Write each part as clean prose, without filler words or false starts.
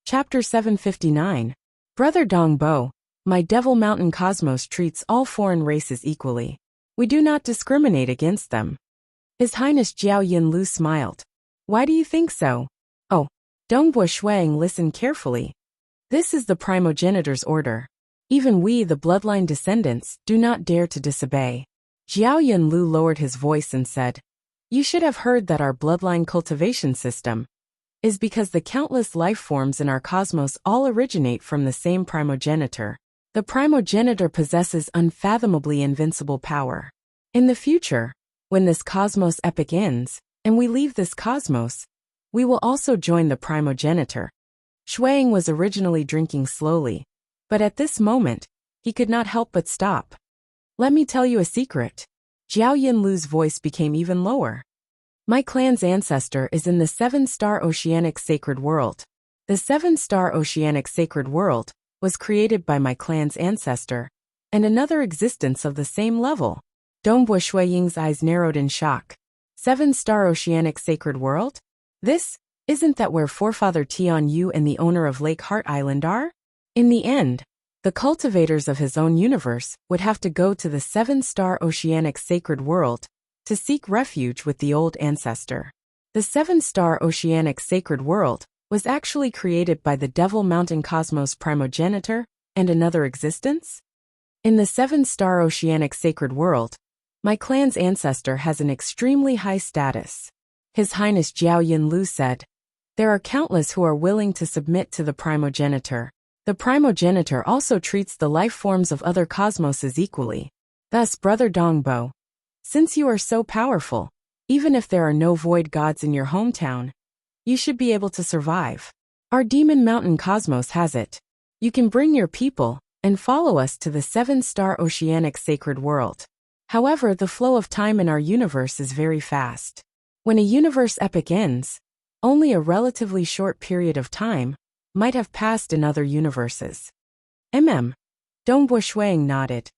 Chapter 759. Brother Dongbo, my Devil Mountain Cosmos treats all foreign races equally. We do not discriminate against them. His Highness Jiao Yinlu smiled. Why do you think so? Oh, Dongbo Shuang listened carefully. This is the primogenitor's order. Even we, the bloodline descendants, do not dare to disobey. Jiao Yinlu lowered his voice and said, You should have heard that our bloodline cultivation system is because the countless life forms in our cosmos all originate from the same primogenitor. The primogenitor possesses unfathomably invincible power. In the future, when this cosmos epoch ends, and we leave this cosmos, we will also join the primogenitor. Shuang was originally drinking slowly, but at this moment, he could not help but stop. Let me tell you a secret. Jiao Yinlu's voice became even lower. My clan's ancestor is in the 7-star Oceanic Sacred World. The 7-star Oceanic Sacred World was created by my clan's ancestor, and another existence of the same level. Dongbo Shuiying's eyes narrowed in shock. 7-star Oceanic Sacred World? Isn't that where forefather Tian Yu and the owner of Lake Heart Island are? In the end, the cultivators of his own universe would have to go to the 7-star Oceanic Sacred World to seek refuge with the old ancestor. The 7-star Oceanic Sacred World was actually created by the Devil Mountain Cosmos primogenitor and another existence? In the 7-star Oceanic Sacred World, my clan's ancestor has an extremely high status. His Highness Jiao Yinlu said, There are countless who are willing to submit to the primogenitor. The primogenitor also treats the life forms of other cosmoses equally. Thus, Brother Dongbo, since you are so powerful, even if there are no void gods in your hometown, you should be able to survive. Our Demon Mountain Cosmos has it. You can bring your people and follow us to the 7-star Oceanic Sacred World. However, the flow of time in our universe is very fast. When a universe epoch ends, only a relatively short period of time might have passed in other universes. Dongbo Shuang nodded.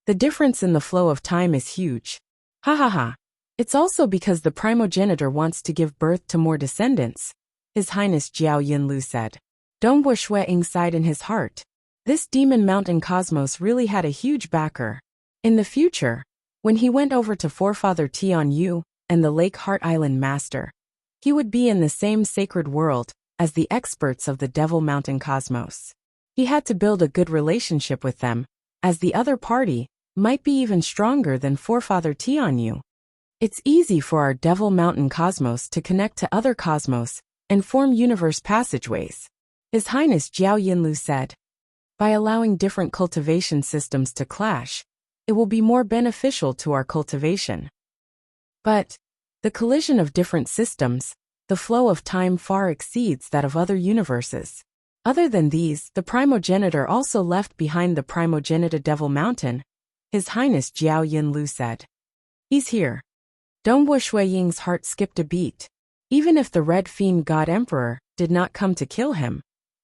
The difference in the flow of time is huge. Ha ha ha. It's also because the primogenitor wants to give birth to more descendants, His Highness Jiao Yinlu said. Dongbo Shuang sighed in his heart. This Demon Mountain Cosmos really had a huge backer. In the future, when he went over to forefather Tian Yu and the Lake Heart Island Master, he would be in the same sacred world as the experts of the Devil Mountain Cosmos. He had to build a good relationship with them, as the other party might be even stronger than forefather Tian Yu. It's easy for our Devil Mountain Cosmos to connect to other cosmos and form universe passageways, His Highness Jiao Yinlu said. By allowing different cultivation systems to clash, it will be more beneficial to our cultivation. But the collision of different systems, the flow of time far exceeds that of other universes. Other than these, the primogenitor also left behind the primogenitor Devil Mountain, His Highness Jiao Yinlu said. He's here. Dongbo Shuiying's heart skipped a beat. Even if the Red Fiend God Emperor did not come to kill him,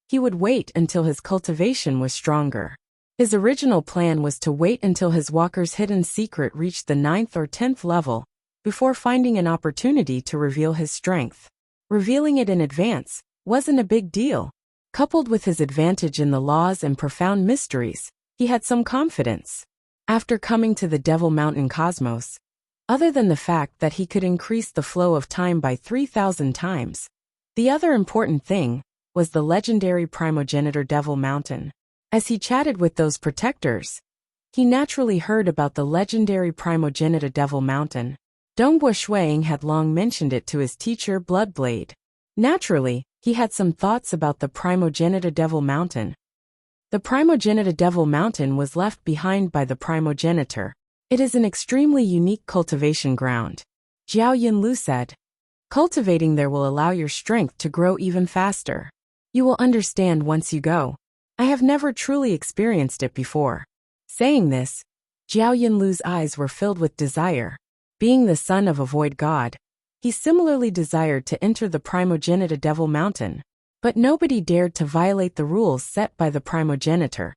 he would wait until his cultivation was stronger. His original plan was to wait until his walker's hidden secret reached the 9th or 10th level, before finding an opportunity to reveal his strength. Revealing it in advance wasn't a big deal. Coupled with his advantage in the laws and profound mysteries, he had some confidence. After coming to the Devil Mountain Cosmos, other than the fact that he could increase the flow of time by 3,000 times, the other important thing was the legendary primogenitor Devil Mountain. As he chatted with those protectors, he naturally heard about the legendary primogenitor Devil Mountain. Dongbo Shuang had long mentioned it to his teacher Bloodblade. Naturally, he had some thoughts about the primogenitor Devil Mountain. The primogenitor Devil Mountain was left behind by the primogenitor. It is an extremely unique cultivation ground. Jiao Yinlu said. Cultivating there will allow your strength to grow even faster. You will understand once you go. I have never truly experienced it before. Saying this, Jiao Yinlu's eyes were filled with desire. Being the son of a void god, he similarly desired to enter the primogenitor Devil Mountain. But nobody dared to violate the rules set by the primogenitor.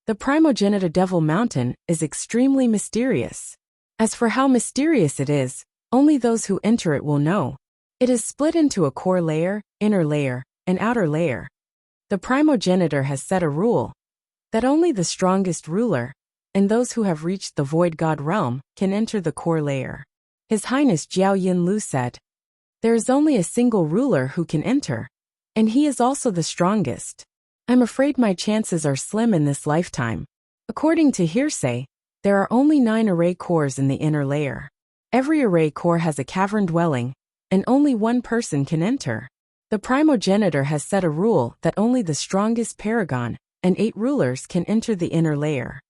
The primogenitor Devil Mountain is extremely mysterious. As for how mysterious it is, only those who enter it will know. It is split into a core layer, inner layer, and outer layer. The primogenitor has set a rule that only the strongest ruler, and those who have reached the void god realm, can enter the core layer. His Highness Jiao Yinlu said, "There is only a single ruler who can enter, and he is also the strongest. I'm afraid my chances are slim in this lifetime. According to hearsay, there are only 9 array cores in the inner layer. Every array core has a cavern dwelling, and only one person can enter. The primogenitor has set a rule that only the strongest paragon and 8 rulers can enter the inner layer.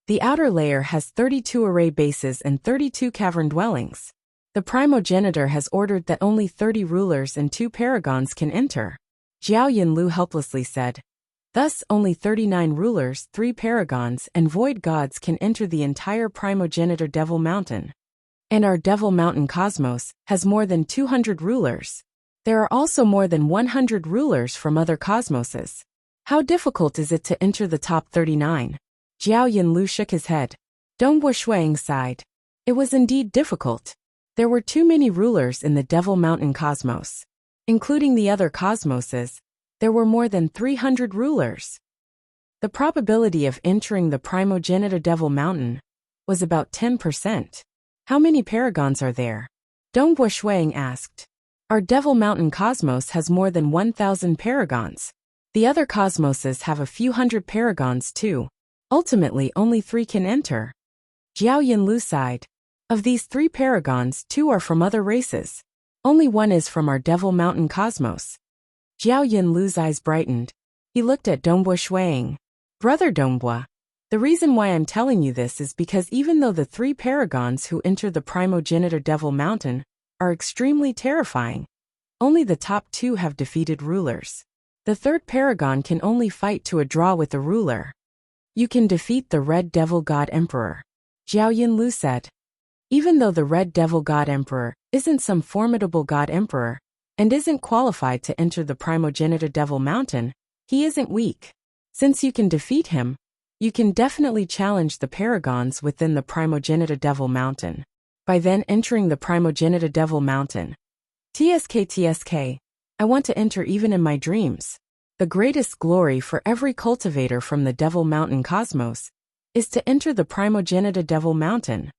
The outer layer has 32 array bases and 32 cavern dwellings. The primogenitor has ordered that only 30 rulers and 2 paragons can enter." Jiao Yinlu helplessly said, "Thus only 39 rulers, 3 paragons, and void gods can enter the entire primogenitor Devil Mountain. And our Devil Mountain cosmos has more than 200 rulers. There are also more than 100 rulers from other cosmoses. How difficult is it to enter the top 39? Jiao Yinlu shook his head. Dongbo Shuang sighed. It was indeed difficult. There were too many rulers in the Devil Mountain cosmos. Including the other cosmoses, there were more than 300 rulers. The probability of entering the primogenitor Devil Mountain was about 10%. How many paragons are there? Dongbo Shuang asked. Our Devil Mountain cosmos has more than 1,000 paragons. The other cosmoses have a few hundred paragons too. Ultimately, only 3 can enter. Jiao Yinlu sighed. Of these 3 paragons, 2 are from other races. Only 1 is from our Devil Mountain cosmos. Jiao Yinlu's eyes brightened. He looked at Dongbo Shuang. Brother Dongbo, the reason why I'm telling you this is because even though the 3 paragons who enter the primogenitor Devil Mountain are extremely terrifying, only the top 2 have defeated rulers. The 3rd paragon can only fight to a draw with the ruler. You can defeat the Red Devil God Emperor, Jiao Yinlu said. Even though the Red Devil God Emperor isn't some formidable God Emperor and isn't qualified to enter the primogenitor Devil Mountain, he isn't weak. Since you can defeat him, you can definitely challenge the paragons within the primogenitor Devil Mountain. By then entering the primogenitor Devil Mountain. TSK, I want to enter even in my dreams. The greatest glory for every cultivator from the Devil Mountain cosmos is to enter the primogenitor Devil Mountain.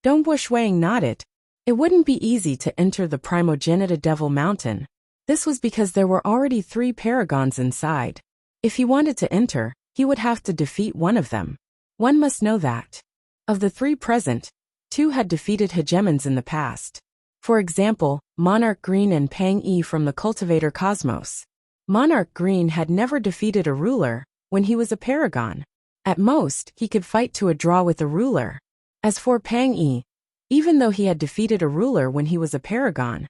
Dongbo Shuang nodded. It wouldn't be easy to enter the primogenitor Devil Mountain. This was because there were already 3 paragons inside. If he wanted to enter, he would have to defeat one of them. One must know that. Of the 3 present, 2 had defeated hegemons in the past. For example, Monarch Green and Pang Yi from the Cultivator Cosmos. Monarch Green had never defeated a ruler when he was a paragon. At most, he could fight to a draw with a ruler. As for Pang Yi, even though he had defeated a ruler when he was a paragon,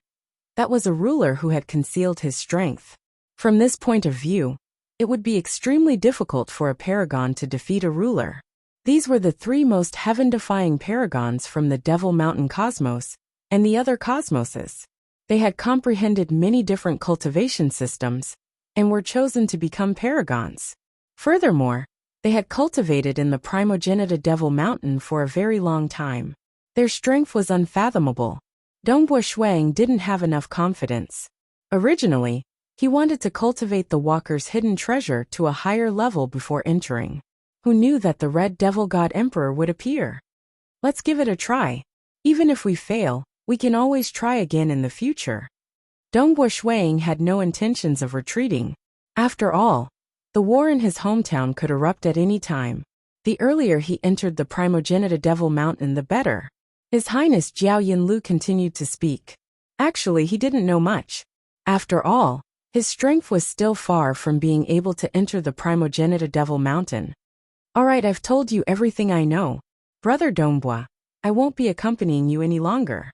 that was a ruler who had concealed his strength. From this point of view, it would be extremely difficult for a paragon to defeat a ruler. These were the 3 most heaven-defying paragons from the Devil Mountain cosmos and the other cosmoses. They had comprehended many different cultivation systems and were chosen to become paragons. Furthermore, they had cultivated in the primogenitor Devil Mountain for a very long time. Their strength was unfathomable. Dongbo Shuang didn't have enough confidence. Originally, he wanted to cultivate the Walker's hidden treasure to a higher level before entering. Who knew that the Red Devil God Emperor would appear? Let's give it a try. Even if we fail, we can always try again in the future. Dongbo Shuang had no intentions of retreating. After all, the war in his hometown could erupt at any time. The earlier he entered the primogenitor Devil Mountain, the better. His Highness Jiao Yinlu continued to speak. Actually, he didn't know much. After all, his strength was still far from being able to enter the primogenitor Devil Mountain. Alright, I've told you everything I know. Brother Dongbo, I won't be accompanying you any longer.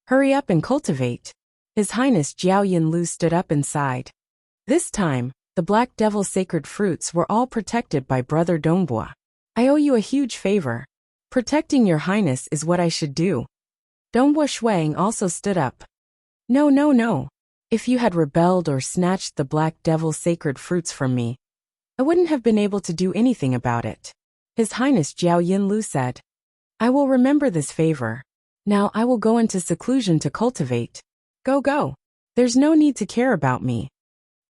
Hurry up and cultivate. His Highness Jiao Yinlu stood up and sighed. This time, the Black Devil's sacred fruits were all protected by Brother Dongbo. I owe you a huge favor. Protecting your Highness is what I should do. Dongbo Shuang also stood up. No. If you had rebelled or snatched the Black Devil's sacred fruits from me, I wouldn't have been able to do anything about it. His Highness Jiao Yinlu said. I will remember this favor. Now I will go into seclusion to cultivate. Go. There's no need to care about me.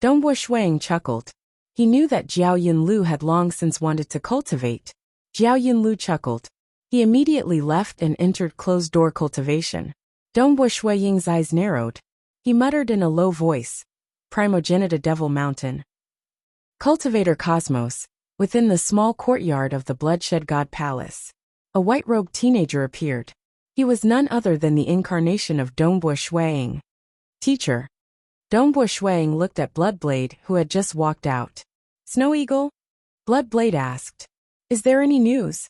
Dongbo Shuang chuckled. He knew that Jiao Yinlu had long since wanted to cultivate. Jiao Yinlu chuckled. He immediately left and entered closed-door cultivation. Dongbo Shuang's eyes narrowed. He muttered in a low voice, Primogenita Devil Mountain. Cultivator Cosmos, within the small courtyard of the Bloodshed God Palace. A white-robed teenager appeared. He was none other than the incarnation of Dongbo Shuang. Teacher. Dongbo Shuang looked at Bloodblade, who had just walked out. Snow Eagle? Bloodblade asked. Is there any news?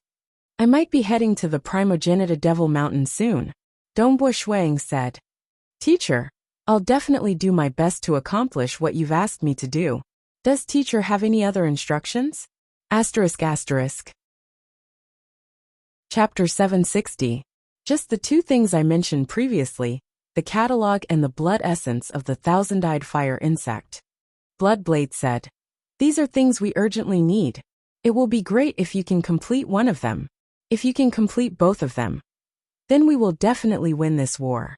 I might be heading to the Primogenita Devil Mountain soon, Dongbo Shuang said. Teacher, I'll definitely do my best to accomplish what you've asked me to do. Does teacher have any other instructions? ***. Chapter 760. Just the two things I mentioned previously, the catalog and the blood essence of the thousand-eyed fire insect. Bloodblade said. These are things we urgently need. It will be great if you can complete one of them. If you can complete both of them, then we will definitely win this war.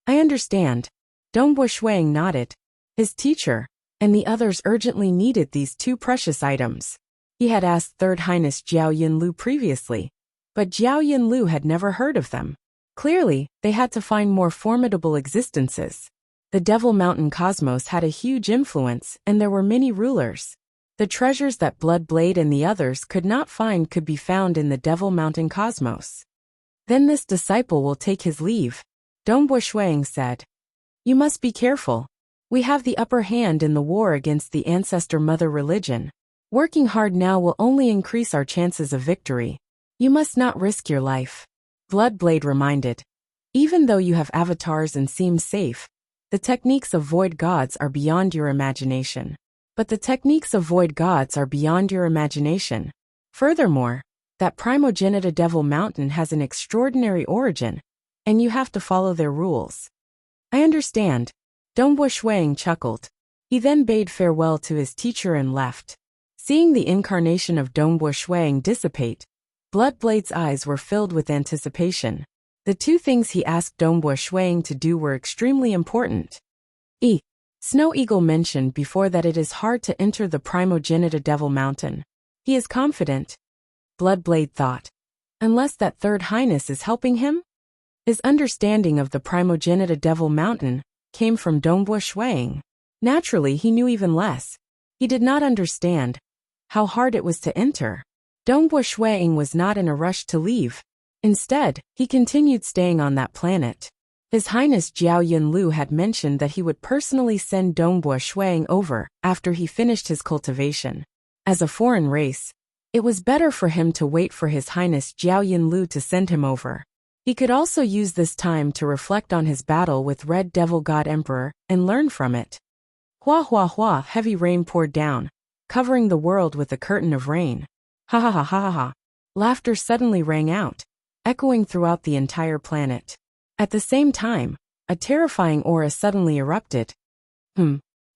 I understand. Dongbo Shuang nodded. His teacher and the others urgently needed these two precious items. He had asked Third Highness Jiao Yinlu previously, but Jiao Yinlu had never heard of them. Clearly, they had to find more formidable existences. The Devil Mountain Cosmos had a huge influence, and there were many rulers. The treasures that Bloodblade and the others could not find could be found in the Devil Mountain Cosmos. Then this disciple will take his leave, Dongbo Shuang said. You must be careful. We have the upper hand in the war against the Ancestor Mother religion. Working hard now will only increase our chances of victory. You must not risk your life. Bloodblade reminded. Even though you have avatars and seem safe, the techniques of void gods are beyond your imagination. But the techniques of void gods are beyond your imagination. Furthermore, that Primogenita Devil Mountain has an extraordinary origin, and you have to follow their rules. I understand. Dongbo Shuang chuckled. He then bade farewell to his teacher and left. Seeing the incarnation of Dongbo Shuang dissipate, Bloodblade's eyes were filled with anticipation. The two things he asked Dongbo Shuang to do were extremely important. Snow Eagle mentioned before that it is hard to enter the Primogenita Devil Mountain. He is confident. Bloodblade thought. Unless that Third Highness is helping him? His understanding of the Primogenita Devil Mountain came from Dongbo Shuang. Naturally, he knew even less. He did not understand how hard it was to enter. Dongbo Shuang was not in a rush to leave. Instead, he continued staying on that planet. His Highness Jiao Yinlu had mentioned that he would personally send Dongbo Shuang over after he finished his cultivation. As a foreign race, it was better for him to wait for His Highness Jiao Yinlu to send him over. He could also use this time to reflect on his battle with Red Devil God Emperor and learn from it. Hua hua hua, heavy rain poured down, covering the world with a curtain of rain. Ha ha ha ha ha ha. Laughter suddenly rang out, echoing throughout the entire planet. At the same time, a terrifying aura suddenly erupted.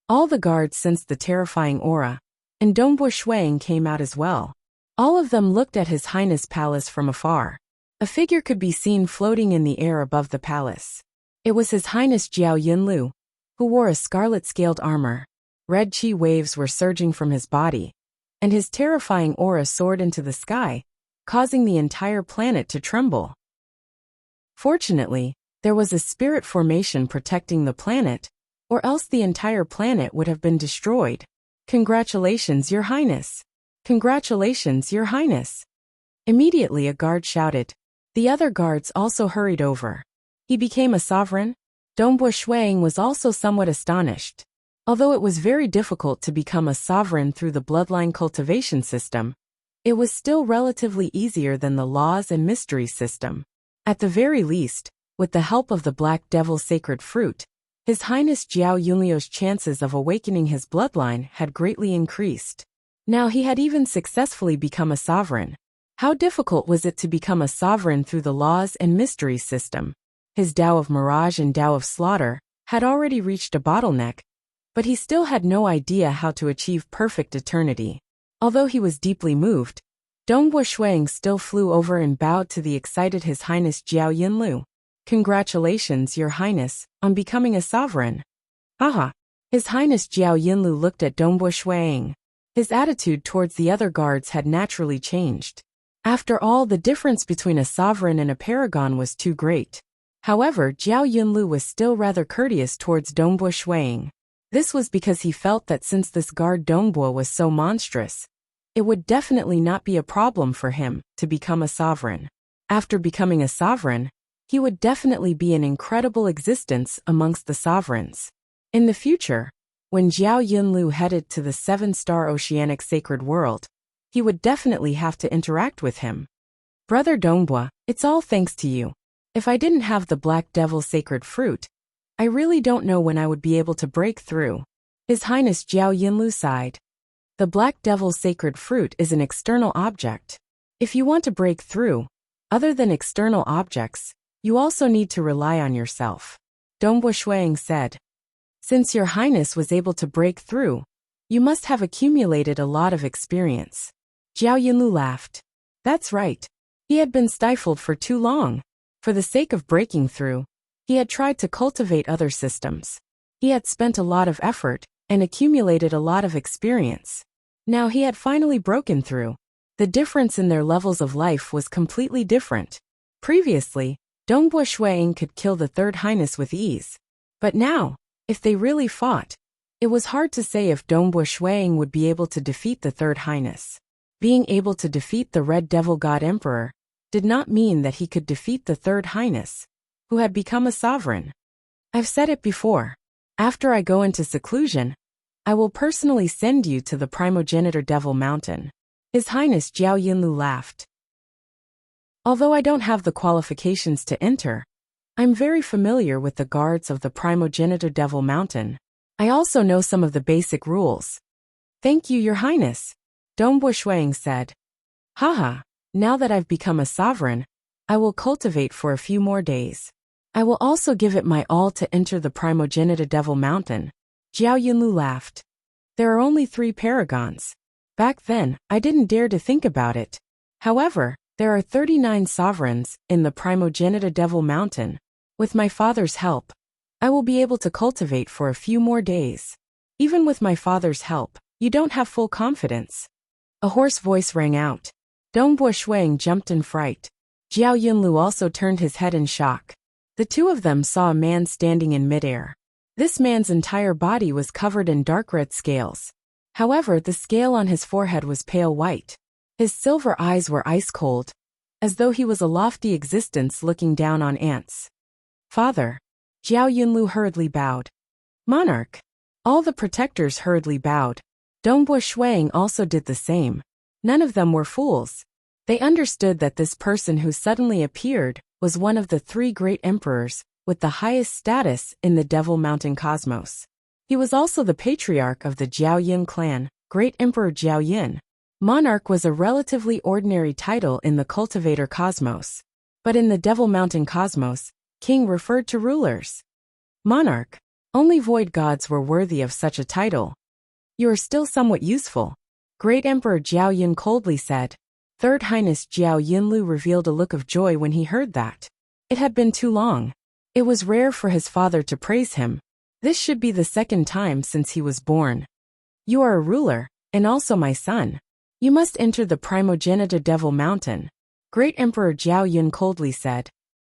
All the guards sensed the terrifying aura, and Dongbo Shuang came out as well. All of them looked at His Highness Palace from afar. A figure could be seen floating in the air above the palace. It was His Highness Jiao Yinlu, who wore a scarlet-scaled armor. Red chi waves were surging from his body, and his terrifying aura soared into the sky, causing the entire planet to tremble. Fortunately, there was a spirit formation protecting the planet, or else the entire planet would have been destroyed. Congratulations, Your Highness! Congratulations, Your Highness! Immediately a guard shouted. The other guards also hurried over. He became a sovereign? Dongbo Shuang was also somewhat astonished. Although it was very difficult to become a sovereign through the bloodline cultivation system, it was still relatively easier than the laws and mysteries system. At the very least, with the help of the Black Devil Sacred Fruit, His Highness Jiao Yunliu's chances of awakening his bloodline had greatly increased. Now he had even successfully become a sovereign. How difficult was it to become a sovereign through the laws and mysteries system? His Tao of Mirage and Tao of Slaughter had already reached a bottleneck, but he still had no idea how to achieve perfect eternity. Although he was deeply moved, Dongbo Shuang still flew over and bowed to the excited His Highness Jiao Yinlu. Congratulations, Your Highness, on becoming a sovereign. Haha. His Highness Jiao Yinlu looked at Dongbo Shuiying. His attitude towards the other guards had naturally changed. After all, the difference between a sovereign and a paragon was too great. However, Jiao Yinlu was still rather courteous towards Dongbo Shuiying. This was because he felt that since this guard Dongbo was so monstrous, it would definitely not be a problem for him to become a sovereign. After becoming a sovereign, he would definitely be an incredible existence amongst the sovereigns. In the future, when Jiao Yinlu headed to the 7-star oceanic sacred world, he would definitely have to interact with him. Brother Dongbo, it's all thanks to you. If I didn't have the Black Devil sacred fruit, I really don't know when I would be able to break through. His Highness Jiao Yinlu sighed. The Black Devil sacred fruit is an external object. If you want to break through, other than external objects, you also need to rely on yourself. Dongbo Shuiying said. Since your Highness was able to break through, you must have accumulated a lot of experience. Jiao Yinlu laughed. That's right. He had been stifled for too long. For the sake of breaking through, he had tried to cultivate other systems. He had spent a lot of effort and accumulated a lot of experience. Now he had finally broken through. The difference in their levels of life was completely different. Previously, Dongbo Shuiying could kill the Third Highness with ease. But now, if they really fought, it was hard to say if Dongbo Shuiying would be able to defeat the Third Highness. Being able to defeat the Red Devil God Emperor did not mean that he could defeat the Third Highness, who had become a sovereign. I've said it before. After I go into seclusion, I will personally send you to the Primogenitor Devil Mountain. His Highness Jiao Yinlu laughed. Although I don't have the qualifications to enter, I'm very familiar with the guards of the Primogenitor Devil Mountain. I also know some of the basic rules. Thank you, Your Highness, Dongbo Shuiying said. Haha, now that I've become a sovereign, I will cultivate for a few more days. I will also give it my all to enter the Primogenitor Devil Mountain. Jiao Yinlu laughed. There are only 3 paragons. Back then, I didn't dare to think about it. However, there are 39 sovereigns in the Primogenitor Devil Mountain. With my father's help, I will be able to cultivate for a few more days. Even with my father's help, you don't have full confidence. A hoarse voice rang out. Dongbo Shuiying jumped in fright. Jiao Yinlu also turned his head in shock. The two of them saw a man standing in midair. This man's entire body was covered in dark red scales. However, the scale on his forehead was pale white. His silver eyes were ice cold, as though he was a lofty existence looking down on ants. Father. Jiao Yinlu hurriedly bowed. Monarch. All the protectors hurriedly bowed. Dongbo Shuiying also did the same. None of them were fools. They understood that this person who suddenly appeared was one of the 3 great emperors with the highest status in the Devil Mountain cosmos. He was also the patriarch of the Jiao Yin clan, Great Emperor Jiao Yin. Monarch was a relatively ordinary title in the cultivator cosmos. But in the Devil Mountain cosmos, king referred to rulers. Monarch. Only void gods were worthy of such a title. You are still somewhat useful, Great Emperor Jiao Yin coldly said. Third Highness Jiao Yinlu revealed a look of joy when he heard that. It had been too long. It was rare for his father to praise him. This should be the 2nd time since he was born. You are a ruler, and also my son. You must enter the Primogenitor Devil Mountain. Great Emperor Jiao Yin coldly said.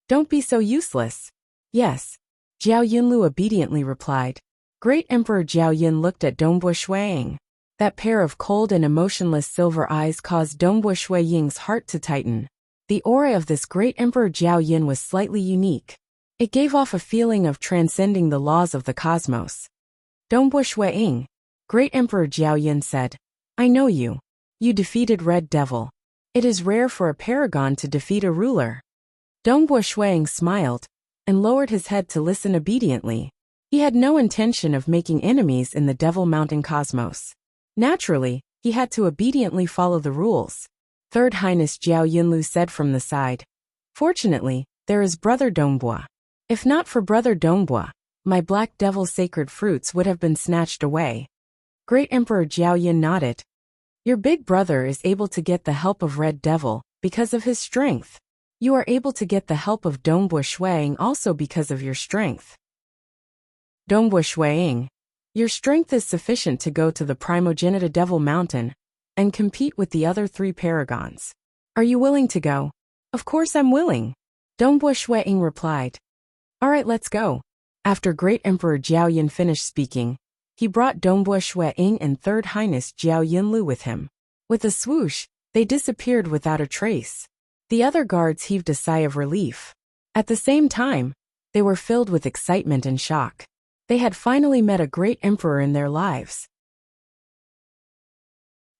Don't be so useless. Yes. Jiao Yinlu obediently replied. Great Emperor Jiao Yin looked at Dongbo Shuiying. That pair of cold and emotionless silver eyes caused Dongbo Shuiying's heart to tighten. The aura of this great Emperor Jiao Yin was slightly unique. It gave off a feeling of transcending the laws of the cosmos. Dongbo Shuiying, Great Emperor Jiao Yin said, I know you. You defeated Red Devil. It is rare for a paragon to defeat a ruler. Dongbo Shuiying smiled and lowered his head to listen obediently. He had no intention of making enemies in the Devil Mountain cosmos. Naturally, he had to obediently follow the rules. Third Highness Jiao Yinlu said from the side. Fortunately, there is Brother Dongbo. If not for Brother Dongbo, my Black Devil sacred fruits would have been snatched away. Great Emperor Jiao Yin nodded. Your big brother is able to get the help of Red Devil because of his strength. You are able to get the help of Dongbo Shuiying also because of your strength. Dongbo Shuiying. Your strength is sufficient to go to the Primogenitor Devil Mountain and compete with the other 3 paragons. Are you willing to go? Of course I'm willing, Dongbo Shuiying replied. All right, let's go. After Great Emperor Jiao Yin finished speaking, he brought Dongbo Shuiying and Third Highness Jiao Yinlu with him. With a swoosh, they disappeared without a trace. The other guards heaved a sigh of relief. At the same time, they were filled with excitement and shock. They had finally met a great emperor in their lives.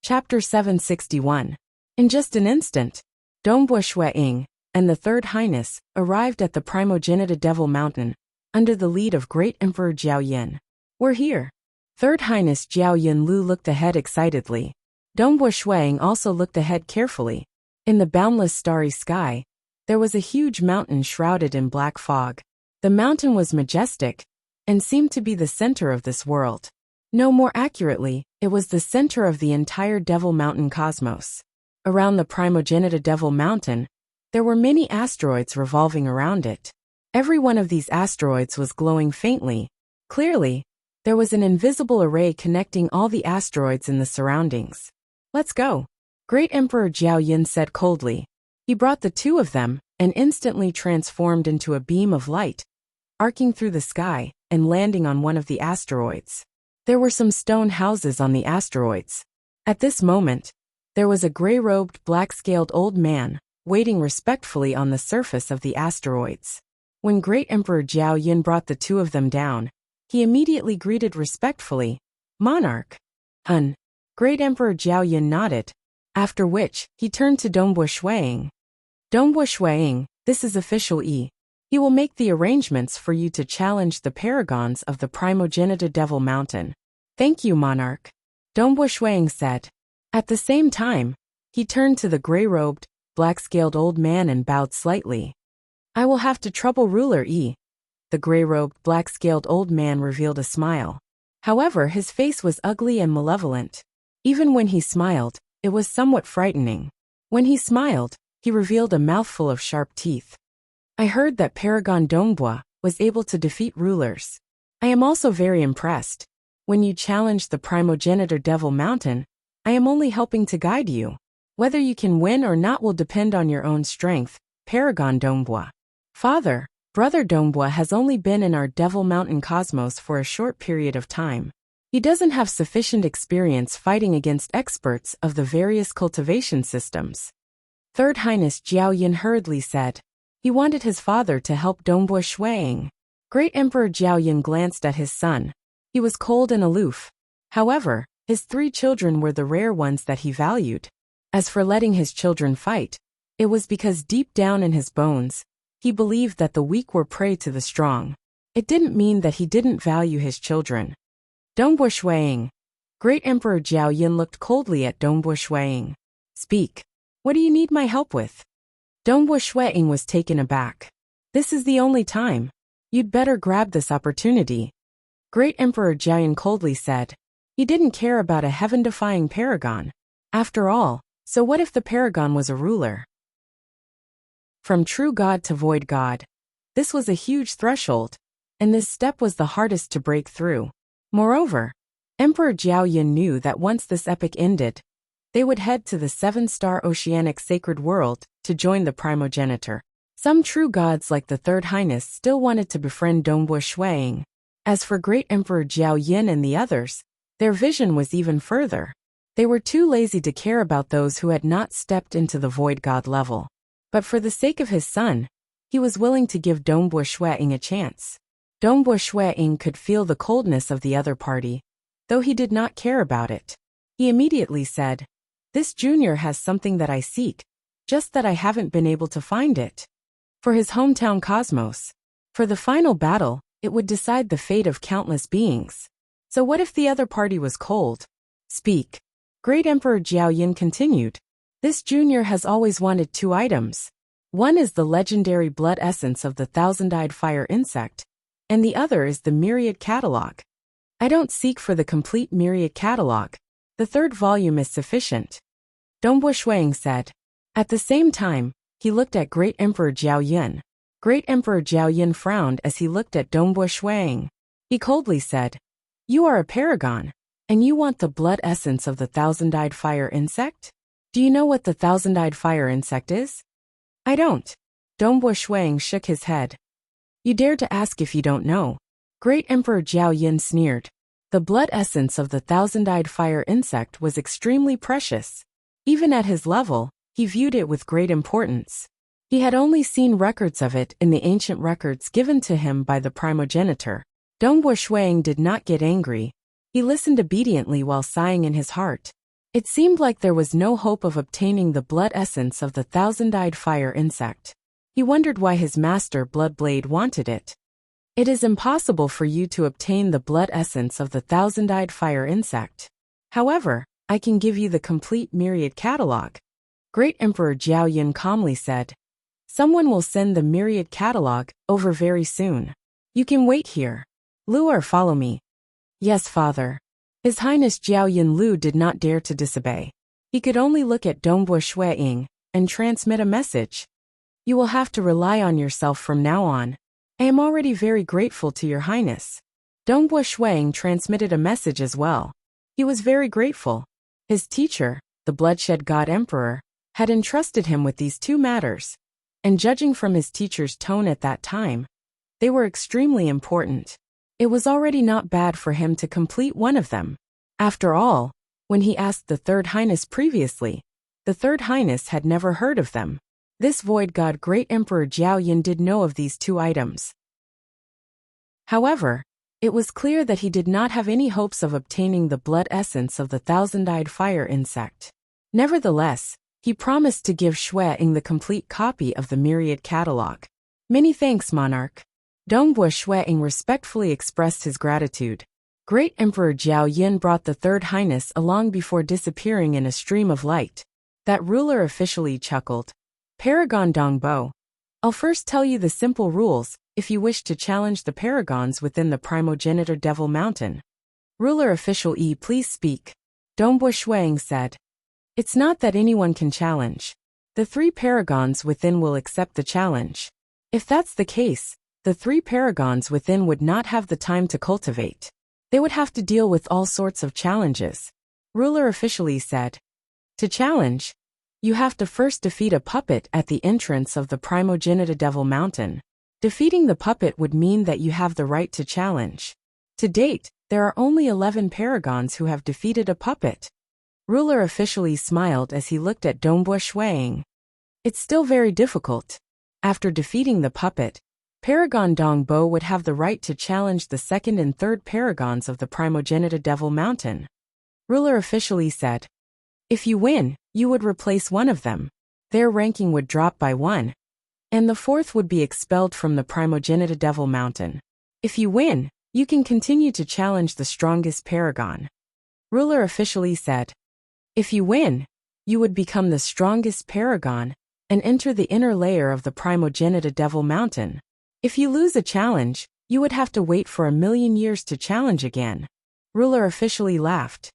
Chapter 761. In just an instant, Dongbo Shuiying and the Third Highness arrived at the Primogenitor Devil Mountain under the lead of Great Emperor Jiao Yin. We're here. Third Highness Jiao Yinlu looked ahead excitedly. Dongbo Shuiying also looked ahead carefully. In the boundless starry sky, there was a huge mountain shrouded in black fog. The mountain was majestic and seemed to be the center of this world. No, more accurately, it was the center of the entire Devil Mountain cosmos. Around the Primogenitor Devil Mountain, there were many asteroids revolving around it. Every one of these asteroids was glowing faintly. Clearly, there was an invisible array connecting all the asteroids in the surroundings. Let's go, Great Emperor Jiao Yin said coldly. He brought the 2 of them and instantly transformed into a beam of light, arcing through the sky and landing on one of the asteroids. There were some stone houses on the asteroids. At this moment, there was a gray-robed, black-scaled old man waiting respectfully on the surface of the asteroids. When Great Emperor Jiao Yin brought the 2 of them down, he immediately greeted respectfully, Monarch. Great Emperor Jiao Yin nodded, after which he turned to Dongbo Shuiying. Dongbo Shuiying, this is official He will make the arrangements for you to challenge the paragons of the Primogenitor Devil Mountain. Thank you, Monarch, Dongbo Shuiying said. At the same time, he turned to the gray-robed, black-scaled old man and bowed slightly. I will have to trouble ruler Yi. The gray-robed, black-scaled old man revealed a smile. However, his face was ugly and malevolent. Even when he smiled, it was somewhat frightening. When he smiled, he revealed a mouthful of sharp teeth. I heard that Paragon Dongbo was able to defeat rulers. I am also very impressed. When you challenged the Primogenitor Devil Mountain, I am only helping to guide you. Whether you can win or not will depend on your own strength, Paragon Dongbo. Father, Brother Dongbo has only been in our Devil Mountain cosmos for a short period of time. He doesn't have sufficient experience fighting against experts of the various cultivation systems. Third Highness Jiao Yin hurriedly said. He wanted his father to help Dongbo Shuiying. Great Emperor Jiao Yin glanced at his son. He was cold and aloof. However, his 3 children were the rare ones that he valued. As for letting his children fight, it was because deep down in his bones, he believed that the weak were prey to the strong. It didn't mean that he didn't value his children. Dongbo Shuiying. Great Emperor Jiao Yin looked coldly at Dongbo Shuiying. Speak. What do you need my help with? Dongbo Shuiying was taken aback. This is the only time. You'd better grab this opportunity. Great Emperor Jiao Yin coldly said. He didn't care about a heaven-defying paragon. After all, so what if the paragon was a ruler? From true god to void god. This was a huge threshold, and this step was the hardest to break through. Moreover, Emperor Jiao Yin knew that once this epic ended, they would head to the 7-star oceanic sacred world to join the primogenitor. Some true gods like the Third Highness still wanted to befriend Dongbo Shuiying. As for Great Emperor Jiao Yin and the others, their vision was even further. They were too lazy to care about those who had not stepped into the void god level. But for the sake of his son, he was willing to give Dongbo Shuiying a chance. Dongbo Shuiying could feel the coldness of the other party, though he did not care about it. He immediately said, "This junior has something that I seek, just that I haven't been able to find it." For his hometown cosmos, for the final battle, it would decide the fate of countless beings. So what if the other party was cold? Speak. Great Emperor Jiao Yin continued. This junior has always wanted 2 items. One is the legendary blood essence of the thousand-eyed fire insect, and the other is the myriad catalog. I don't seek for the complete myriad catalog. The 3rd volume is sufficient. Dongbo Shuiying said. At the same time, he looked at Great Emperor Jiao Yin. Great Emperor Jiao Yin frowned as he looked at Dongbo Shuiying. He coldly said, You are a paragon, and you want the blood essence of the thousand-eyed fire insect? Do you know what the thousand-eyed fire insect is? I don't. Dongbo Shuang shook his head. You dare to ask if you don't know. Great Emperor Jiao Yin sneered. The blood essence of the thousand-eyed fire insect was extremely precious. Even at his level, he viewed it with great importance. He had only seen records of it in the ancient records given to him by the primogenitor. Dongbo Shuang did not get angry. He listened obediently while sighing in his heart. It seemed like there was no hope of obtaining the blood essence of the thousand-eyed fire insect. He wondered why his master Bloodblade wanted it. It is impossible for you to obtain the blood essence of the thousand-eyed fire insect. However, I can give you the complete myriad catalog. Great Emperor Jiao Yin calmly said. Someone will send the myriad catalog over very soon. You can wait here. Lu or follow me. Yes, father. His Highness Jiao Yin Lu did not dare to disobey. He could only look at Dongbo Shuang and transmit a message. You will have to rely on yourself from now on. I am already very grateful to your highness. Dongbo Shuang transmitted a message as well. He was very grateful. His teacher, the bloodshed god emperor, had entrusted him with these two matters, and judging from his teacher's tone at that time, they were extremely important. It was already not bad for him to complete one of them. After all, when he asked the third highness previously, the third highness had never heard of them. This void god Great Emperor Jiao Yin did know of these two items. However, it was clear that he did not have any hopes of obtaining the blood essence of the thousand-eyed fire insect. Nevertheless, he promised to give Shuang the complete copy of the myriad catalog. Many thanks, monarch. Dongbo Shuang respectfully expressed his gratitude. Great Emperor Jiao Yin brought the third highness along before disappearing in a stream of light. That ruler officially chuckled. Paragon Dongbo. I'll first tell you the simple rules if you wish to challenge the paragons within the primogenitor Devil Mountain. Ruler official E, please speak. Dongbo Shuang said. It's not that anyone can challenge. The three paragons within will accept the challenge. If that's the case, the three paragons within would not have the time to cultivate. They would have to deal with all sorts of challenges. Ruler officially said. To challenge, you have to first defeat a puppet at the entrance of the primogenitor Devil Mountain. Defeating the puppet would mean that you have the right to challenge. To date, there are only 11 paragons who have defeated a puppet. Ruler officially smiled as he looked at Dongbo Shuang. It's still very difficult. After defeating the puppet, Paragon Dongbo would have the right to challenge the second and third paragons of the primogenitor Devil Mountain. Ruler officially said. If you win, you would replace one of them. Their ranking would drop by 1. And the fourth would be expelled from the primogenitor Devil Mountain. If you win, you can continue to challenge the strongest paragon. Ruler officially said. If you win, you would become the strongest paragon and enter the inner layer of the primogenitor Devil Mountain. If you lose a challenge, you would have to wait for 1,000,000 years to challenge again. Ruler officially laughed.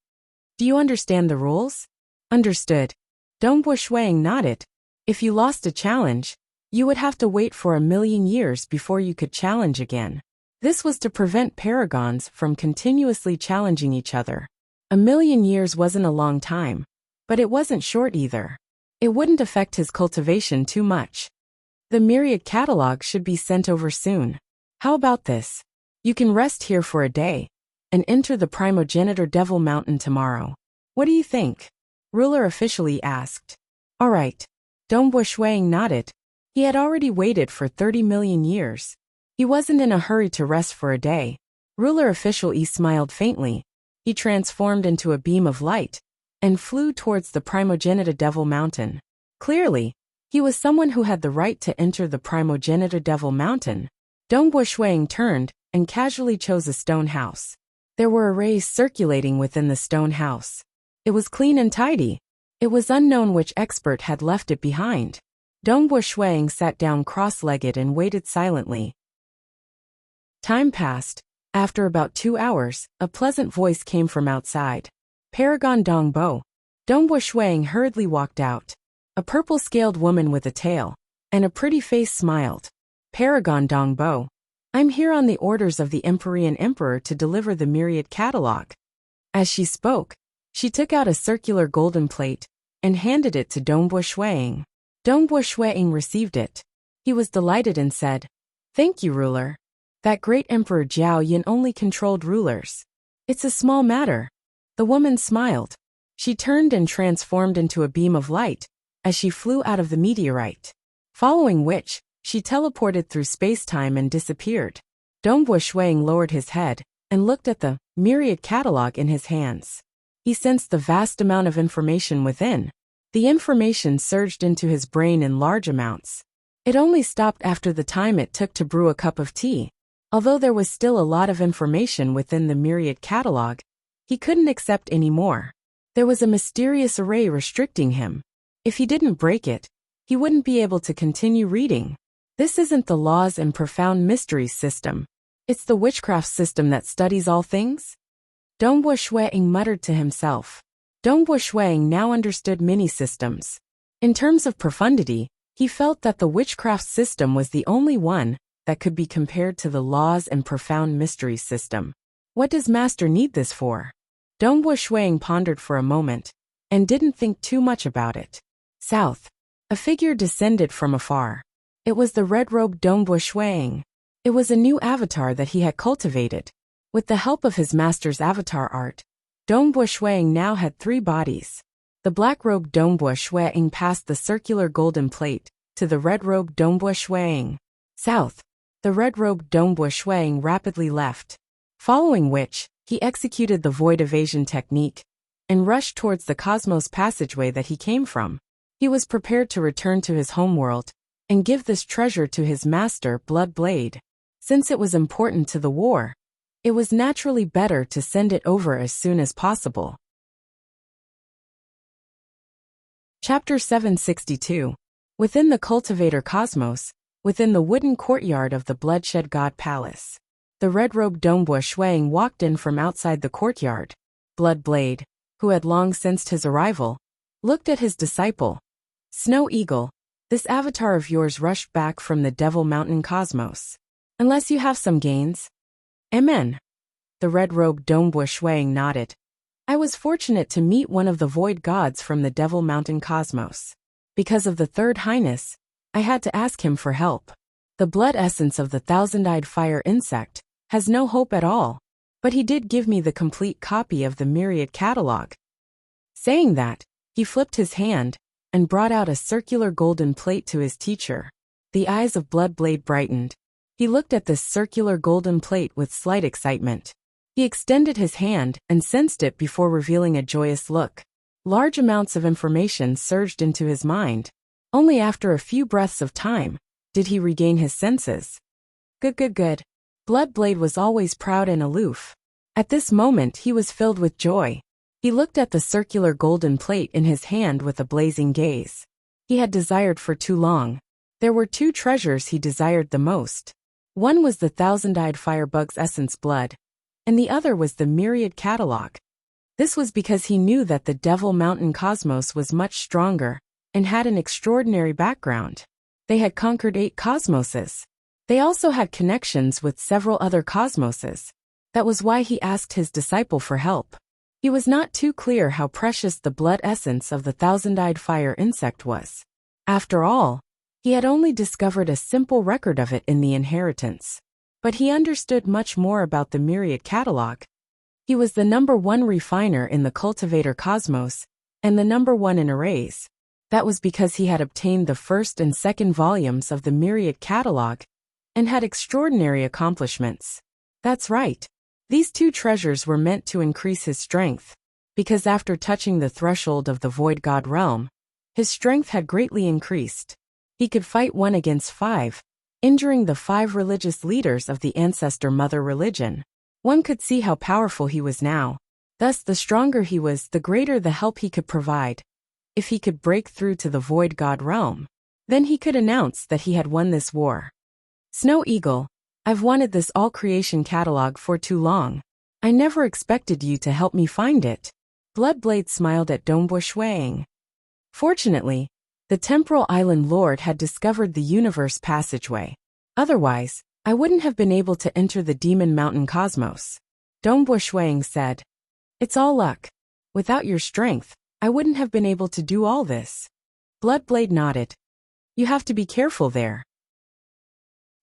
Do you understand the rules? Understood. Dongbo Shuang nodded. If you lost a challenge, you would have to wait for 1,000,000 years before you could challenge again. This was to prevent paragons from continuously challenging each other. 1,000,000 years wasn't a long time, but it wasn't short either. It wouldn't affect his cultivation too much. The myriad catalog should be sent over soon. How about this? You can rest here for a day and enter the primogenitor Devil Mountain tomorrow. What do you think? Ruler officially asked. All right. Dongbo Shuang nodded. He had already waited for 30,000,000 years. He wasn't in a hurry to rest for a day. Ruler official E smiled faintly. He transformed into a beam of light and flew towards the primogenitor Devil Mountain. Clearly, he was someone who had the right to enter the primogenitor Devil Mountain. Dongbo Shuang turned and casually chose a stone house. There were arrays circulating within the stone house. It was clean and tidy. It was unknown which expert had left it behind. Dongbo Shuang sat down cross-legged and waited silently. Time passed. After about 2 hours, a pleasant voice came from outside. Paragon Dongbo. Dongbo Shuang hurriedly walked out. A purple-scaled woman with a tail and a pretty face smiled. Paragon Dongbo. I'm here on the orders of the Empyrean Emperor to deliver the myriad catalog. As she spoke, she took out a circular golden plate and handed it to Dongbo Shuiying. Dongbo Shuiying received it. He was delighted and said, "Thank you, ruler. That great Emperor Jiao Yin only controlled rulers. It's a small matter." The woman smiled. She turned and transformed into a beam of light as she flew out of the meteorite, following which, she teleported through space-time and disappeared. Dongbo Shuiying lowered his head and looked at the myriad catalog in his hands. He sensed the vast amount of information within. The information surged into his brain in large amounts. It only stopped after the time it took to brew a cup of tea. Although there was still a lot of information within the myriad catalog, he couldn't accept any more. There was a mysterious array restricting him. If he didn't break it, he wouldn't be able to continue reading. This isn't the laws and profound mysteries system. It's the witchcraft system that studies all things? Dongbo Shuiying muttered to himself. Dongbo Shuiying now understood many systems. In terms of profundity, he felt that the witchcraft system was the only one that could be compared to the laws and profound mysteries system. What does Master need this for? Dongbo Shuiying pondered for a moment and didn't think too much about it. South. A figure descended from afar. It was the red-robed Dongbo Shuiying. It was a new avatar that he had cultivated. With the help of his master's avatar art, Dongbo Shuiying now had 3 bodies. The black-robed Dongbo Shuiying passed the circular golden plate to the red-robed Dongbo Shuiying. South. The red-robed Dongbo Shuiying rapidly left, following which, he executed the void evasion technique and rushed towards the cosmos passageway that he came from. He was prepared to return to his homeworld and give this treasure to his master, Blood Blade. Since it was important to the war, it was naturally better to send it over as soon as possible. Chapter 762. Within the cultivator cosmos, within the wooden courtyard of the Bloodshed God Palace, the red-robed Dongbo Shuiying walked in from outside the courtyard. Blood Blade, who had long sensed his arrival, looked at his disciple. Snow Eagle, this avatar of yours rushed back from the Devil Mountain cosmos. Unless you have some gains? Amen. The red-robed Dongbo Shuiying nodded. I was fortunate to meet one of the void gods from the Devil Mountain cosmos. Because of the Third Highness, I had to ask him for help. The blood essence of the thousand-eyed fire insect has no hope at all, but he did give me the complete copy of the myriad catalog. Saying that, he flipped his hand and brought out a circular golden plate to his teacher. The eyes of Bloodblade brightened. He looked at this circular golden plate with slight excitement. He extended his hand and sensed it before revealing a joyous look. Large amounts of information surged into his mind. Only after a few breaths of time did he regain his senses. Good. Bloodblade was always proud and aloof. At this moment he was filled with joy. He looked at the circular golden plate in his hand with a blazing gaze. He had desired for too long. There were 2 treasures he desired the most. One was the thousand-eyed firebug's essence blood, and the other was the myriad catalog. This was because he knew that the Devil Mountain cosmos was much stronger and had an extraordinary background. They had conquered 8 cosmoses. They also had connections with several other cosmoses. That was why he asked his disciple for help. He was not too clear how precious the blood essence of the thousand-eyed fire insect was. After all, he had only discovered a simple record of it in the inheritance. But he understood much more about the myriad catalog. He was the #1 refiner in the cultivator cosmos, and the #1 in arrays. That was because he had obtained the first and second volumes of the myriad catalog, and had extraordinary accomplishments. That's right. These 2 treasures were meant to increase his strength, because after touching the threshold of the Void God realm, his strength had greatly increased. He could fight 1 against 5, injuring the 5 religious leaders of the ancestor mother religion. One could see how powerful he was now. Thus, the stronger he was, the greater the help he could provide. If he could break through to the Void God realm, then he could announce that he had won this war. Snow Eagle, I've wanted this all-creation catalog for too long. I never expected you to help me find it. Bloodblade smiled at Dongbo Shuiying. Fortunately, the Temporal Island Lord had discovered the universe passageway. Otherwise, I wouldn't have been able to enter the demon mountain cosmos. Dongbo Shuang said. It's all luck. Without your strength, I wouldn't have been able to do all this. Bloodblade nodded. You have to be careful there.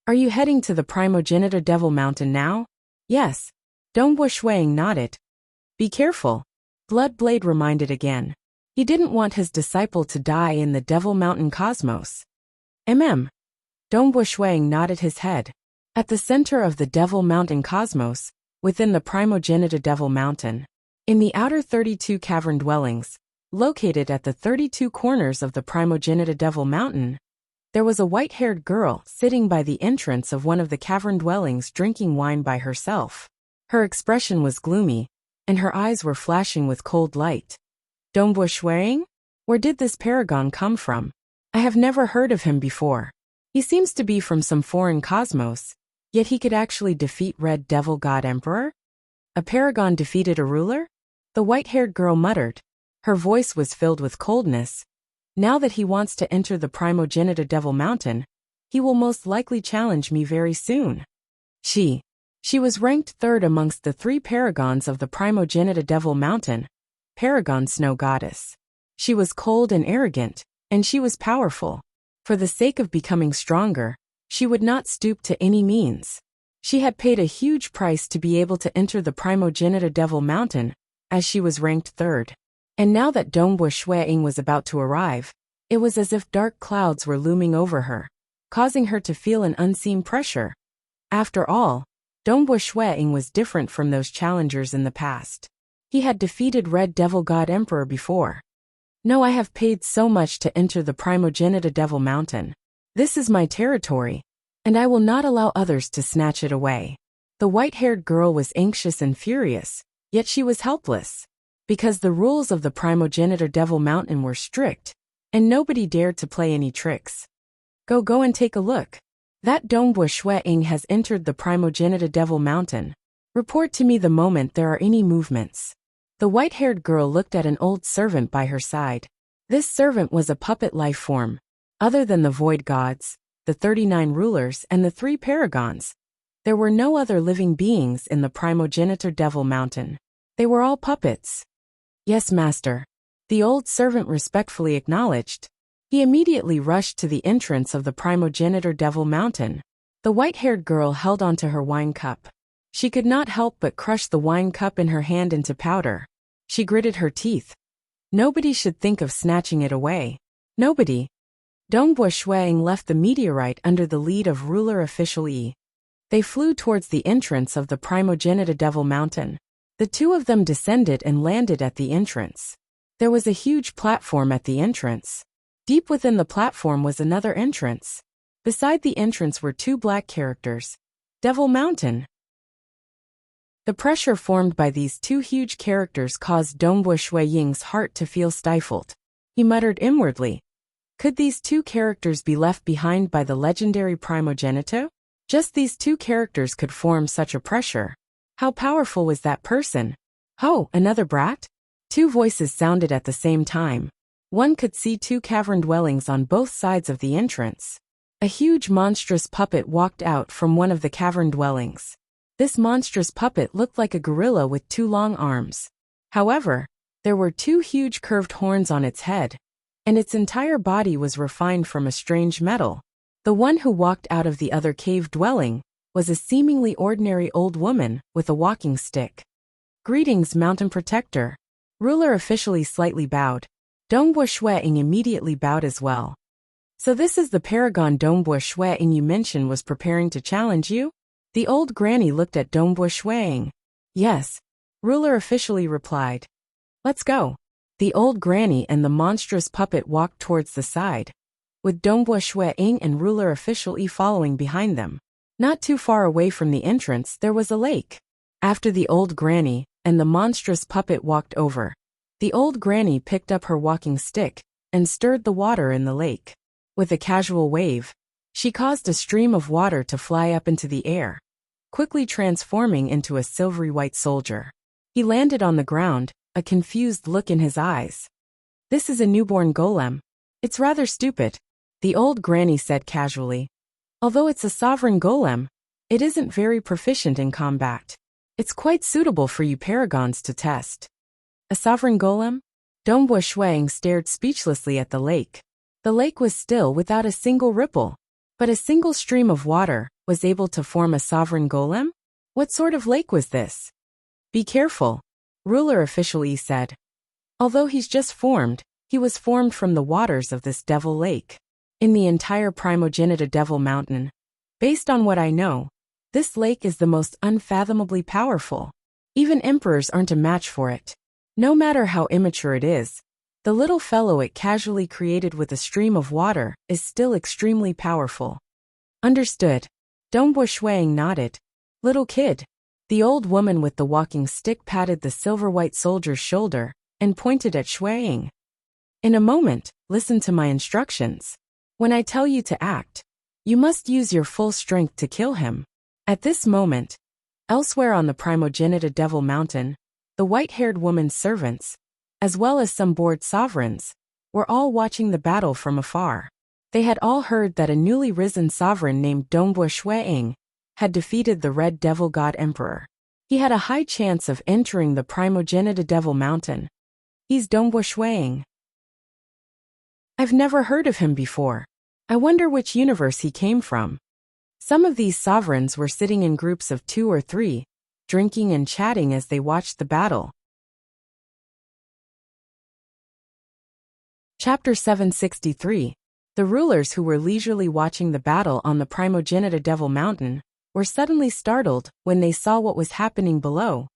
Are you heading to the primogenitor Devil Mountain now? Yes. Dongbo Shuang nodded. Be careful. Bloodblade reminded again. He didn't want his disciple to die in the Devil Mountain cosmos. Dongbo Shuang nodded his head. At the center of the Devil Mountain cosmos, within the primogenitor Devil Mountain, in the outer 32 cavern dwellings, located at the 32 corners of the primogenitor Devil Mountain, there was a white-haired girl sitting by the entrance of one of the cavern dwellings drinking wine by herself. Her expression was gloomy, and her eyes were flashing with cold light. Dongbo Shuang? Where did this paragon come from? I have never heard of him before. He seems to be from some foreign cosmos, yet he could actually defeat Red Devil God Emperor? A paragon defeated a ruler? The white-haired girl muttered. Her voice was filled with coldness. Now that he wants to enter the primogenitor Devil Mountain, he will most likely challenge me very soon. She was ranked third amongst the 3 paragons of the primogenitor Devil Mountain, Paragon Snow Goddess. She was cold and arrogant, and she was powerful. For the sake of becoming stronger, she would not stoop to any means. She had paid a huge price to be able to enter the primogenitor Devil Mountain, as she was ranked third. And now that Dongbo Shuang was about to arrive, it was as if dark clouds were looming over her, causing her to feel an unseen pressure. After all, Dongbo Shuang was different from those challengers in the past. He had defeated Red Devil God Emperor before. No, I have paid so much to enter the primogenitor Devil Mountain. This is my territory, and I will not allow others to snatch it away. The white-haired girl was anxious and furious, yet she was helpless. Because the rules of the primogenitor Devil Mountain were strict, and nobody dared to play any tricks. Go and take a look. That Dongbo Shuang has entered the primogenitor Devil Mountain. Report to me the moment there are any movements. The white-haired girl looked at an old servant by her side. This servant was a puppet life form. Other than the void gods, the 39 rulers and the 3 paragons, there were no other living beings in the primogenitor Devil Mountain. They were all puppets. Yes, master. The old servant respectfully acknowledged. He immediately rushed to the entrance of the primogenitor Devil Mountain. The white-haired girl held onto her wine cup. She could not help but crush the wine cup in her hand into powder. She gritted her teeth. Nobody should think of snatching it away. Nobody. Dongbo Shuang left the meteorite under the lead of ruler official Yi. They flew towards the entrance of the primogenitor Devil Mountain. The 2 of them descended and landed at the entrance. There was a huge platform at the entrance. Deep within the platform was another entrance. Beside the entrance were 2 black characters. Devil Mountain. The pressure formed by these 2 huge characters caused Dongbo Shuang's heart to feel stifled. He muttered inwardly. Could these 2 characters be left behind by the legendary primogenitor? Just these 2 characters could form such a pressure. How powerful was that person? Oh, another brat? 2 voices sounded at the same time. One could see 2 cavern dwellings on both sides of the entrance. A huge monstrous puppet walked out from one of the cavern dwellings. This monstrous puppet looked like a gorilla with 2 long arms. However, there were 2 huge curved horns on its head, and its entire body was refined from a strange metal. The one who walked out of the other cave dwelling was a seemingly ordinary old woman with a walking stick. Greetings, Mountain Protector. Ruler officially slightly bowed. Dongbo Shuang immediately bowed as well. So this is the paragon Dongbo Shuang you mentioned was preparing to challenge you? The old granny looked at Dongbo Shuang. Yes. Ruler officially replied. Let's go. The old granny and the monstrous puppet walked towards the side, with Dongbo Shuang and ruler official Yi following behind them. Not too far away from the entrance there was a lake. After the old granny and the monstrous puppet walked over, the old granny picked up her walking stick and stirred the water in the lake. With a casual wave, she caused a stream of water to fly up into the air, quickly transforming into a silvery white soldier. He landed on the ground, a confused look in his eyes. This is a newborn golem. It's rather stupid, the old granny said casually. Although it's a sovereign golem, It isn't very proficient in combat. It's quite suitable for you paragons to test. A sovereign golem? Dongbo Shuang stared speechlessly at the lake. The lake was still without a single ripple, but a single stream of water was able to form a sovereign golem? What sort of lake was this? Be careful, ruler official Yi said. Although he's just formed, he was formed from the waters of this devil lake. In the entire Primogenita Devil Mountain, based on what I know, this lake is the most unfathomably powerful. Even emperors aren't a match for it. No matter how immature it is, the little fellow it casually created with a stream of water is still extremely powerful. Understood. Dongbo Shuang nodded. Little kid. The old woman with the walking stick patted the silver-white soldier's shoulder and pointed at Shuang. In a moment, listen to my instructions. When I tell you to act, you must use your full strength to kill him. At this moment, elsewhere on the Primogenita Devil Mountain, the white-haired woman's servants, as well as some bored sovereigns, were all watching the battle from afar. They had all heard that a newly risen sovereign named Dongbo Shuang had defeated the Red Devil God Emperor. He had a high chance of entering the Primogenita Devil Mountain. He's Dongbo Shuang. I've never heard of him before. I wonder which universe he came from. Some of these sovereigns were sitting in groups of 2 or 3, drinking and chatting as they watched the battle. Chapter 763. The rulers who were leisurely watching the battle on the Primogenita Devil Mountain were suddenly startled when they saw what was happening below.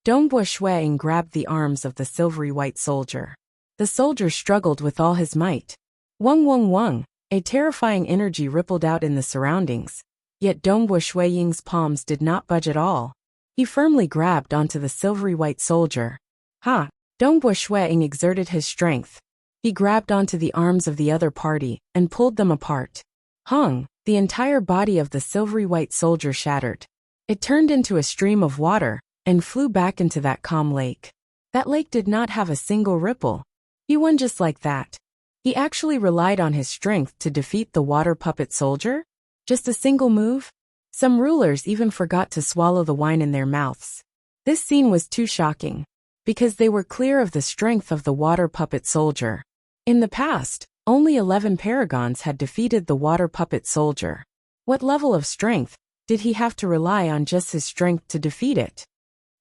Dongbo Shuang grabbed the arms of the silvery white soldier. The soldier struggled with all his might. Wung wung wung, a terrifying energy rippled out in the surroundings. Yet Dongbo Shuang's palms did not budge at all. He firmly grabbed onto the silvery white soldier. Ha! Dongbo Shuang exerted his strength. He grabbed onto the arms of the other party and pulled them apart. Hung! The entire body of the silvery white soldier shattered. It turned into a stream of water and flew back into that calm lake. That lake did not have a single ripple. He won just like that. He actually relied on his strength to defeat the water puppet soldier? Just a single move? Some rulers even forgot to swallow the wine in their mouths. This scene was too shocking, because they were clear of the strength of the water puppet soldier. In the past, only 11 paragons had defeated the water puppet soldier. What level of strength did he have to rely on just his strength to defeat it?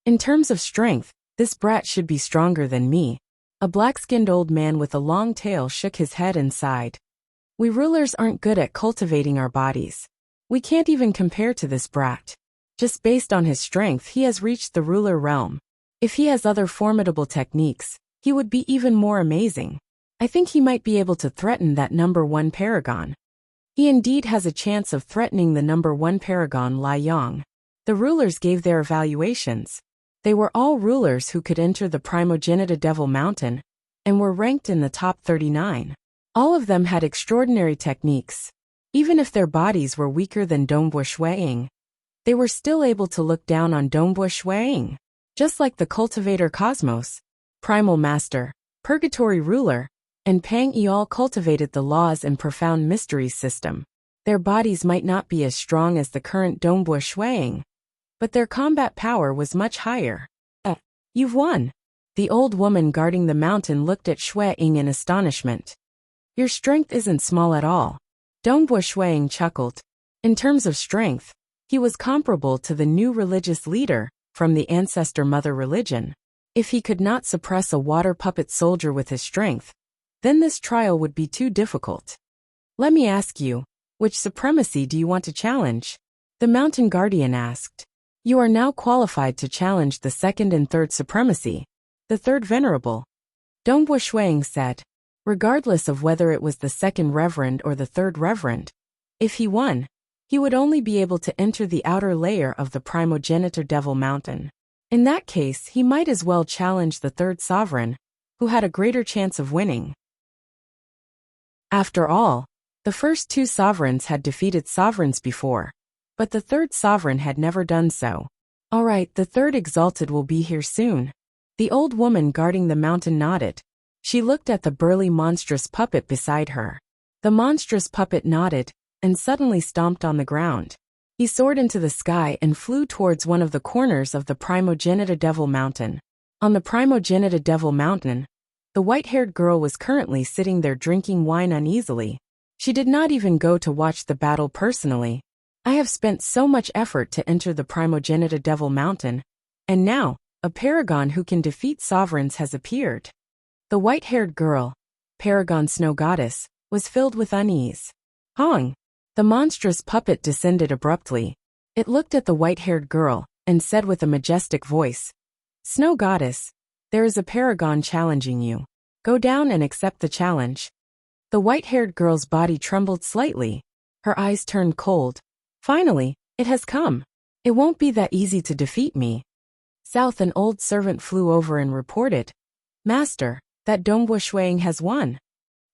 In terms of strength, this brat should be stronger than me. A black-skinned old man with a long tail shook his head and sighed. We rulers aren't good at cultivating our bodies. We can't even compare to this brat. Just based on his strength, he has reached the ruler realm. If he has other formidable techniques, he would be even more amazing. I think he might be able to threaten that number 1 paragon. He indeed has a chance of threatening the number 1 paragon Lai Yang. The rulers gave their evaluations. They were all rulers who could enter the Primogenita Devil Mountain, and were ranked in the top 39. All of them had extraordinary techniques. Even if their bodies were weaker than Dongbo Shuang, they were still able to look down on Dongbo Shuang. Just like the cultivator Cosmos, Primal Master, Purgatory Ruler, and Pang Yi all cultivated the laws and profound mysteries system. Their bodies might not be as strong as the current Dongbo Shuang, but their combat power was much higher. You've won. The old woman guarding the mountain looked at Shuang in astonishment. Your strength isn't small at all. Dongbo Shuang chuckled. In terms of strength, he was comparable to the new religious leader from the ancestor mother religion. If he could not suppress a water puppet soldier with his strength, then this trial would be too difficult. Let me ask you, which supremacy do you want to challenge? The mountain guardian asked. You are now qualified to challenge the 2nd and 3rd supremacy. The 3rd venerable. Dongbo Shuang said. Regardless of whether it was the 2nd reverend or the 3rd reverend, if he won, he would only be able to enter the outer layer of the Primogenita Devil Mountain. In that case, he might as well challenge the 3rd sovereign, who had a greater chance of winning. After all, the first 2 sovereigns had defeated sovereigns before, but the 3rd sovereign had never done so. All right, the 3rd exalted will be here soon. The old woman guarding the mountain nodded. She looked at the burly monstrous puppet beside her. The monstrous puppet nodded, and suddenly stomped on the ground. He soared into the sky and flew towards one of the corners of the Primogenitor Devil Mountain. On the Primogenitor Devil Mountain, the white-haired girl was currently sitting there drinking wine uneasily. She did not even go to watch the battle personally. I have spent so much effort to enter the Primogenitor Devil Mountain, and now, a paragon who can defeat sovereigns has appeared. The white-haired girl, Paragon Snow Goddess, was filled with unease. Hong! The monstrous puppet descended abruptly. It looked at the white-haired girl and said with a majestic voice, "Snow Goddess, there is a paragon challenging you. Go down and accept the challenge." The white-haired girl's body trembled slightly. Her eyes turned cold. "Finally, it has come. It won't be that easy to defeat me." South, an old servant flew over and reported, "Master, that Dongbua Shuang has won."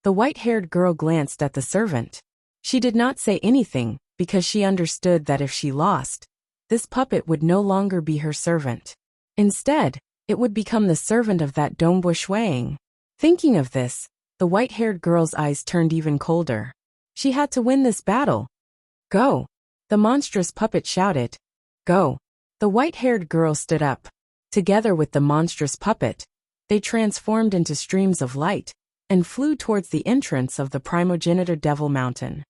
The white-haired girl glanced at the servant. She did not say anything because she understood that if she lost, this puppet would no longer be her servant. Instead, it would become the servant of that Dongbua Shuang. Thinking of this, the white-haired girl's eyes turned even colder. She had to win this battle. "Go!" The monstrous puppet shouted. "Go!" The white-haired girl stood up. Together with the monstrous puppet, they transformed into streams of light and flew towards the entrance of the Primogenitor Devil Mountain.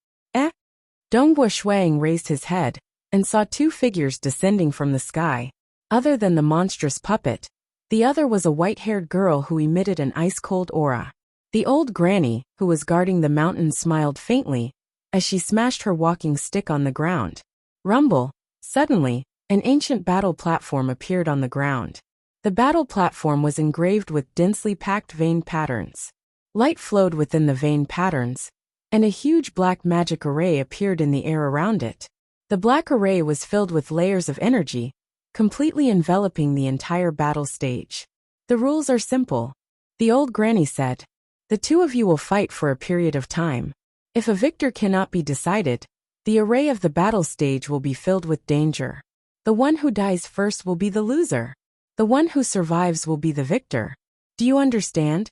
Dongbua Shuang raised his head and saw two figures descending from the sky. Other than the monstrous puppet, the other was a white-haired girl who emitted an ice-cold aura. The old granny, who was guarding the mountain, smiled faintly as she smashed her walking stick on the ground. Rumble! Suddenly, an ancient battle platform appeared on the ground. The battle platform was engraved with densely packed vein patterns. Light flowed within the vein patterns, and a huge black magic array appeared in the air around it. The black array was filled with layers of energy, completely enveloping the entire battle stage. "The rules are simple," the old granny said. "The two of you will fight for a period of time. If a victor cannot be decided, the array of the battle stage will be filled with danger. The one who dies first will be the loser. The one who survives will be the victor. Do you understand?"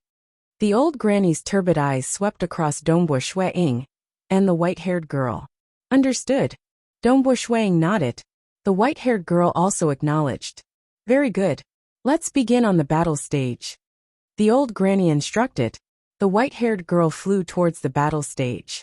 The old granny's turbid eyes swept across Dongbua Shuang and the white-haired girl. "Understood." Dongbua Shuang nodded. The white-haired girl also acknowledged. "Very good. Let's begin on the battle stage." The old granny instructed. The white-haired girl flew towards the battle stage.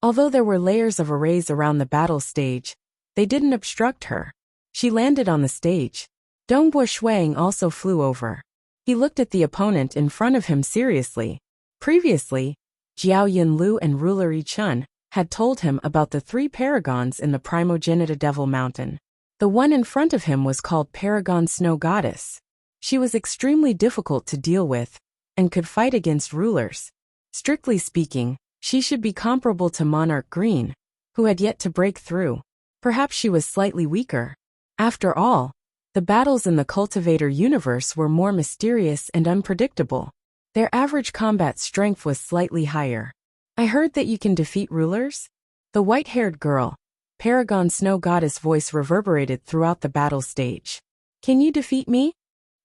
Although there were layers of arrays around the battle stage, they didn't obstruct her. She landed on the stage. Dongbua Shuang also flew over. He looked at the opponent in front of him seriously. Previously, Jiao Yinlu and ruler Yi Chun had told him about the three paragons in the Primogenitor Devil Mountain. The one in front of him was called Paragon Snow Goddess. She was extremely difficult to deal with and could fight against rulers. Strictly speaking, she should be comparable to Monarch Green, who had yet to break through. Perhaps she was slightly weaker. After all, the battles in the Cultivator universe were more mysterious and unpredictable. Their average combat strength was slightly higher. "I heard that you can defeat rulers?" The white-haired girl, Paragon Snow Goddess' voice reverberated throughout the battle stage. "Can you defeat me?"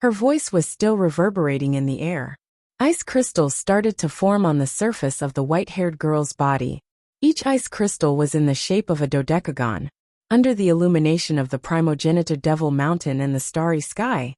Her voice was still reverberating in the air. Ice crystals started to form on the surface of the white-haired girl's body. Each ice crystal was in the shape of a dodecagon. Under the illumination of the Primogenitor Devil Mountain and the starry sky,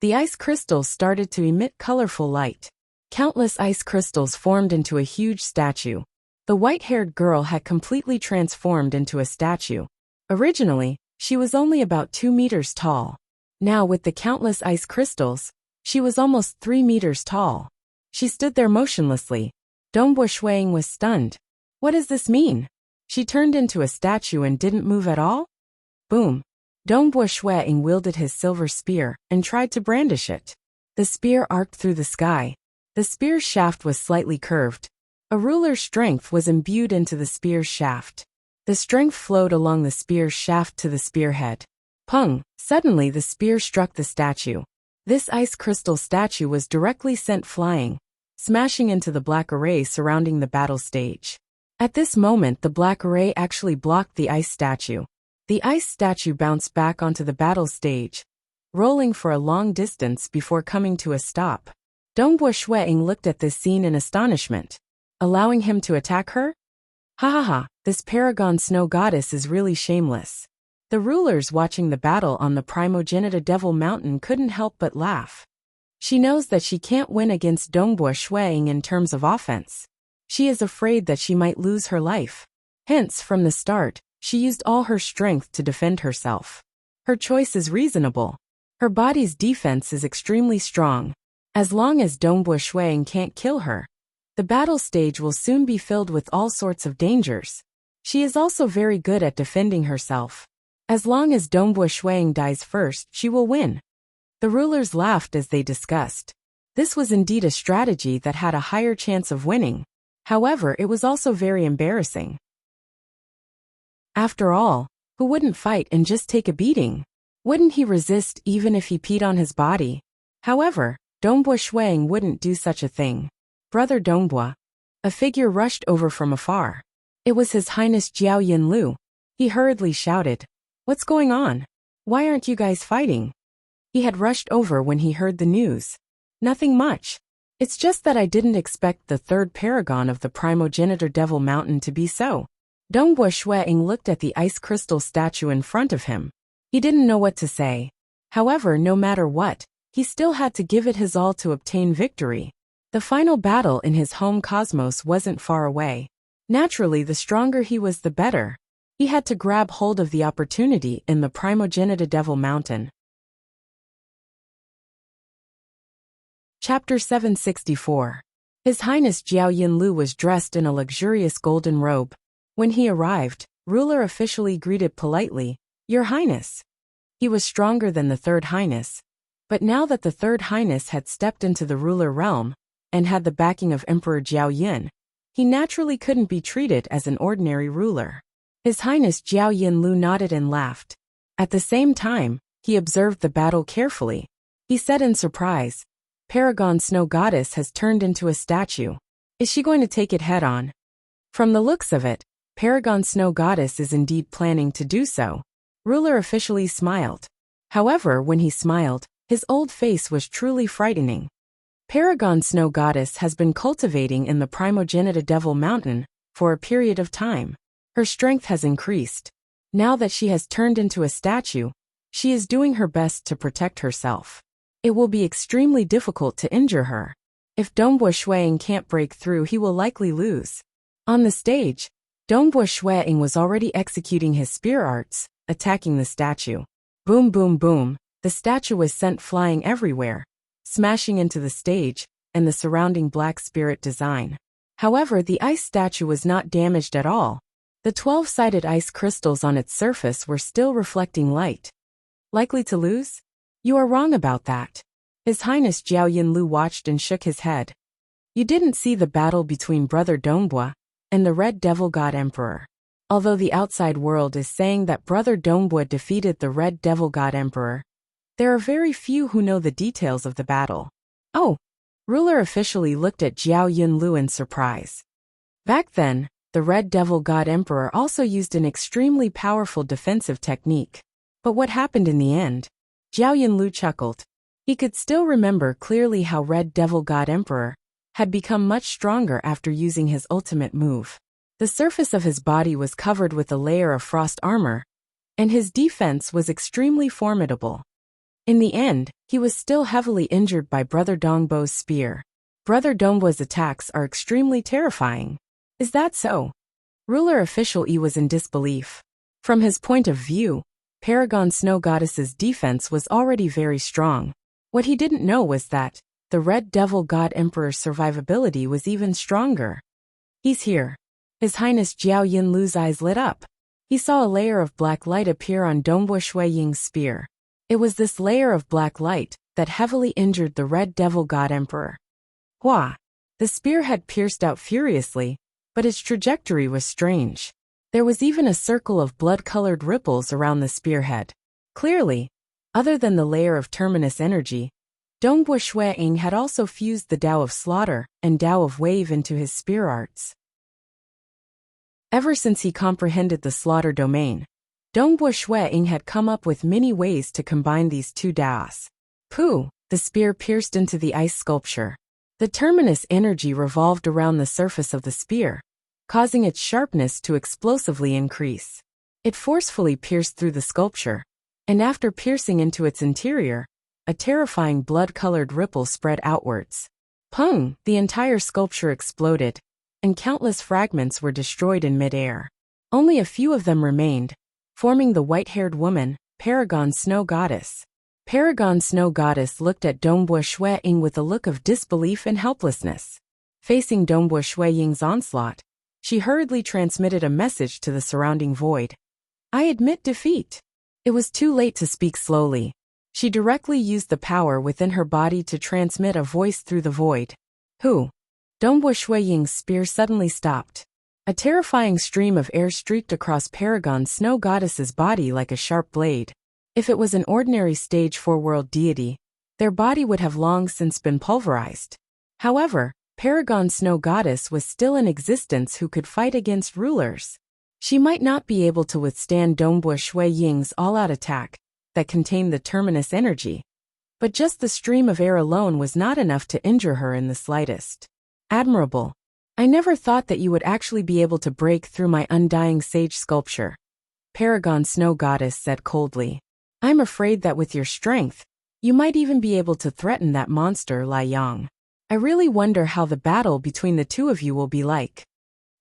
the ice crystals started to emit colorful light. Countless ice crystals formed into a huge statue. The white-haired girl had completely transformed into a statue. Originally, she was only about 2 meters tall. Now, with the countless ice crystals, she was almost 3 meters tall. She stood there motionlessly. Dongbua Shuang was stunned. "What does this mean? She turned into a statue and didn't move at all?" Boom! Dongbua Shuang wielded his silver spear and tried to brandish it. The spear arced through the sky. The spear's shaft was slightly curved. A ruler's strength was imbued into the spear's shaft. The strength flowed along the spear's shaft to the spearhead. Pung! Suddenly the spear struck the statue. This ice crystal statue was directly sent flying, smashing into the black array surrounding the battle stage. At this moment, the black array actually blocked the ice statue. The ice statue bounced back onto the battle stage, rolling for a long distance before coming to a stop. Dongbua Shuang looked at this scene in astonishment. Allowing him to attack her? Ha ha ha, this paragon snow goddess is really shameless. The rulers watching the battle on the Primogenitor Devil Mountain couldn't help but laugh. She knows that she can't win against Dongbua Shuiying in terms of offense. She is afraid that she might lose her life. Hence, from the start, she used all her strength to defend herself. Her choice is reasonable. Her body's defense is extremely strong. As long as Dongbua Shuiying can't kill her, the battle stage will soon be filled with all sorts of dangers. She is also very good at defending herself. As long as Dongbua Shuiying dies first, she will win. The rulers laughed as they discussed. This was indeed a strategy that had a higher chance of winning. However, it was also very embarrassing. After all, who wouldn't fight and just take a beating? Wouldn't he resist even if he peed on his body? However, Dongbua Shuiying wouldn't do such a thing. Brother Dongbua. A figure rushed over from afar. It was His Highness Jiao Yinlu. He hurriedly shouted, "What's going on? Why aren't you guys fighting?" He had rushed over when he heard the news. "Nothing much. It's just that I didn't expect the third paragon of the Primogenitor Devil Mountain to be so." Dongbua Shuiying looked at the ice crystal statue in front of him. He didn't know what to say. However, no matter what, he still had to give it his all to obtain victory. The final battle in his home cosmos wasn't far away. Naturally, the stronger he was, the better. He had to grab hold of the opportunity in the Primogenitor Devil Mountain. Chapter 764. His Highness Jiao Yinlu was dressed in a luxurious golden robe. When he arrived, ruler officially greeted politely, "Your Highness." He was stronger than the Third Highness. But now that the Third Highness had stepped into the ruler realm, and had the backing of Emperor Jiao Yin, he naturally couldn't be treated as an ordinary ruler. His Highness Jiao Yinlu nodded and laughed. At the same time, he observed the battle carefully. He said in surprise, "Paragon Snow Goddess has turned into a statue. Is she going to take it head-on?" From the looks of it, Paragon Snow Goddess is indeed planning to do so. Ruler officially smiled. However, when he smiled, his old face was truly frightening. Paragon Snow Goddess has been cultivating in the Primogenitor Devil Mountain for a period of time. Her strength has increased. Now that she has turned into a statue, she is doing her best to protect herself. It will be extremely difficult to injure her. If Dongbua Shuiying can't break through, he will likely lose. On the stage, Dongbua Shuiying was already executing his spear arts, attacking the statue. Boom boom boom, the statue was sent flying everywhere, smashing into the stage and the surrounding black spirit design. However, the ice statue was not damaged at all. The 12-sided ice crystals on its surface were still reflecting light. Likely to lose? You are wrong about that. His Highness Jiao Yinlu watched and shook his head. You didn't see the battle between Brother Dongbua and the Red Devil God Emperor. Although the outside world is saying that Brother Dongbua defeated the Red Devil God Emperor, there are very few who know the details of the battle. Oh! Ruler officially looked at Jiao Yinlu in surprise. Back then, the Red Devil God Emperor also used an extremely powerful defensive technique. But what happened in the end? Jiao Yinlu chuckled. He could still remember clearly how Red Devil God Emperor had become much stronger after using his ultimate move. The surface of his body was covered with a layer of frost armor, and his defense was extremely formidable. In the end, he was still heavily injured by Brother Dongbo's spear. Brother Dongbo's attacks are extremely terrifying. Is that so? Ruler official Yi was in disbelief. From his point of view, Paragon Snow Goddess's defense was already very strong. What he didn't know was that the Red Devil God Emperor's survivability was even stronger. He's here. His Highness Jiao Yinlu's eyes lit up. He saw a layer of black light appear on Dongbua Shuiying's spear. It was this layer of black light that heavily injured the Red Devil God Emperor. Hua! The spear had pierced out furiously, but its trajectory was strange. There was even a circle of blood-colored ripples around the spearhead. Clearly, other than the layer of terminus energy, Dongbua Shuiying had also fused the Tao of Slaughter and Tao of Wave into his spear arts. Ever since he comprehended the slaughter domain, Dongbua Shuiying had come up with many ways to combine these two Taos. Pooh! The spear pierced into the ice sculpture. The terminus energy revolved around the surface of the spear, causing its sharpness to explosively increase. It forcefully pierced through the sculpture, and after piercing into its interior, a terrifying blood-colored ripple spread outwards. Pung! The entire sculpture exploded, and countless fragments were destroyed in mid-air. Only a few of them remained, forming the white-haired woman, Paragon Snow Goddess. Paragon Snow Goddess looked at Dongbua Shui Ying with a look of disbelief and helplessness. Facing Dongbua Shui Ying's onslaught, she hurriedly transmitted a message to the surrounding void. I admit defeat. It was too late to speak slowly. She directly used the power within her body to transmit a voice through the void. Who? Dongbua Shui Ying's spear suddenly stopped. A terrifying stream of air streaked across Paragon Snow Goddess's body like a sharp blade. If it was an ordinary stage 4-world deity, their body would have long since been pulverized. However, Paragon Snow Goddess was still in existence who could fight against rulers. She might not be able to withstand Dongbua Shui Ying's all-out attack that contained the terminus energy, but just the stream of air alone was not enough to injure her in the slightest. Admirable. I never thought that you would actually be able to break through my undying sage sculpture, Paragon Snow Goddess said coldly. I'm afraid that with your strength, you might even be able to threaten that monster Lai Yang. I really wonder how the battle between the two of you will be like.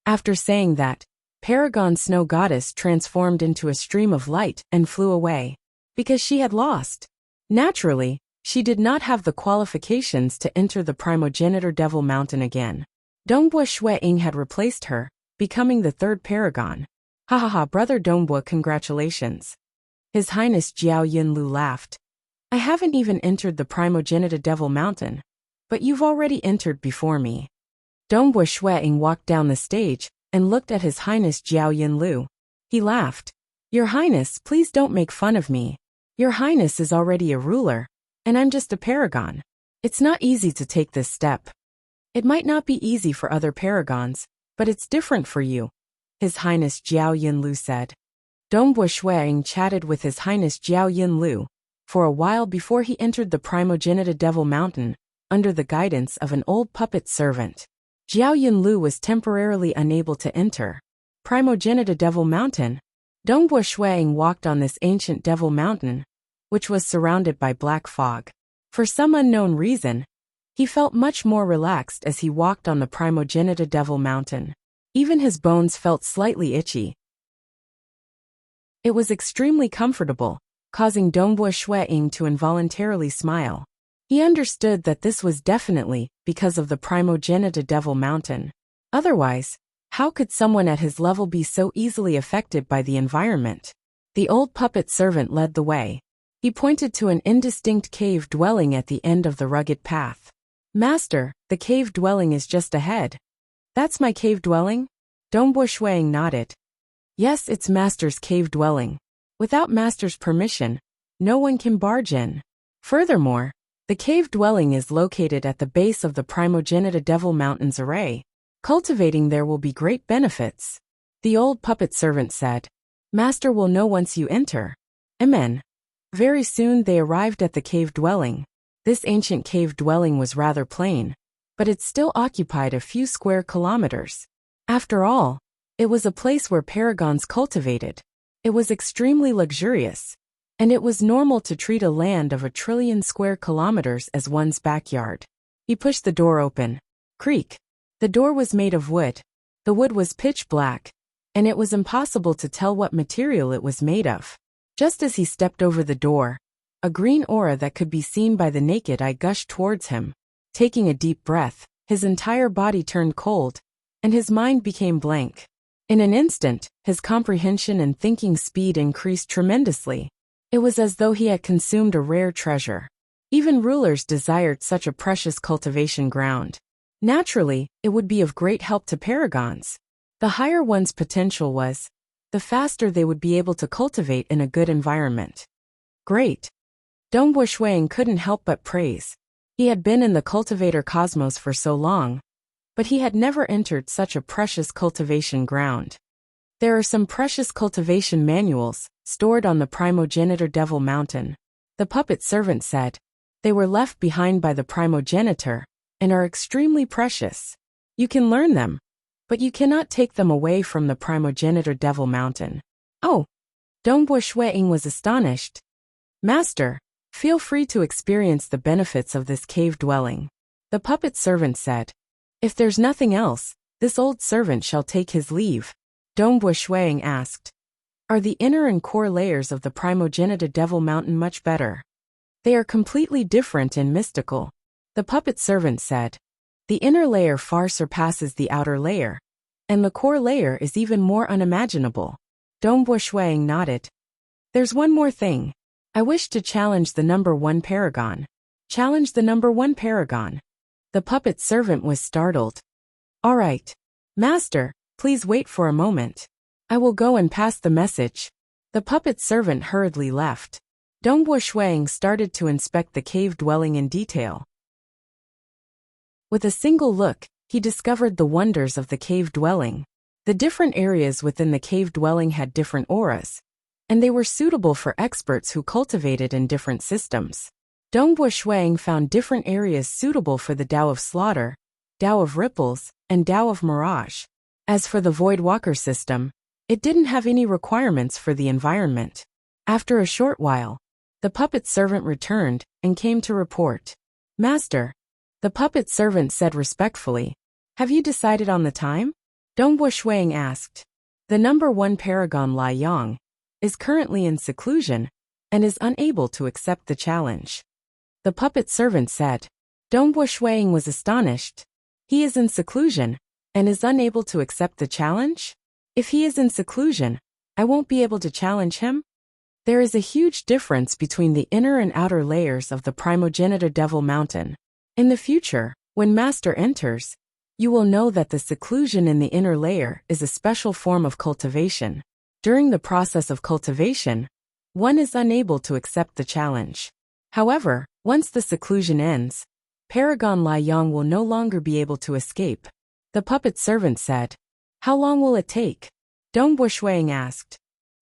After saying that, Paragon Snow Goddess transformed into a stream of light and flew away. Because she had lost. Naturally, she did not have the qualifications to enter the primogenitor Devil Mountain again. Dongbua Shui Ying had replaced her, becoming the third paragon. Ha ha ha, Brother Dongbua, congratulations. His Highness Jiao Yinlu laughed. I haven't even entered the primogenitor Devil Mountain, but you've already entered before me. Dongbua Shui Ying walked down the stage and looked at His Highness Jiao Yinlu. He laughed. Your Highness, please don't make fun of me. Your Highness is already a ruler, and I'm just a paragon. It's not easy to take this step. It might not be easy for other paragons, but it's different for you, His Highness Jiao Yinlu said. Dongbua Shui Ying chatted with His Highness Jiao Yinlu for a while before he entered the primogenitor Devil Mountain, under the guidance of an old puppet servant. Jiao Yinlu was temporarily unable to enter primogenitor Devil Mountain. Dongbua Shui Ying walked on this ancient Devil Mountain, which was surrounded by black fog. For some unknown reason, he felt much more relaxed as he walked on the primogenitor Devil Mountain. Even his bones felt slightly itchy. It was extremely comfortable, causing Dongbua Shui Ying to involuntarily smile. He understood that this was definitely because of the primogenitor Devil Mountain. Otherwise, how could someone at his level be so easily affected by the environment? The old puppet servant led the way. He pointed to an indistinct cave dwelling at the end of the rugged path. Master, the cave dwelling is just ahead. That's my cave dwelling? Dongbua Shui Ying nodded. Yes, it's Master's cave dwelling. Without Master's permission, no one can barge in. Furthermore, the cave dwelling is located at the base of the primogenitor Devil Mountain's array. Cultivating there will be great benefits. The old puppet servant said. Master will know once you enter. Amen. Very soon they arrived at the cave dwelling. This ancient cave dwelling was rather plain, but it still occupied a few square kilometers. After all, it was a place where paragons cultivated. It was extremely luxurious, and it was normal to treat a land of 1 trillion square kilometers as one's backyard. He pushed the door open. Creak. The door was made of wood. The wood was pitch black, and it was impossible to tell what material it was made of. Just as he stepped over the door, a green aura that could be seen by the naked eye gushed towards him. Taking a deep breath, his entire body turned cold, and his mind became blank. In an instant, his comprehension and thinking speed increased tremendously. It was as though he had consumed a rare treasure. Even rulers desired such a precious cultivation ground. Naturally, it would be of great help to paragons. The higher one's potential was, the faster they would be able to cultivate in a good environment. Great. Dongbua Shui Ying couldn't help but praise. He had been in the cultivator cosmos for so long, but he had never entered such a precious cultivation ground. There are some precious cultivation manuals stored on the primogenitor Devil Mountain. The puppet servant said. They were left behind by the primogenitor and are extremely precious. You can learn them. but you cannot take them away from the primogenitor Devil Mountain. Oh! Dongbo Shuiying was astonished. Master, feel free to experience the benefits of this cave dwelling. The puppet servant said. If there's nothing else, this old servant shall take his leave. Dongbo Shuiying asked. Are the inner and core layers of the primogenitor Devil Mountain much better? They are completely different and mystical. The puppet servant said. The inner layer far surpasses the outer layer, and the core layer is even more unimaginable. Dongbo Shuiying nodded. There's one more thing. I wish to challenge the number 1 paragon. Challenge the number 1 paragon. The puppet servant was startled. All right. Master, please wait for a moment. I will go and pass the message. The puppet servant hurriedly left. Dongbo Shuiying started to inspect the cave dwelling in detail. With a single look, he discovered the wonders of the cave dwelling. The different areas within the cave dwelling had different auras, and they were suitable for experts who cultivated in different systems. Dongbo Shuiying found different areas suitable for the Tao of Slaughter, Tao of Ripples, and Tao of Mirage. As for the Void Walker system, it didn't have any requirements for the environment. After a short while, the puppet servant returned and came to report. Master, the puppet servant said respectfully, have you decided on the time? Dongbo Shuiying asked. The number 1 paragon Lai Yang is currently in seclusion and is unable to accept the challenge. The puppet servant said. Dongbo Shuiying was astonished. He is in seclusion and is unable to accept the challenge? If he is in seclusion, I won't be able to challenge him? There is a huge difference between the inner and outer layers of the primogenitor Devil Mountain. In the future, when Master enters, you will know that the seclusion in the inner layer is a special form of cultivation. During the process of cultivation, one is unable to accept the challenge. However, once the seclusion ends, Paragon Lai Yang will no longer be able to escape. The puppet servant said. How long will it take? Dongbo Shuiying asked.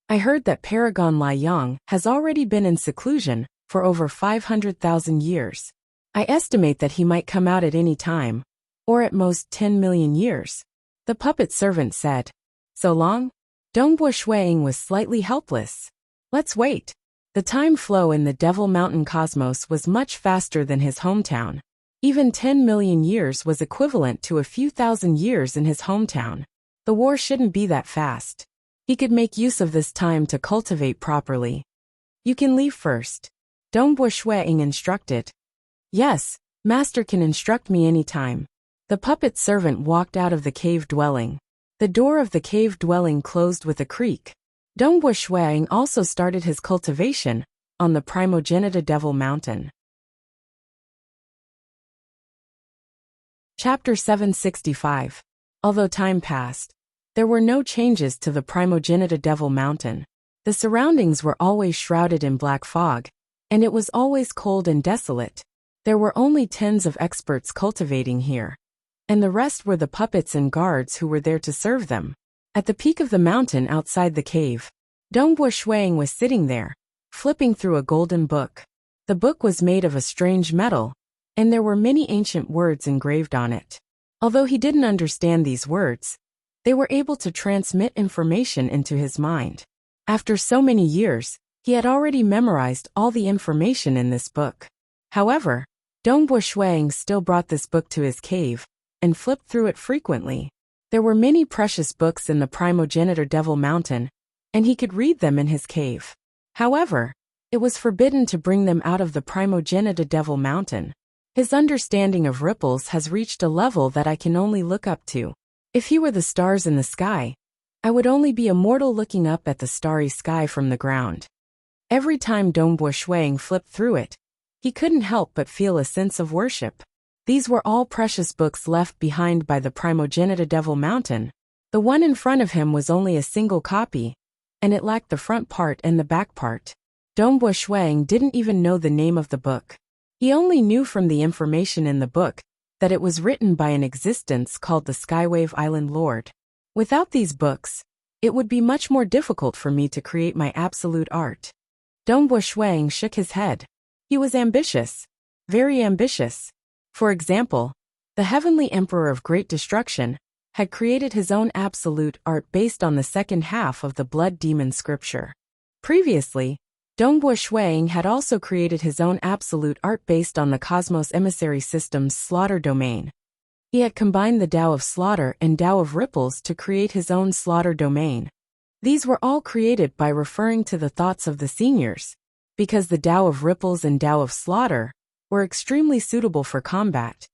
I heard that Paragon Lai Yang has already been in seclusion for over 500,000 years. I estimate that he might come out at any time, or at most 10 million years. The puppet servant said. So long? Dongbo Shuiying was slightly helpless. Let's wait. The time flow in the Devil Mountain cosmos was much faster than his hometown. Even 10 million years was equivalent to a few thousand years in his hometown. The war shouldn't be that fast. He could make use of this time to cultivate properly. You can leave first. Dongbo Shuiying instructed. Yes, Master can instruct me anytime. The puppet servant walked out of the cave dwelling. The door of the cave dwelling closed with a creak. Dongbo Shuiying also started his cultivation on the primogenitor Devil Mountain. Chapter 765. Although time passed, there were no changes to the primogenitor Devil Mountain. The surroundings were always shrouded in black fog, and it was always cold and desolate. There were only tens of experts cultivating here, and the rest were the puppets and guards who were there to serve them. At the peak of the mountain outside the cave, Dongbo Shuiying was sitting there, flipping through a golden book. The book was made of a strange metal, and there were many ancient words engraved on it. Although he didn't understand these words, they were able to transmit information into his mind. After so many years, he had already memorized all the information in this book. However, Dongbo Shuiying still brought this book to his cave and flipped through it frequently. There were many precious books in the primogenitor Devil Mountain, and he could read them in his cave. However, it was forbidden to bring them out of the primogenitor Devil Mountain. His understanding of ripples has reached a level that I can only look up to. If he were the stars in the sky, I would only be a mortal looking up at the starry sky from the ground. Every time Dongbo Shuiying flipped through it, he couldn't help but feel a sense of worship. These were all precious books left behind by the primogenitor Devil Mountain. The one in front of him was only a single copy, and it lacked the front part and the back part. Dongbo Shuiying didn't even know the name of the book. He only knew from the information in the book that it was written by an existence called the Skywave Island Lord. Without these books, it would be much more difficult for me to create my absolute art. Dongbo Shuiying shook his head. He was ambitious, very ambitious. For example, the Heavenly Emperor of Great Destruction had created his own absolute art based on the second half of the Blood Demon scripture. Previously, Dongbua Shuiying had also created his own absolute art based on the Cosmos Emissary System's Slaughter domain. He had combined the Tao of Slaughter and Tao of Ripples to create his own Slaughter domain. These were all created by referring to the thoughts of the seniors, because the Tao of Ripples and Tao of Slaughter were extremely suitable for combat.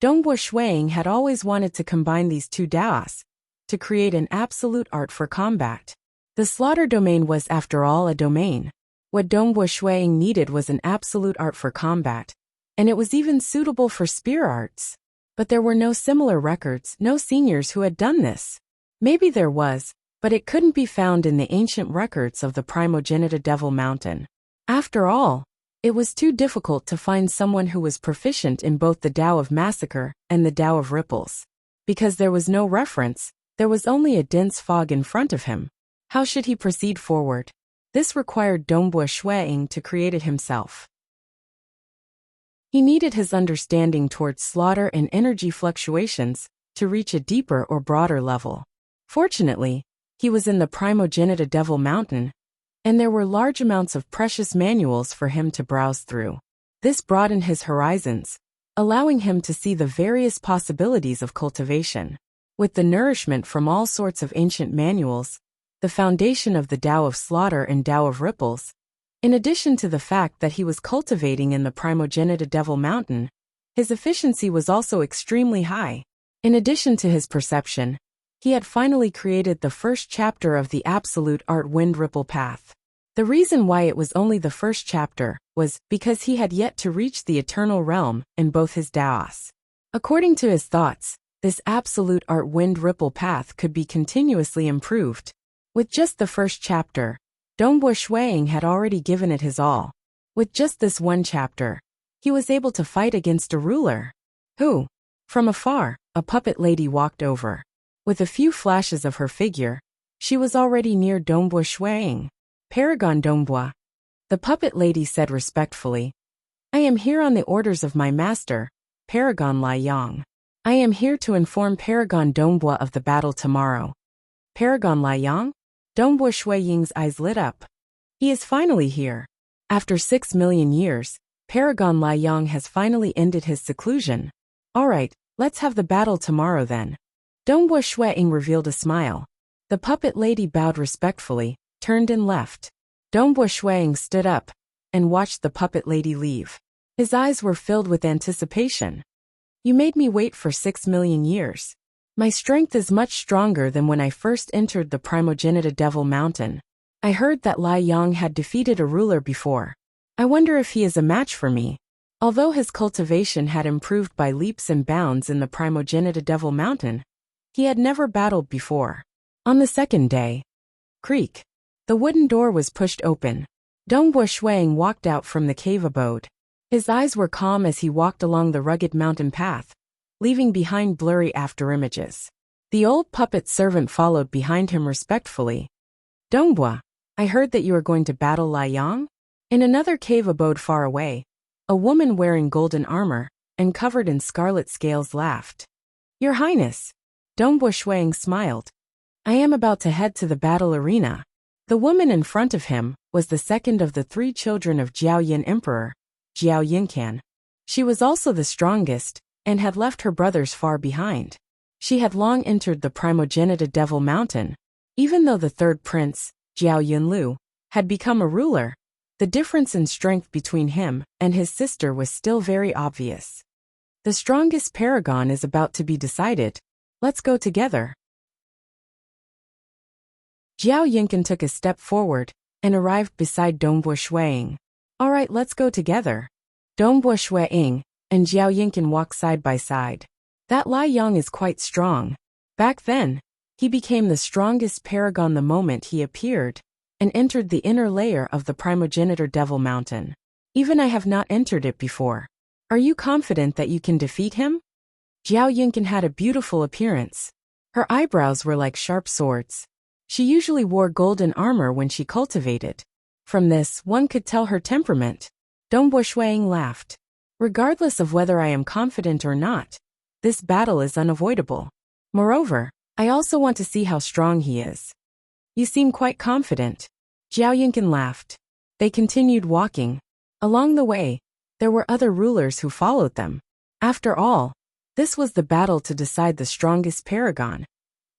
Dongbua Shuiying had always wanted to combine these two Taos to create an absolute art for combat. The Slaughter domain was, after all, a domain. What Dongbua Shuiying needed was an absolute art for combat, and it was even suitable for spear arts. But there were no similar records, no seniors who had done this. Maybe there was, but it couldn't be found in the ancient records of the Primogenitor Devil Mountain. After all, it was too difficult to find someone who was proficient in both the Tao of Massacre and the Tao of Ripples. Because there was no reference, there was only a dense fog in front of him. How should he proceed forward? This required Dongbua Shuiying to create it himself. He needed his understanding towards slaughter and energy fluctuations to reach a deeper or broader level. Fortunately, he was in the Primogenitor Devil Mountain, and there were large amounts of precious manuals for him to browse through. This broadened his horizons, allowing him to see the various possibilities of cultivation. With the nourishment from all sorts of ancient manuals, the foundation of the Tao of Slaughter and Tao of Ripples, in addition to the fact that he was cultivating in the Primogenitor Devil Mountain, his efficiency was also extremely high. In addition to his perception, he had finally created the first chapter of the Absolute Art Wind Ripple Path. The reason why it was only the first chapter was because he had yet to reach the Eternal Realm in both his Taos. According to his thoughts, this Absolute Art Wind Ripple Path could be continuously improved. With just the first chapter, Dongbua Shuiying had already given it his all. With just this one chapter, he was able to fight against a ruler, who, from afar, a puppet lady walked over. With a few flashes of her figure, she was already near Dongbua Shuiying. Paragon Dongbua, the puppet lady said respectfully, I am here on the orders of my master, Paragon Lai Yang. I am here to inform Paragon Dongbua of the battle tomorrow. Paragon Lai Yang? Dongbua Shuiying's eyes lit up. He is finally here. After 6 million years, Paragon Lai Yang has finally ended his seclusion. Alright, let's have the battle tomorrow then. Dongbua Shuiying revealed a smile. The puppet lady bowed respectfully, turned and left. Dongbua Shuiying stood up and watched the puppet lady leave. His eyes were filled with anticipation. You made me wait for 6 million years. My strength is much stronger than when I first entered the Primogenitor Devil Mountain. I heard that Lai Yang had defeated a ruler before. I wonder if he is a match for me. Although his cultivation had improved by leaps and bounds in the Primogenitor Devil Mountain, he had never battled before. On the second day, creak. The wooden door was pushed open. Dongbua Shuiying walked out from the cave abode. His eyes were calm as he walked along the rugged mountain path, leaving behind blurry afterimages. The old puppet servant followed behind him respectfully. Dongbua, I heard that you are going to battle Lai Yang? In another cave abode far away, a woman wearing golden armor and covered in scarlet scales laughed. Your Highness, Dongbua Shuiying smiled. I am about to head to the battle arena. The woman in front of him was the second of the 3 children of Jiao Yin Emperor, Jiao Yingcan. She was also the strongest, and had left her brothers far behind. She had long entered the Primogenitor Devil Mountain. Even though the third prince, Jiao Yunlu, had become a ruler, the difference in strength between him and his sister was still very obvious. The strongest paragon is about to be decided. Let's go together. Jiao Yingcan took a step forward and arrived beside Dongbua Shuiying. Alright, let's go together. Dongbua Shuiying and Jiao Yingcan walked side by side. That Lai Yang is quite strong. Back then, he became the strongest paragon the moment he appeared and entered the inner layer of the Primogenitor Devil Mountain. Even I have not entered it before. Are you confident that you can defeat him? Jiao Yingcan had a beautiful appearance. Her eyebrows were like sharp swords. She usually wore golden armor when she cultivated. From this, one could tell her temperament. Dongbua Shuiying laughed. Regardless of whether I am confident or not, this battle is unavoidable. Moreover, I also want to see how strong he is. You seem quite confident. Jiao Yinkin laughed. They continued walking. Along the way, there were other rulers who followed them. After all, this was the battle to decide the strongest paragon.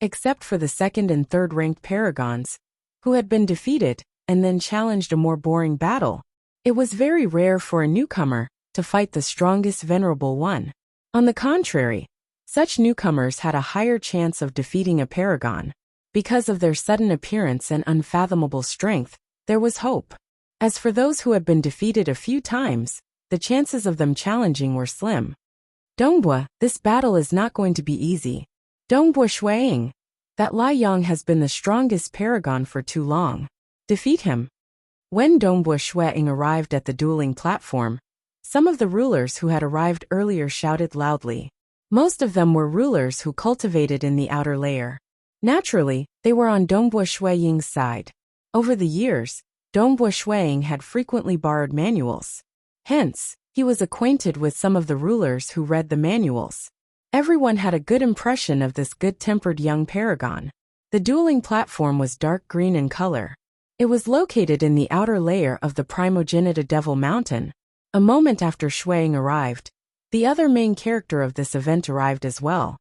Except for the second and third ranked paragons, who had been defeated and then challenged a more boring battle. It was very rare for a newcomer to fight the strongest venerable one. On the contrary, such newcomers had a higher chance of defeating a paragon. Because of their sudden appearance and unfathomable strength, there was hope. As for those who had been defeated a few times, the chances of them challenging were slim. Dongbua, this battle is not going to be easy. Dongbua Shuaying, that Lai Yang has been the strongest paragon for too long. Defeat him. When Dongbua Shuaying arrived at the dueling platform, some of the rulers who had arrived earlier shouted loudly. Most of them were rulers who cultivated in the outer layer. Naturally, they were on Dongbua Shuaying's side. Over the years, Dongbua Shuaying had frequently borrowed manuals. Hence, he was acquainted with some of the rulers who read the manuals. Everyone had a good impression of this good-tempered young paragon. The dueling platform was dark green in color. It was located in the outer layer of the Primogenitor Devil Mountain. A moment after Shuaying arrived, the other main character of this event arrived as well.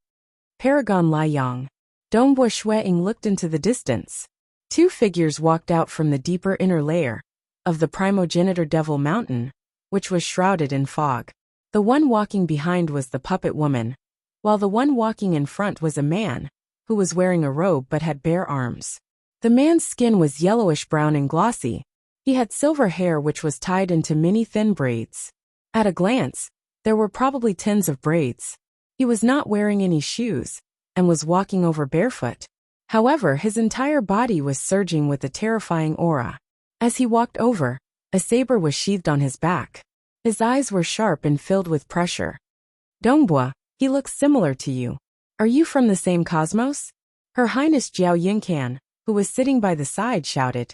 Paragon Lai Yang. Dongbua Shuaying looked into the distance. Two figures walked out from the deeper inner layer of the Primogenitor Devil Mountain, which was shrouded in fog. The one walking behind was the puppet woman, while the one walking in front was a man, who was wearing a robe but had bare arms. The man's skin was yellowish-brown and glossy. He had silver hair which was tied into many thin braids. At a glance, there were probably tens of braids. He was not wearing any shoes, and was walking over barefoot. However, his entire body was surging with a terrifying aura. As he walked over, a saber was sheathed on his back. His eyes were sharp and filled with pressure. Dongbua, he looks similar to you. Are you from the same cosmos? Her Highness Jiao Yingcan, who was sitting by the side, shouted.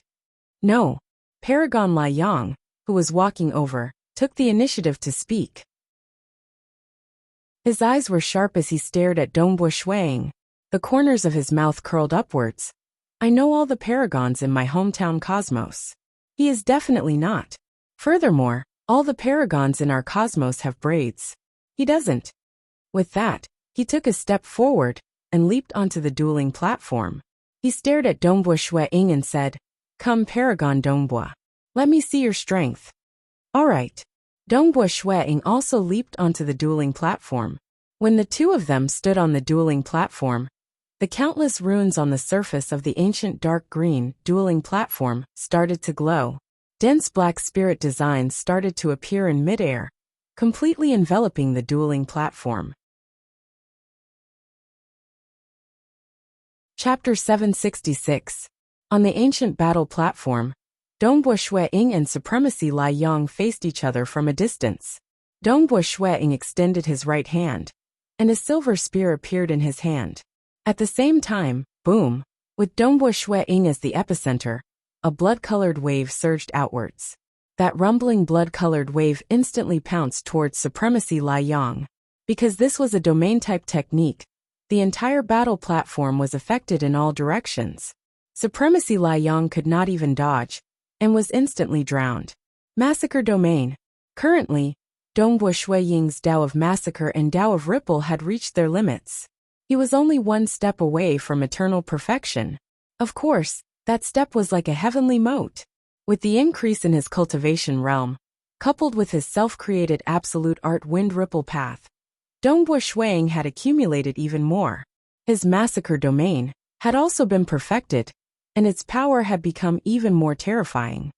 No. Paragon Lai Yang, who was walking over, took the initiative to speak. His eyes were sharp as he stared at Dongbua Shuaying. The corners of his mouth curled upwards. I know all the paragons in my hometown cosmos. He is definitely not. Furthermore, all the paragons in our cosmos have braids. He doesn't. With that, he took a step forward and leaped onto the dueling platform. He stared at Dongbua Shuaying and said, Come Paragon Dongbua. Let me see your strength. All right. Dongbua Shuaying also leaped onto the dueling platform. When the two of them stood on the dueling platform, the countless runes on the surface of the ancient dark green dueling platform started to glow. Dense black spirit designs started to appear in midair, completely enveloping the dueling platform. Chapter 766. On the ancient battle platform, Dongbua Shuaying and Supremacy Lai Yang faced each other from a distance. Dongbua Shuaying extended his right hand, and a silver spear appeared in his hand. At the same time, boom, with Dongbua Shuaying as the epicenter, a blood-colored wave surged outwards. That rumbling blood-colored wave instantly pounced towards Supremacy Lai Yang. Because this was a domain-type technique, the entire battle platform was affected in all directions. Supremacy Lai Yang could not even dodge, and was instantly drowned. Massacre Domain. Currently, Dongbua Shuaying's Tao of Massacre and Tao of Ripple had reached their limits. He was only one step away from eternal perfection. Of course, that step was like a heavenly moat. With the increase in his cultivation realm, coupled with his self-created absolute art wind ripple path, Dongbua Shuaying had accumulated even more. His Massacre Domain had also been perfected, and its power had become even more terrifying.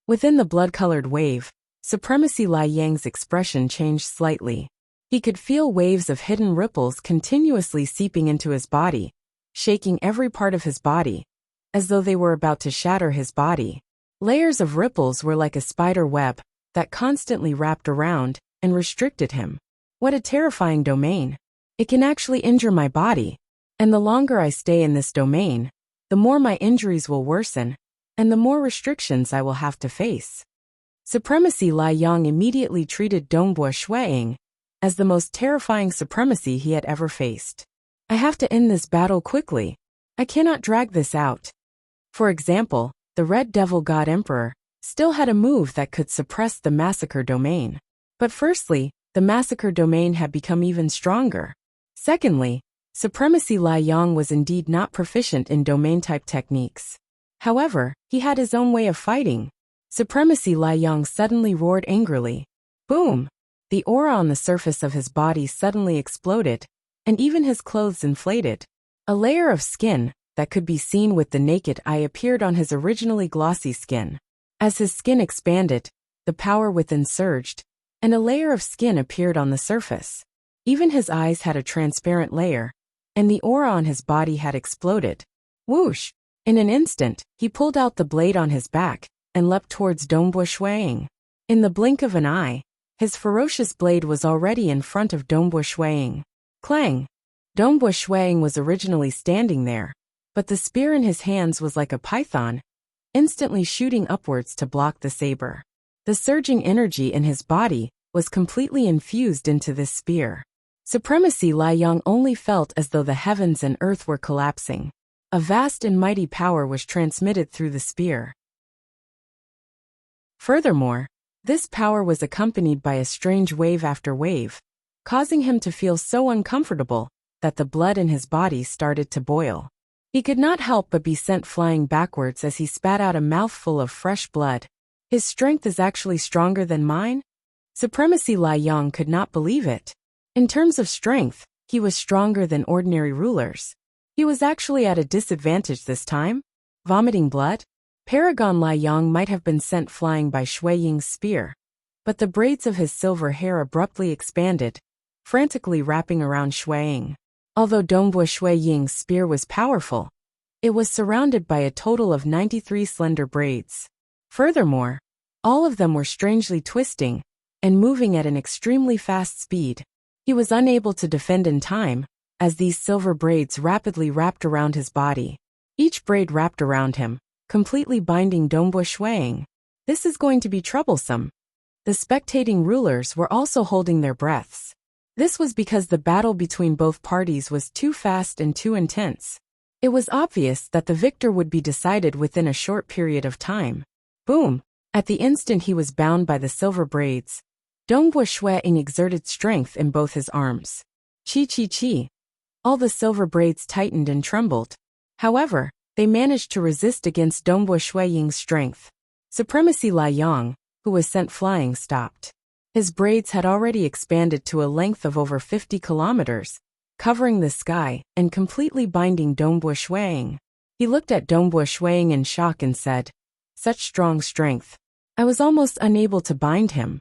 Within the blood-colored wave, Supremacy Lai Yang's expression changed slightly. He could feel waves of hidden ripples continuously seeping into his body, shaking every part of his body, as though they were about to shatter his body. Layers of ripples were like a spider web that constantly wrapped around and restricted him. What a terrifying domain. It can actually injure my body, and the longer I stay in this domain, the more my injuries will worsen, and the more restrictions I will have to face. Supremacy Lai Yang immediately treated Dongbua Shuaying as the most terrifying supremacy he had ever faced. I have to end this battle quickly. I cannot drag this out. For example, the Red Devil God Emperor still had a move that could suppress the Massacre Domain. But firstly, the Massacre Domain had become even stronger. Secondly, Supremacy Lai Yang was indeed not proficient in domain-type techniques. However, he had his own way of fighting. Supremacy Lai Yang suddenly roared angrily. Boom! The aura on the surface of his body suddenly exploded, and even his clothes inflated. A layer of skin that could be seen with the naked eye appeared on his originally glossy skin. As his skin expanded, the power within surged, and a layer of skin appeared on the surface. Even his eyes had a transparent layer, and the aura on his body had exploded. Whoosh! In an instant, he pulled out the blade on his back and leapt towards Dongbo Shuiying. In the blink of an eye, his ferocious blade was already in front of Dongbo Shuiying. Clang! Dongbo Shuiying was originally standing there, but the spear in his hands was like a python, instantly shooting upwards to block the saber. The surging energy in his body was completely infused into this spear. Supremacy Lai Yang only felt as though the heavens and earth were collapsing. A vast and mighty power was transmitted through the spear. Furthermore, this power was accompanied by a strange wave after wave, causing him to feel so uncomfortable that the blood in his body started to boil. He could not help but be sent flying backwards as he spat out a mouthful of fresh blood. His strength is actually stronger than mine? Supremacy Lai Yang could not believe it. In terms of strength, he was stronger than ordinary rulers. He was actually at a disadvantage this time. Vomiting blood? Paragon Lai Yang might have been sent flying by Shui Ying's spear, but the braids of his silver hair abruptly expanded, frantically wrapping around Shui Ying. Although Dongbo Shui Ying's spear was powerful, it was surrounded by a total of 93 slender braids. Furthermore, all of them were strangely twisting and moving at an extremely fast speed. He was unable to defend in time, as these silver braids rapidly wrapped around his body. Each braid wrapped around him, completely binding Dongbo Shuiying. This is going to be troublesome. The spectating rulers were also holding their breaths. This was because the battle between both parties was too fast and too intense. It was obvious that the victor would be decided within a short period of time. Boom! At the instant he was bound by the silver braids, Dongbo Shuiying exerted strength in both his arms. Chi. All the silver braids tightened and trembled. However, they managed to resist against Dongbo Shuiying's strength. Supremacy Lai Yang, who was sent flying, stopped. His braids had already expanded to a length of over 50 kilometers, covering the sky and completely binding Dongbo Shuiying. He looked at Dongbo Shuiying in shock and said, "Such strong strength. I was almost unable to bind him.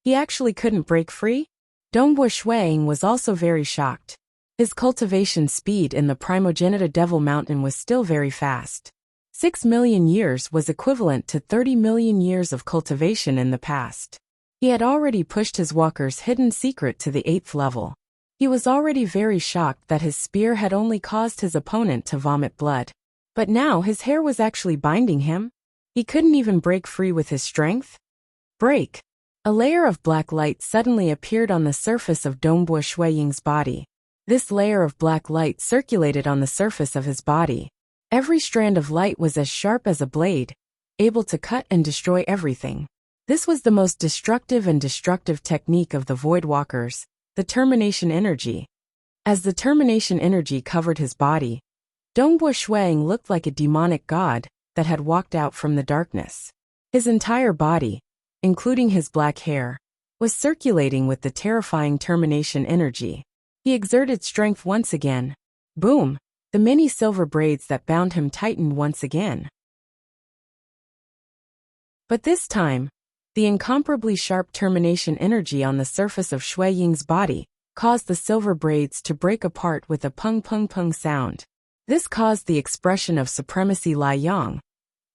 He actually couldn't break free?" Dongbo Shuiying was also very shocked. His cultivation speed in the Primogenita Devil Mountain was still very fast. 6 million years was equivalent to 30 million years of cultivation in the past. He had already pushed his walker's hidden secret to the 8th level. He was already very shocked that his spear had only caused his opponent to vomit blood. But now his hair was actually binding him. He couldn't even break free with his strength. Break! A layer of black light suddenly appeared on the surface of Dongbo Shuiying's body. This layer of black light circulated on the surface of his body. Every strand of light was as sharp as a blade, able to cut and destroy everything. This was the most destructive technique of the Void Walkers, the termination energy. As the termination energy covered his body, Dongbo Shuiying looked like a demonic god that had walked out from the darkness. His entire body, including his black hair, was circulating with the terrifying termination energy. He exerted strength once again. Boom! The many silver braids that bound him tightened once again. But this time, the incomparably sharp termination energy on the surface of Shui Ying's body caused the silver braids to break apart with a pung sound. This caused the expression of Supremacy Lai Yang,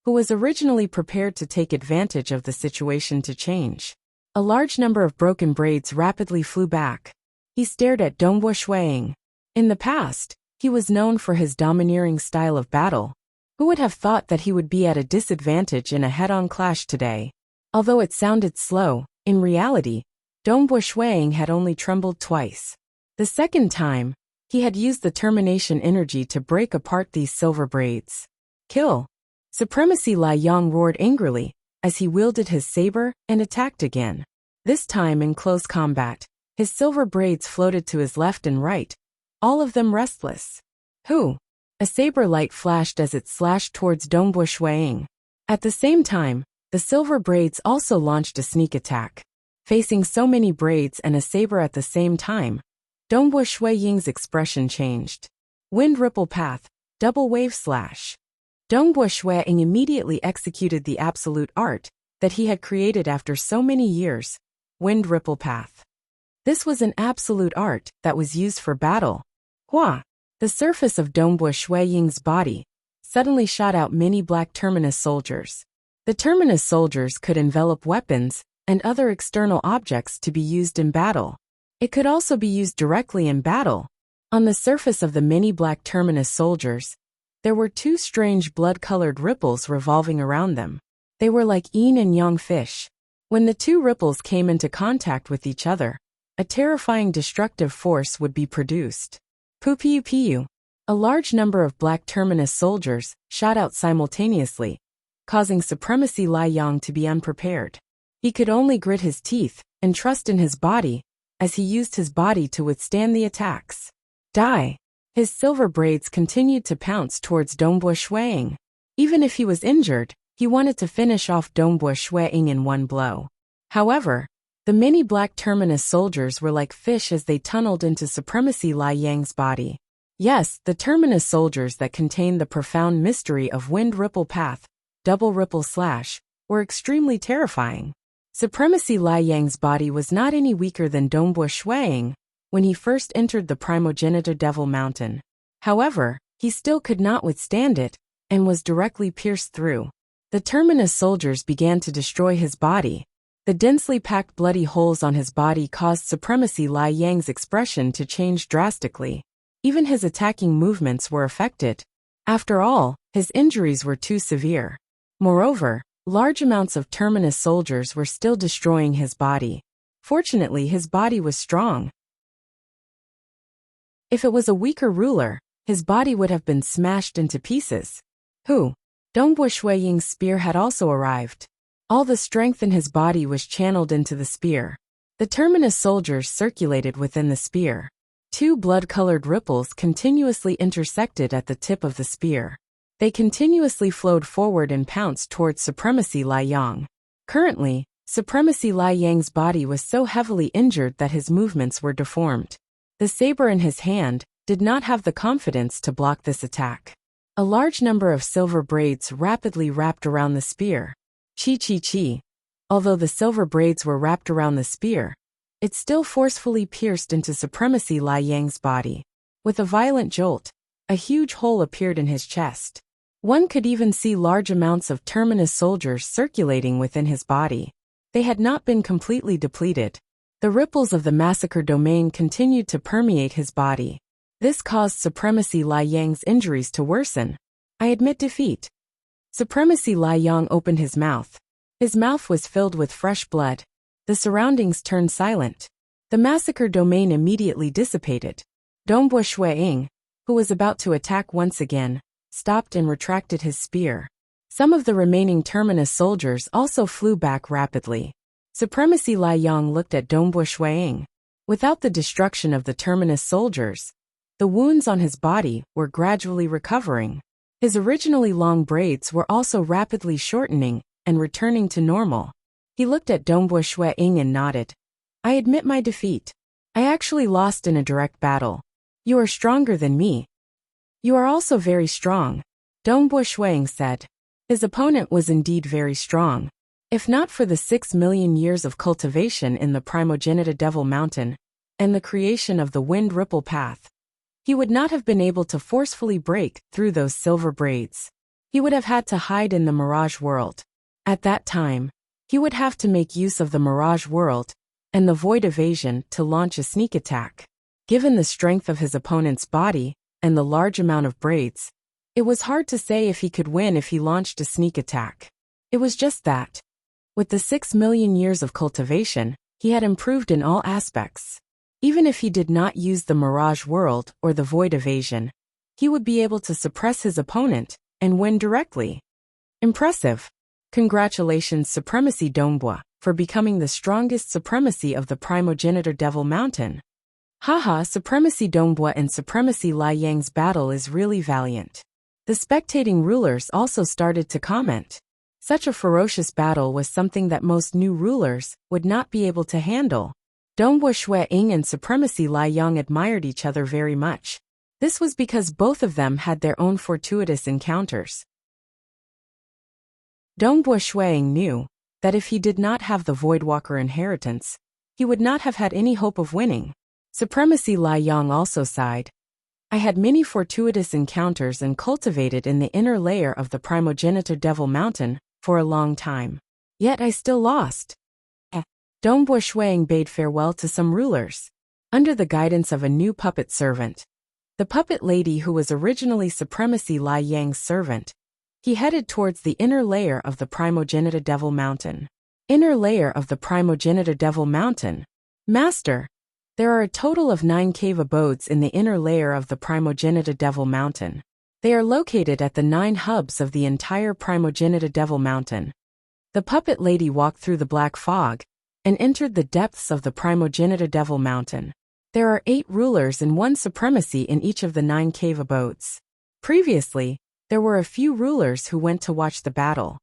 who was originally prepared to take advantage of the situation, to change. A large number of broken braids rapidly flew back. He stared at Dongbo Shuiying. In the past, he was known for his domineering style of battle. Who would have thought that he would be at a disadvantage in a head-on clash today? Although it sounded slow, in reality, Dongbo Shuiying had only trembled twice. The second time, He had used the termination energy to break apart these silver braids. Kill! Supremacy Lai Yang roared angrily as he wielded his saber and attacked again. This time in close combat, his silver braids floated to his left and right, all of them restless. Who? A saber light flashed as it slashed towards Dongbo Shuiying. At the same time, the silver braids also launched a sneak attack. Facing so many braids and a saber at the same time, Dongbo Shuiying's expression changed. Wind ripple path, double wave slash. Dongbo Shuiying immediately executed the absolute art that he had created after so many years, wind ripple path. This was an absolute art that was used for battle. Hua! The surface of Dongbo Shuiying's body suddenly shot out many black terminus soldiers. The terminus soldiers could envelop weapons and other external objects to be used in battle. It could also be used directly in battle. On the surface of the many black terminus soldiers, there were two strange blood-colored ripples revolving around them. They were like yin and yang fish. When the two ripples came into contact with each other, a terrifying destructive force would be produced. Pupiu. A large number of black terminus soldiers shot out simultaneously, causing Supremacy Lai Yang to be unprepared. He could only grit his teeth and trust in his body, as he used his body to withstand the attacks. Die! His silver braids continued to pounce towards Dongbo Shuiying. Even if he was injured, he wanted to finish off Dongbo Shuiying in one blow. However, the many black terminus soldiers were like fish as they tunneled into Supremacy Lai Yang's body. Yes, the terminus soldiers that contained the profound mystery of wind ripple path, double ripple slash, were extremely terrifying. Supremacy Lai Yang's body was not any weaker than Dongbo Shuiying when he first entered the primogenitor Devil Mountain. However, he still could not withstand it and was directly pierced through. The terminus soldiers began to destroy his body. The densely packed bloody holes on his body caused Supremacy Lai Yang's expression to change drastically. Even his attacking movements were affected. After all, his injuries were too severe. Moreover, large amounts of terminus soldiers were still destroying his body. Fortunately, his body was strong. If it was a weaker ruler, his body would have been smashed into pieces. Who? Dongbo Shuiying's spear had also arrived. All the strength in his body was channeled into the spear. The terminus soldiers circulated within the spear. Two blood-colored ripples continuously intersected at the tip of the spear. They continuously flowed forward and pounced towards Supremacy Lai Yang. Currently, Supremacy Lai Yang's body was so heavily injured that his movements were deformed. The saber in his hand did not have the confidence to block this attack. A large number of silver braids rapidly wrapped around the spear. Chi. Although the silver braids were wrapped around the spear, it still forcefully pierced into Supremacy Lai Yang's body. With a violent jolt, a huge hole appeared in his chest. One could even see large amounts of terminus soldiers circulating within his body. They had not been completely depleted. The ripples of the massacre domain continued to permeate his body. This caused Supremacy Lai Yang's injuries to worsen. I admit defeat. Supremacy Lai Yang opened his mouth. His mouth was filled with fresh blood. The surroundings turned silent. The massacre domain immediately dissipated. Dongbo Shuiying, who was about to attack once again, stopped and retracted his spear. Some of the remaining terminus soldiers also flew back rapidly. Supremacy Lai Yang looked at Dongbo Shuiying. Without the destruction of the terminus soldiers, the wounds on his body were gradually recovering. His originally long braids were also rapidly shortening and returning to normal. He looked at Dongbo Shuiying and nodded. I admit my defeat. I actually lost in a direct battle. You are stronger than me. You are also very strong, Dongbo Shuiying said. His opponent was indeed very strong. If not for the 6 million years of cultivation in the primogenitor Devil Mountain and the creation of the wind ripple path, he would not have been able to forcefully break through those silver braids. He would have had to hide in the Mirage World. At that time, he would have to make use of the Mirage World and the Void Evasion to launch a sneak attack. Given the strength of his opponent's body and the large amount of braids, it was hard to say if he could win if he launched a sneak attack. It was just that. With the 6 million years of cultivation, he had improved in all aspects. Even if he did not use the Mirage World or the Void Evasion, he would be able to suppress his opponent and win directly. Impressive. Congratulations Supremacy Dongbua, for becoming the strongest supremacy of the primogenitor Devil Mountain. Haha, Supremacy Dongbua and Supremacy Lai Yang's battle is really valiant. The spectating rulers also started to comment. Such a ferocious battle was something that most new rulers would not be able to handle. Dongbua Shui Ying and Supremacy Lai Yang admired each other very much. This was because both of them had their own fortuitous encounters. Dongbua Shui Ying knew that if he did not have the Voidwalker inheritance, he would not have had any hope of winning. Supremacy Lai Yang also sighed. I had many fortuitous encounters and cultivated in the inner layer of the primogenitor Devil Mountain for a long time. Yet I still lost. Dongbua Shui Ying bade farewell to some rulers. Under the guidance of a new puppet servant, the puppet lady who was originally Supremacy Lai Yang's servant, he headed towards the inner layer of the primogenitor Devil Mountain. Inner layer of the primogenitor Devil Mountain. Master, there are a total of 9 cave abodes in the inner layer of the primogenitor Devil Mountain. They are located at the 9 hubs of the entire primogenitor Devil Mountain. The puppet lady walked through the black fog and entered the depths of the primogenitor Devil Mountain. There are 8 rulers and 1 supremacy in each of the 9 cave abodes. Previously, there were a few rulers who went to watch the battle.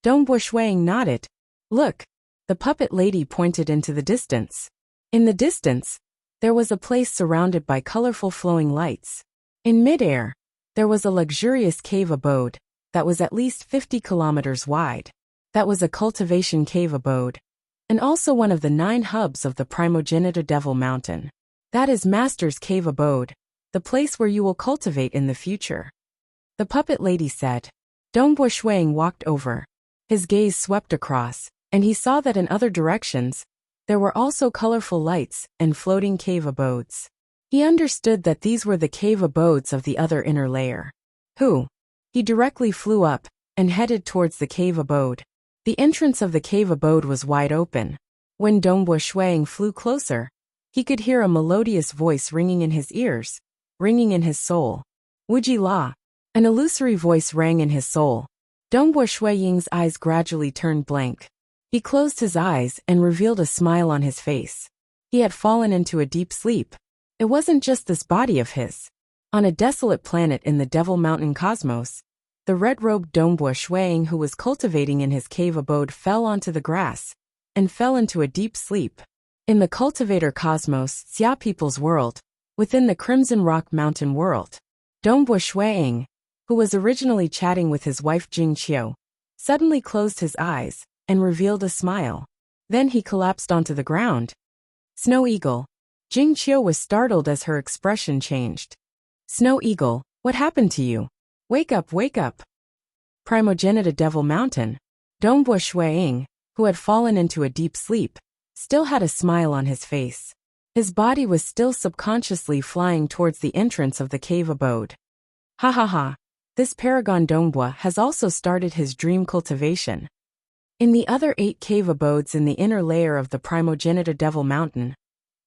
Dongbua Shui Ying nodded. Look, the puppet lady pointed into the distance. In the distance, there was a place surrounded by colorful flowing lights. In midair, there was a luxurious cave abode that was at least 50 kilometers wide. That was a cultivation cave abode, and also one of the 9 hubs of the primogenitor Devil Mountain. That is Master's cave abode, the place where you will cultivate in the future. The puppet lady said. Dongbua Shui Ying walked over. His gaze swept across, and he saw that in other directions, there were also colorful lights and floating cave abodes. He understood that these were the cave abodes of the other inner layer. He directly flew up and headed towards the cave abode. The entrance of the cave abode was wide open. When Dongbua Shui Ying flew closer, he could hear a melodious voice ringing in his ears, ringing in his soul. Wuji La. An illusory voice rang in his soul. Dongbua Shui Ying's eyes gradually turned blank. He closed his eyes and revealed a smile on his face. He had fallen into a deep sleep. It wasn't just this body of his. On a desolate planet in the Devil Mountain cosmos, the red-robed Dongbua Shui Ying who was cultivating in his cave abode fell onto the grass and fell into a deep sleep. In the cultivator cosmos, Xia People's world, within the Crimson Rock Mountain world, Dongbua Shui Ying, who was originally chatting with his wife Jing Qiu, suddenly closed his eyes and revealed a smile. Then he collapsed onto the ground. Snow Eagle. Jing Qiu was startled as her expression changed. Snow Eagle, what happened to you? Wake up, wake up. Primogenitor Devil Mountain. Dongbua Shui Ying, who had fallen into a deep sleep, still had a smile on his face. His body was still subconsciously flying towards the entrance of the cave abode. Ha ha ha. This Paragon Dongbua has also started his dream cultivation. In the other 8 cave abodes in the inner layer of the primogenitor Devil Mountain,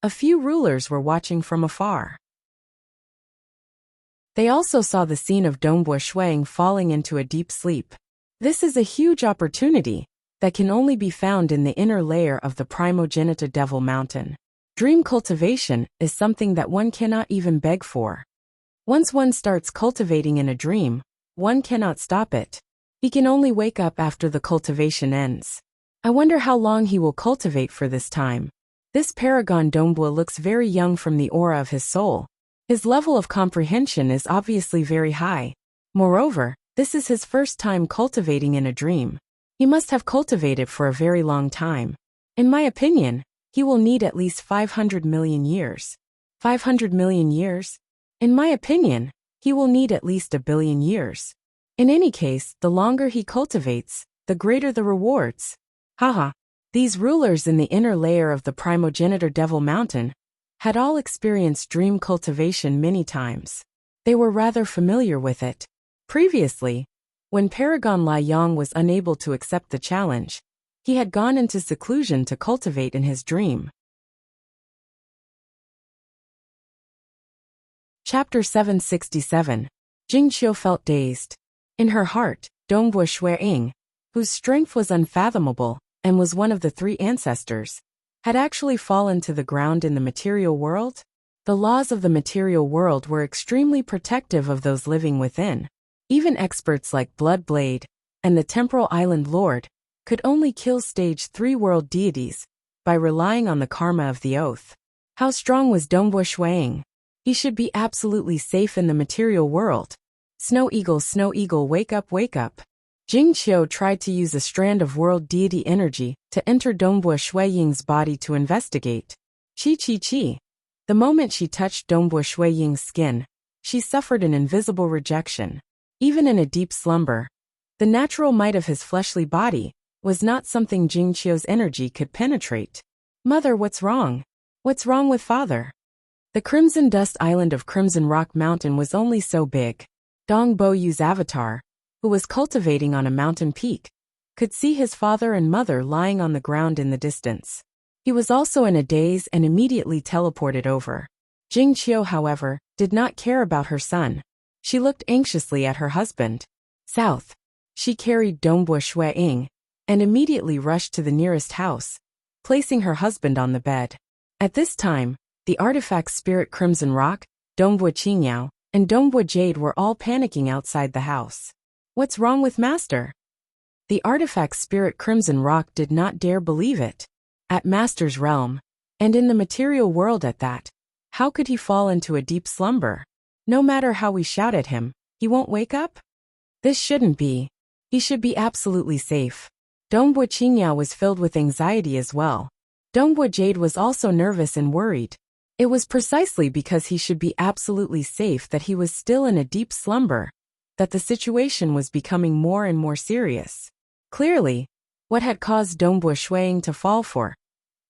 a few rulers were watching from afar. They also saw the scene of Dongbua Shui Ying falling into a deep sleep. This is a huge opportunity that can only be found in the inner layer of the primogenitor Devil Mountain. Dream cultivation is something that one cannot even beg for. Once one starts cultivating in a dream, one cannot stop it. He can only wake up after the cultivation ends. I wonder how long he will cultivate for this time. This Paragon Dongbua looks very young from the aura of his soul. His level of comprehension is obviously very high. Moreover, this is his first time cultivating in a dream. He must have cultivated for a very long time. In my opinion, he will need at least 500 million years. 500 million years? In my opinion, he will need at least 1 billion years. In any case, the longer he cultivates, the greater the rewards. Haha. These rulers in the inner layer of the primogenitor Devil Mountain had all experienced dream cultivation many times. They were rather familiar with it. Previously, when Paragon Lai Yang was unable to accept the challenge, he had gone into seclusion to cultivate in his dream. Chapter 767. Jingqiu felt dazed. In her heart, Dongbue Shuiying, whose strength was unfathomable and was one of the three ancestors, had actually fallen to the ground in the material world. The laws of the material world were extremely protective of those living within. Even experts like Bloodblade and the Temporal Island Lord could only kill Stage 3 world deities by relying on the karma of the oath. How strong was Dongbue Shuiying? He should be absolutely safe in the material world. Snow Eagle, wake up, wake up. Jingqiu tried to use a strand of world deity energy to enter Dongbue Shuiying's body to investigate. Chi. The moment she touched Dongbue Shuiying's skin, she suffered an invisible rejection. Even in a deep slumber, the natural might of his fleshly body was not something Jingqiu's energy could penetrate. Mother, what's wrong? What's wrong with father? The Crimson Dust Island of Crimson Rock Mountain was only so big. Dong Bo Yu's avatar, who was cultivating on a mountain peak, could see his father and mother lying on the ground in the distance. He was also in a daze and immediately teleported over. Jingqiu, however, did not care about her son. She looked anxiously at her husband. South. She carried Dongbue Shuiying and immediately rushed to the nearest house, placing her husband on the bed. At this time, the artifact spirit Crimson Rock, Dongbue Qingyao, and Dongbue Jade were all panicking outside the house. What's wrong with Master? The artifact spirit Crimson Rock did not dare believe it. At Master's realm, and in the material world at that, how could he fall into a deep slumber? No matter how we shout at him, he won't wake up? This shouldn't be. He should be absolutely safe. Dongbue Qingyao was filled with anxiety as well. Dongbue Jade was also nervous and worried. It was precisely because he should be absolutely safe that he was still in a deep slumber that the situation was becoming more and more serious. Clearly, what had caused Dongbue Shuiying to fall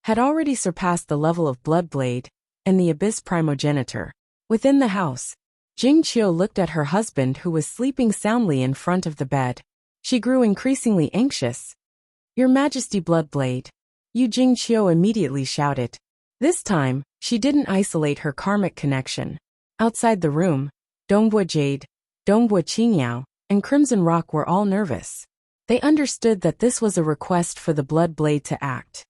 had already surpassed the level of Bloodblade and the Abyss Primogenitor. Within the house, Jingqiu looked at her husband who was sleeping soundly in front of the bed. She grew increasingly anxious. Your Majesty, Bloodblade. Yu Jingqiu immediately shouted. This time, she didn't isolate her karmic connection. Outside the room, Dongbue Jade, Dongbue Qingyao, and Crimson Rock were all nervous. They understood that this was a request for the Bloodblade to act.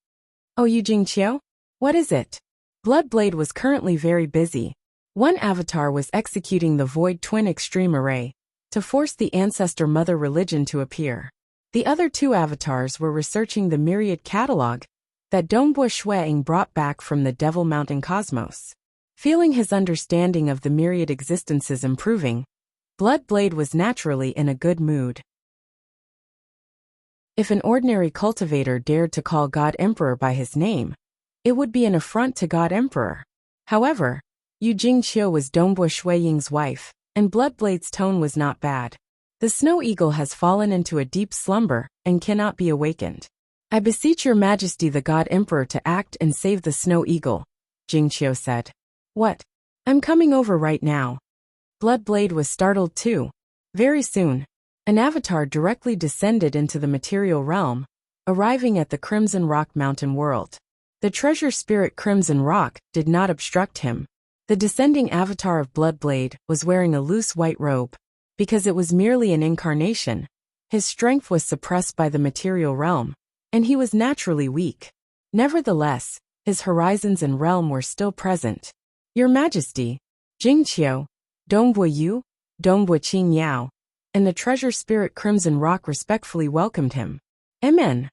Oh, Yu Jingqiu? What is it? Bloodblade was currently very busy. One avatar was executing the Void Twin Extreme Array to force the Ancestor Mother religion to appear. The other two avatars were researching the myriad catalog that Dongbue Shuiying brought back from the Devil Mountain cosmos. Feeling his understanding of the myriad existences improving, Bloodblade was naturally in a good mood. If an ordinary cultivator dared to call God Emperor by his name, it would be an affront to God Emperor. However, Yu Jingqiu was Dongbue Shuiying's wife, and Bloodblade's tone was not bad. The Snow Eagle has fallen into a deep slumber and cannot be awakened. I beseech your Majesty the God Emperor to act and save the Snow Eagle, Jingqiu said. What? I'm coming over right now. Bloodblade was startled too. Very soon, an avatar directly descended into the material realm, arriving at the Crimson Rock Mountain world. The treasure spirit Crimson Rock did not obstruct him. The descending avatar of Bloodblade was wearing a loose white robe. Because it was merely an incarnation, his strength was suppressed by the material realm, and he was naturally weak. Nevertheless, his horizons and realm were still present. Your Majesty, Jingqiu, Dongbue Yu, Dongbue Qingyao, and the treasure spirit Crimson Rock respectfully welcomed him. Amen.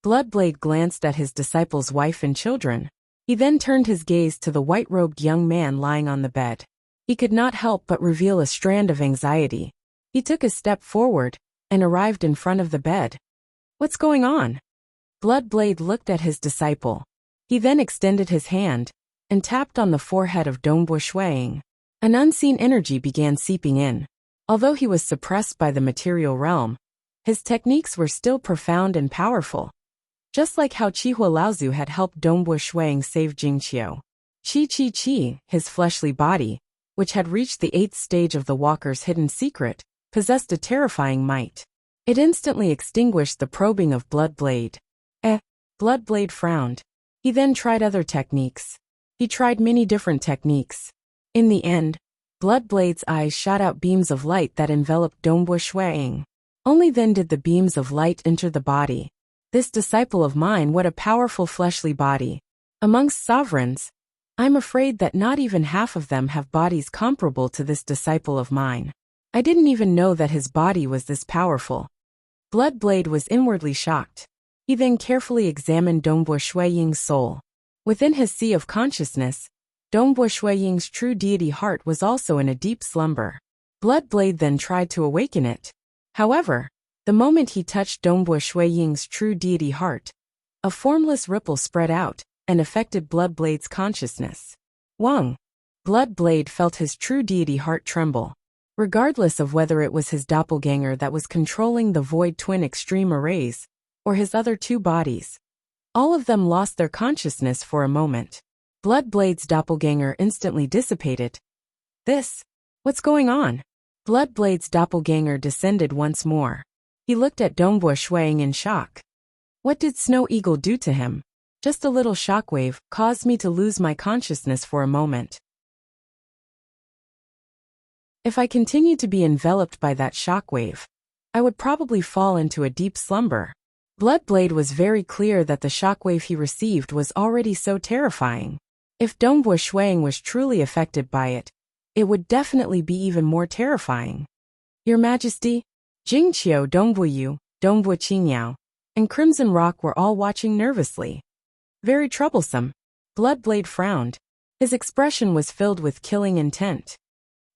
Bloodblade glanced at his disciple's wife and children. He then turned his gaze to the white-robed young man lying on the bed. He could not help but reveal a strand of anxiety. He took a step forward and arrived in front of the bed. What's going on? Bloodblade looked at his disciple. He then extended his hand and tapped on the forehead of Dongbue Shuiying. An unseen energy began seeping in. Although he was suppressed by the material realm, his techniques were still profound and powerful. Just like how Qihua Laozu had helped Dongbue Shuiying save Jingqiu. Chi, his fleshly body, which had reached the 8th stage of the Walker's hidden secret, possessed a terrifying might. It instantly extinguished the probing of Bloodblade. Bloodblade frowned. He then tried other techniques. He tried many different techniques. In the end, Bloodblade's eyes shot out beams of light that enveloped Dongbo Shuiying. Only then did the beams of light enter the body. This disciple of mine, what a powerful fleshly body. Amongst sovereigns, I'm afraid that not even half of them have bodies comparable to this disciple of mine. I didn't even know that his body was this powerful. Bloodblade was inwardly shocked. He then carefully examined Dongbo Shuiying's soul. Within his sea of consciousness, Dongbo Shuiying's true deity heart was also in a deep slumber. Bloodblade then tried to awaken it. However, the moment he touched Dongbo Shuiying's true deity heart, a formless ripple spread out and affected Bloodblade's consciousness. Wang. Bloodblade felt his true deity heart tremble. Regardless of whether it was his doppelganger that was controlling the Void Twin Extreme Arrays, or his other two bodies, all of them lost their consciousness for a moment. Bloodblade's doppelganger instantly dissipated. What's going on? Bloodblade's doppelganger descended once more. He looked at Dongbo Shuiying in shock. What did Snow Eagle do to him? Just a little shockwave caused me to lose my consciousness for a moment. If I continued to be enveloped by that shockwave, I would probably fall into a deep slumber. Bloodblade was very clear that the shockwave he received was already so terrifying. If Dongbo Shuiying was truly affected by it, it would definitely be even more terrifying. Your Majesty, Jingqiu Dongbuyu, Dongbo Qingyao, and Crimson Rock were all watching nervously. Very troublesome. Bloodblade frowned. His expression was filled with killing intent.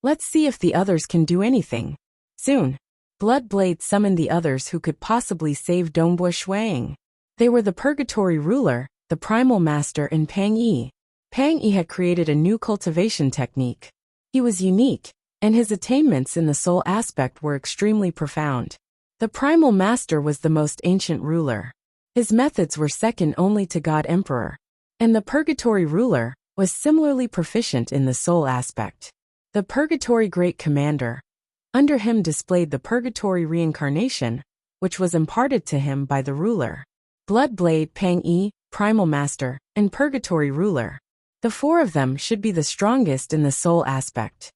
Let's see if the others can do anything. Soon, Bloodblade summoned the others who could possibly save Dongbo Shuiying. They were the Purgatory Ruler, the Primal Master, and Pang Yi. Pang Yi had created a new cultivation technique. He was unique, and his attainments in the soul aspect were extremely profound. The Primal Master was the most ancient ruler. His methods were second only to God Emperor. And the Purgatory Ruler was similarly proficient in the soul aspect. The Purgatory Great Commander, under him, displayed the Purgatory Reincarnation, which was imparted to him by the ruler. Bloodblade, Pang Yi, Primal Master, and Purgatory Ruler. The four of them should be the strongest in the soul aspect.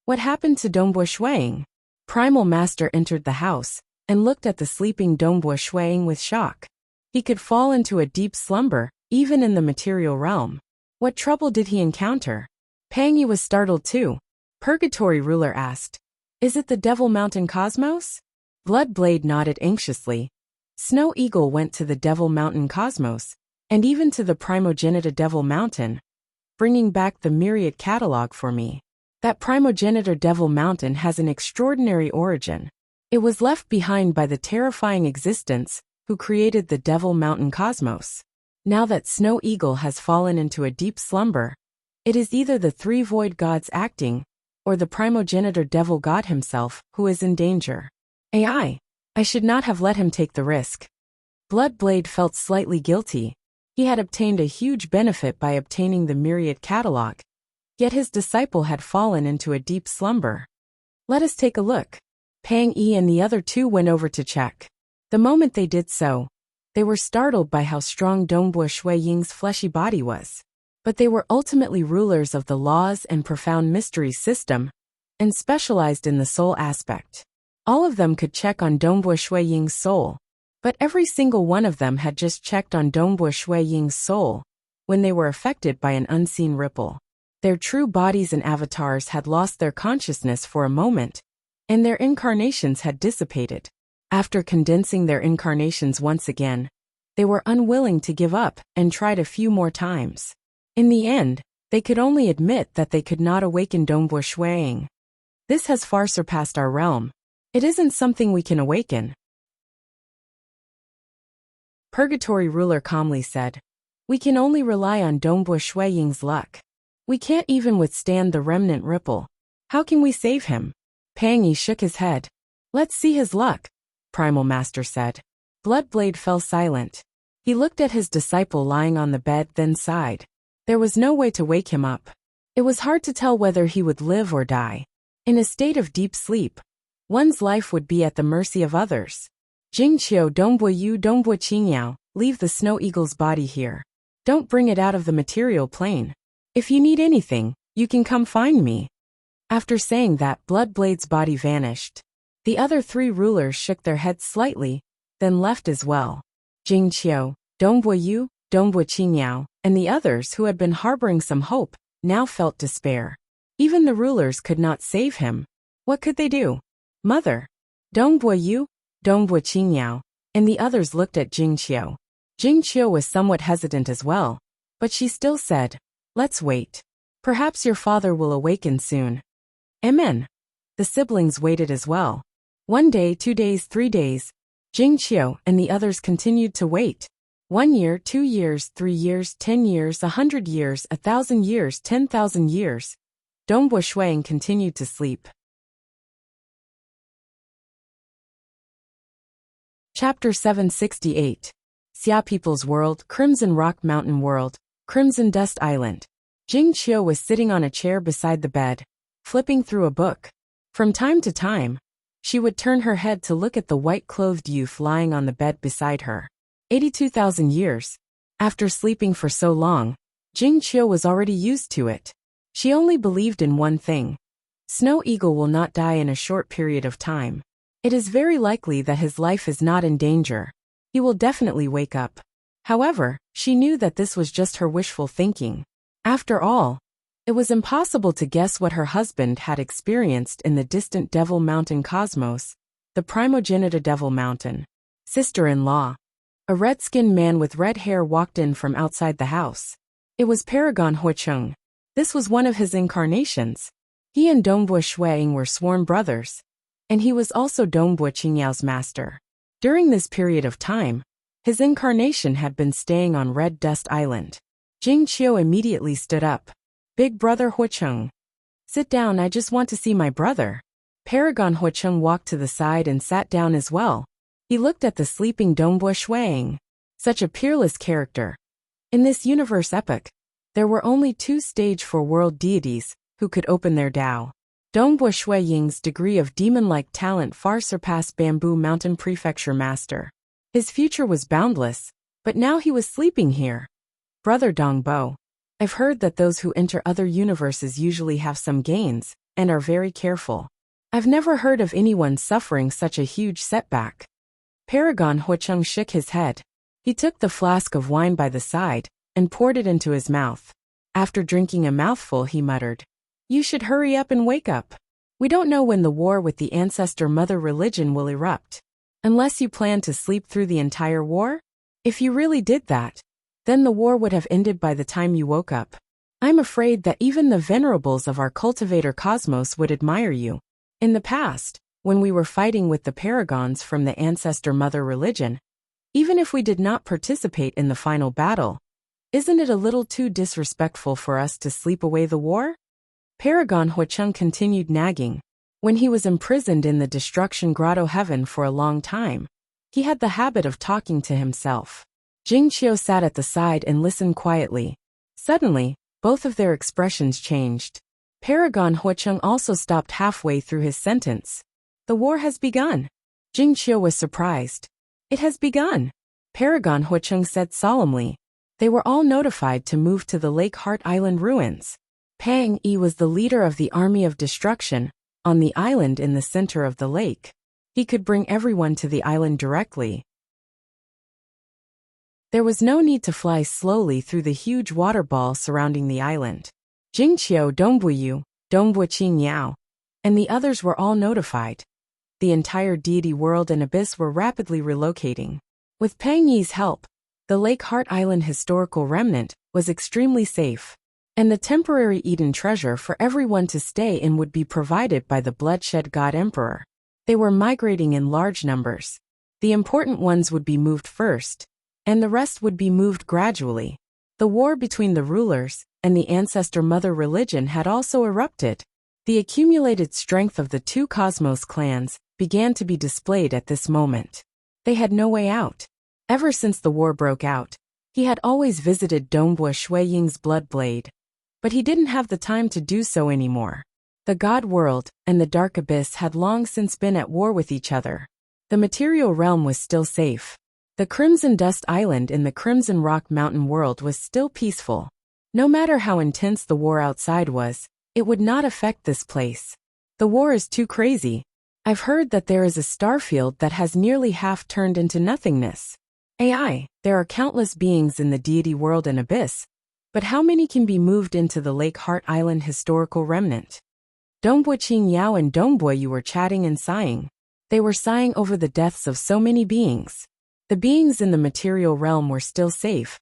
What happened to Dongbo Shuiying? Primal Master entered the house and looked at the sleeping Dongbo Shuiying with shock. He could fall into a deep slumber, even in the material realm. What trouble did he encounter? Pang Yi was startled too. Purgatory Ruler asked, "Is it the Devil Mountain Cosmos?" Bloodblade nodded anxiously. Snow Eagle went to the Devil Mountain Cosmos, and even to the Primogenitor Devil Mountain, bringing back the Myriad Catalog for me. That Primogenitor Devil Mountain has an extraordinary origin. It was left behind by the terrifying existence who created the Devil Mountain Cosmos. Now that Snow Eagle has fallen into a deep slumber, it is either the three void gods acting, or the primogenitor devil god himself, who is in danger. I should not have let him take the risk. Bloodblade felt slightly guilty. He had obtained a huge benefit by obtaining the Myriad Catalog, yet his disciple had fallen into a deep slumber. Let us take a look. Pang Yi and the other two went over to check. The moment they did so, they were startled by how strong Dongbo Shuiying's fleshy body was. But they were ultimately rulers of the laws and profound mysteries system, and specialized in the soul aspect. All of them could check on Dongbo Shuiying's soul, but every single one of them had just checked on Dongbo Shuiying's soul when they were affected by an unseen ripple. Their true bodies and avatars had lost their consciousness for a moment, and their incarnations had dissipated. After condensing their incarnations once again, they were unwilling to give up and tried a few more times. In the end, they could only admit that they could not awaken Dongbo Shuiying. This has far surpassed our realm. It isn't something we can awaken. Purgatory Ruler calmly said, "We can only rely on Dongbo Shuiying's luck. We can't even withstand the remnant ripple. How can we save him?" Pang Yi shook his head. "Let's see his luck," Primal Master said. Bloodblade fell silent. He looked at his disciple lying on the bed, then sighed. There was no way to wake him up. It was hard to tell whether he would live or die. In a state of deep sleep, one's life would be at the mercy of others. Jingqiu Dongbuyu Dongbo Qingyao, leave the Snow Eagle's body here. Don't bring it out of the material plane. If you need anything, you can come find me. After saying that, Bloodblade's body vanished. The other three rulers shook their heads slightly, then left as well. Jing Qiu, Dongbo Yu, Dongbo Qingyao, and the others who had been harboring some hope, now felt despair. Even the rulers could not save him. What could they do? Mother, Dongbo Yu, Dongbo Qingyao, and the others looked at Jing Qiu. Jing Qiu was somewhat hesitant as well, but she still said, "Let's wait. Perhaps your father will awaken soon." Amen. The siblings waited as well. 1 day, 2 days, 3 days. Jing Qiu and the others continued to wait. 1 year, 2 years, 3 years, 10 years, 100 years, 1,000 years, 10,000 years. Dongbo Shuang continued to sleep. Chapter 768. Xia People's World, Crimson Rock Mountain World, Crimson Dust Island. Jing Qiu was sitting on a chair beside the bed, flipping through a book. From time to time, she would turn her head to look at the white-clothed youth lying on the bed beside her. 82,000 years. After sleeping for so long, Jing Qiu was already used to it. She only believed in one thing. Snow Eagle will not die in a short period of time. It is very likely that his life is not in danger. He will definitely wake up. However, she knew that this was just her wishful thinking. After all, it was impossible to guess what her husband had experienced in the distant Devil Mountain cosmos, the Primogenitor Devil Mountain. Sister-in-law. A red-skinned man with red hair walked in from outside the house. It was Paragon Huicheng. This was one of his incarnations. He and Dongbo Shuang were sworn brothers, and he was also Dongbo Qingyao's master. During this period of time, his incarnation had been staying on Red Dust Island. Jing Qiu immediately stood up. "Big brother Huicheng. Sit down, I just want to see my brother." Paragon Huicheng walked to the side and sat down as well. He looked at the sleeping Dongbo Shuang. Such a peerless character. In this universe epoch, there were only 2 stage 4 world deities who could open their Dao. Dongbo Shuaying's degree of demon-like talent far surpassed Bamboo Mountain Prefecture Master. His future was boundless, but now he was sleeping here. "Brother Dongbo, I've heard that those who enter other universes usually have some gains, and are very careful. I've never heard of anyone suffering such a huge setback." Paragon Huicheng shook his head. He took the flask of wine by the side, and poured it into his mouth. After drinking a mouthful, he muttered, "You should hurry up and wake up. We don't know when the war with the ancestor mother religion will erupt. Unless you plan to sleep through the entire war? If you really did that, then the war would have ended by the time you woke up. I'm afraid that even the venerables of our cultivator cosmos would admire you. In the past, when we were fighting with the paragons from the ancestor mother religion, even if we did not participate in the final battle, isn't it a little too disrespectful for us to sleep away the war?" Paragon Huicheng continued nagging. When he was imprisoned in the Destruction Grotto Heaven for a long time, he had the habit of talking to himself. Jing Qiu sat at the side and listened quietly. Suddenly, both of their expressions changed. Paragon Huicheng also stopped halfway through his sentence. "The war has begun." Jing Qiu was surprised. "It has begun," Paragon Huicheng said solemnly. They were all notified to move to the Lake Heart Island ruins. Pang Yi was the leader of the Army of Destruction, on the island in the center of the lake. He could bring everyone to the island directly. There was no need to fly slowly through the huge water ball surrounding the island. Jing Qiu, Dongbo Yu, Dongbo Qingyao, and the others were all notified. The entire deity world and abyss were rapidly relocating. With Pang Yi's help, the Lake Heart Island historical remnant was extremely safe, and the temporary Eden treasure for everyone to stay in would be provided by the Bloodshed God Emperor. They were migrating in large numbers. The important ones would be moved first, and the rest would be moved gradually. The war between the rulers and the ancestor mother religion had also erupted. The accumulated strength of the 2 cosmos clans began to be displayed at this moment. They had no way out. Ever since the war broke out, he had always visited Dongbo Shuaying's Bloodblade, but he didn't have the time to do so anymore. The God World and the Dark Abyss had long since been at war with each other. The material realm was still safe. The Crimson Dust Island in the Crimson Rock Mountain world was still peaceful. No matter how intense the war outside was, It would not affect this place. The war is too crazy. I've heard that there is a starfield that has nearly half turned into nothingness. AI, there are countless beings in the deity world and abyss, but how many can be moved into the Lake Heart Island historical remnant? Dongbua Qing Yao and Dongbua Yu were chatting and sighing. They were sighing over the deaths of so many beings. The beings in the material realm were still safe,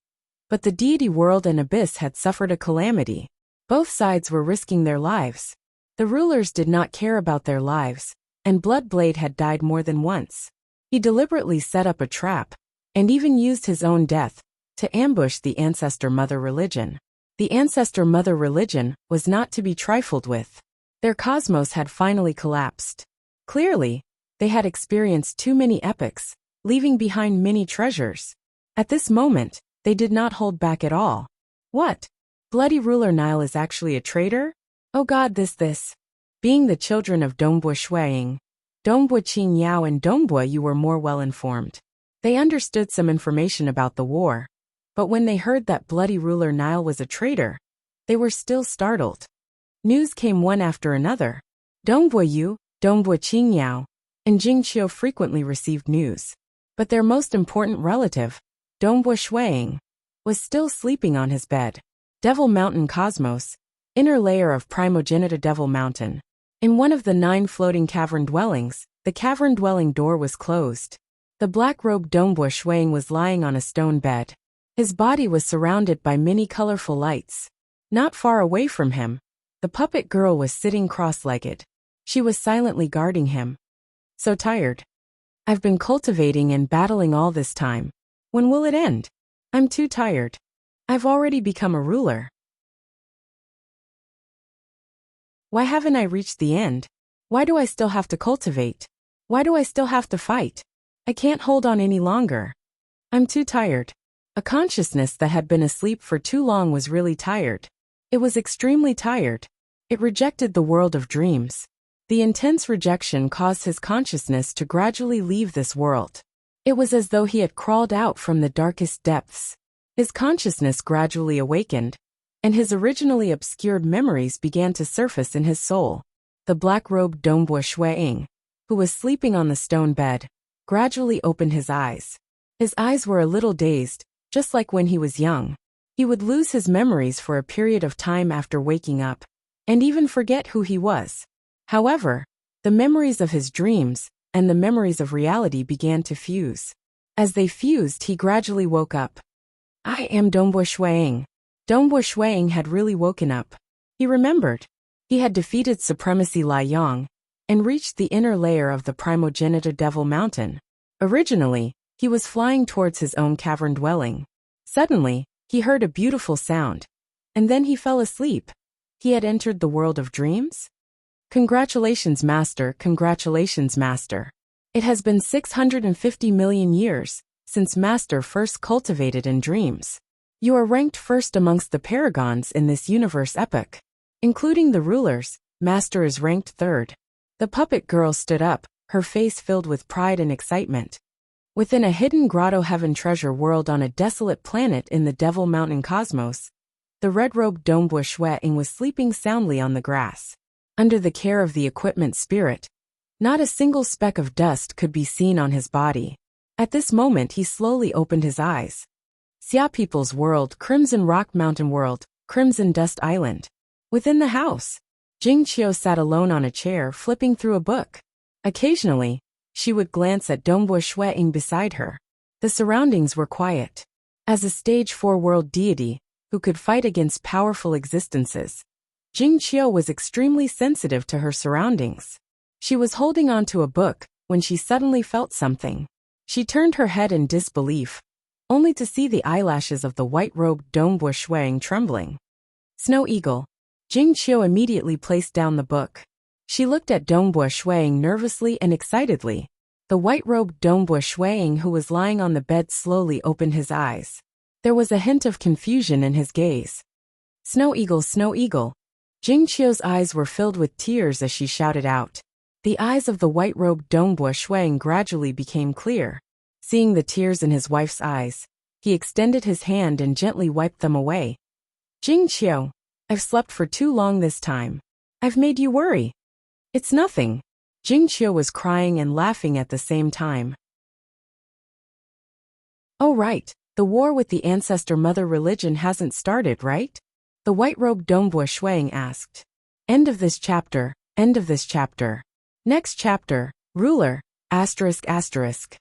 but the deity world and abyss had suffered a calamity. Both sides were risking their lives. The rulers did not care about their lives, and Bloodblade had died more than once. He deliberately set up a trap, and even used his own death, to ambush the Ancestor Mother religion. The Ancestor Mother religion was not to be trifled with. Their cosmos had finally collapsed. Clearly, they had experienced too many epochs, leaving behind many treasures. At this moment, they did not hold back at all. What? Bloody Ruler Nile is actually a traitor? Oh God, this. Being the children of Dongbua Shuiying, Dongbua Qing Yao and Dongbua Yu were more well informed. They understood some information about the war, but when they heard that Bloody Ruler Nile was a traitor, they were still startled. News came one after another. Dongbua Yu, Dongbua Qing Yao, and Jingqiu frequently received news. But their most important relative, Dongbua Shuiying, was still sleeping on his bed. Devil Mountain Cosmos, inner layer of Primogenitor Devil Mountain. In one of the 9 floating cavern dwellings, the cavern dwelling door was closed. The black-robed Dongbua Shuiying was lying on a stone bed. His body was surrounded by many colorful lights. Not far away from him, the puppet girl was sitting cross-legged. She was silently guarding him. So tired. I've been cultivating and battling all this time. When will it end? I'm too tired. I've already become a ruler. Why haven't I reached the end? Why do I still have to cultivate? Why do I still have to fight? I can't hold on any longer. I'm too tired. A consciousness that had been asleep for too long was really tired. It was extremely tired. It rejected the world of dreams. The intense rejection caused his consciousness to gradually leave this world. It was as though he had crawled out from the darkest depths. His consciousness gradually awakened, and his originally obscured memories began to surface in his soul. The black-robed Dongbua Shuiying, who was sleeping on the stone bed, gradually opened his eyes. His eyes were a little dazed, just like when he was young. He would lose his memories for a period of time after waking up, and even forget who he was. However, the memories of his dreams and the memories of reality began to fuse. As they fused, he gradually woke up. I am Dongbua Shuiying. Dongbua Shuiying had really woken up. He remembered. He had defeated Supremacy Lai Yang and reached the inner layer of the Primogenitor Devil Mountain. Originally, he was flying towards his own cavern dwelling. Suddenly, he heard a beautiful sound, and then he fell asleep. He had entered the world of dreams? Congratulations, Master, congratulations, Master. It has been 650 million years since Master first cultivated in dreams. You are ranked first amongst the paragons in this universe epoch. Including the rulers, Master is ranked third. The puppet girl stood up, her face filled with pride and excitement. Within a hidden grotto heaven treasure world on a desolate planet in the Devil Mountain Cosmos, the red-robed Dongbua Shuiying was sleeping soundly on the grass. Under the care of the equipment spirit, not a single speck of dust could be seen on his body. At this moment he slowly opened his eyes. Xia People's World, Crimson Rock Mountain World, Crimson Dust Island. Within the house, Jingqiu sat alone on a chair flipping through a book. Occasionally, she would glance at Dongbua Shuiying beside her. The surroundings were quiet. As a stage 4 world deity who could fight against powerful existences, Jingqiu was extremely sensitive to her surroundings. She was holding on to a book when she suddenly felt something. She turned her head in disbelief, only to see the eyelashes of the white-robed Dongbua Shuiying trembling. Snow Eagle. Jingqiu immediately placed down the book. She looked at Dongbua Shuiying nervously and excitedly. The white-robed Dongbua Shuiying who was lying on the bed slowly opened his eyes. There was a hint of confusion in his gaze. Snow Eagle, Snow Eagle. Jingqiu's eyes were filled with tears as she shouted out. The eyes of the white-robed Dongbua Shuiying gradually became clear. Seeing the tears in his wife's eyes, he extended his hand and gently wiped them away. Jingqiu, I've slept for too long this time. I've made you worry. It's nothing. Jingqiu was crying and laughing at the same time. Oh right, the war with the ancestor mother religion hasn't started, right? The white-robed Dongbua Shuang asked. End of this chapter, end of this chapter. Next chapter, ruler, asterisk.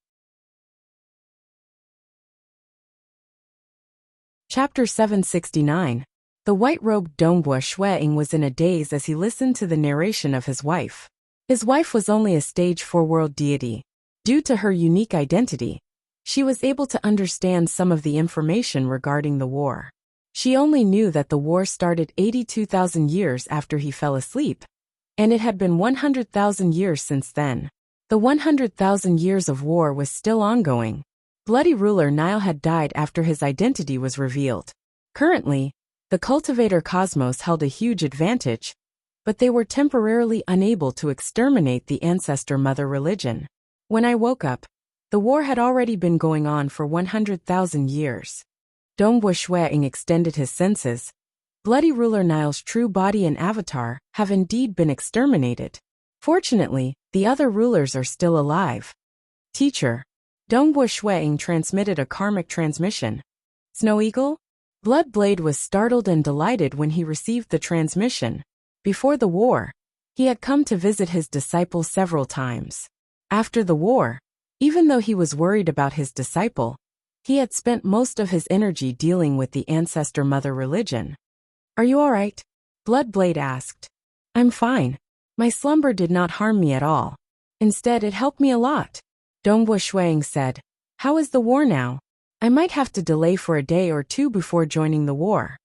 Chapter 769. The white-robed Dongbua Shuang was in a daze as he listened to the narration of his wife. His wife was only a stage 4 world deity. Due to her unique identity, she was able to understand some of the information regarding the war. She only knew that the war started 82,000 years after he fell asleep, and it had been 100,000 years since then. The 100,000 years of war was still ongoing. Bloody ruler Nile had died after his identity was revealed. Currently, the cultivator Cosmos held a huge advantage, but they were temporarily unable to exterminate the ancestor mother religion. When I woke up, the war had already been going on for 100,000 years. Dongbua Shuang extended his senses. Bloody ruler Nile's true body and avatar have indeed been exterminated. Fortunately, the other rulers are still alive. Teacher. Dongbua Shuang transmitted a karmic transmission. Snow Eagle? Bloodblade was startled and delighted when he received the transmission. Before the war, he had come to visit his disciple several times. After the war, even though he was worried about his disciple, he had spent most of his energy dealing with the ancestor mother religion. Are you all right? Bloodblade asked. I'm fine. My slumber did not harm me at all. Instead, it helped me a lot. Dongbua Shuang said. How is the war now? I might have to delay for a day or two before joining the war.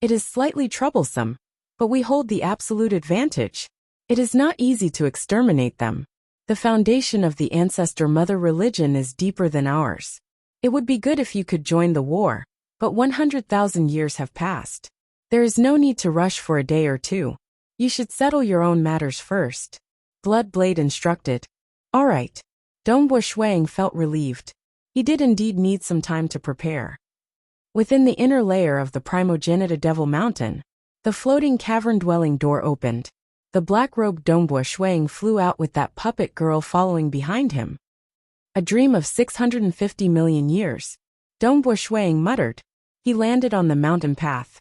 It is slightly troublesome, but we hold the absolute advantage. It is not easy to exterminate them. The foundation of the ancestor mother religion is deeper than ours. It would be good if you could join the war, but 100,000 years have passed. There is no need to rush for a day or two. You should settle your own matters first. Bloodblade instructed. All right. Dongbua Shuang felt relieved. He did indeed need some time to prepare. Within the inner layer of the Primogenitor Devil Mountain, the floating cavern-dwelling door opened. The black-robed Dongbua Shuang flew out with that puppet girl following behind him. A dream of 650 million years. Dongbua Shuang muttered. He landed on the mountain path.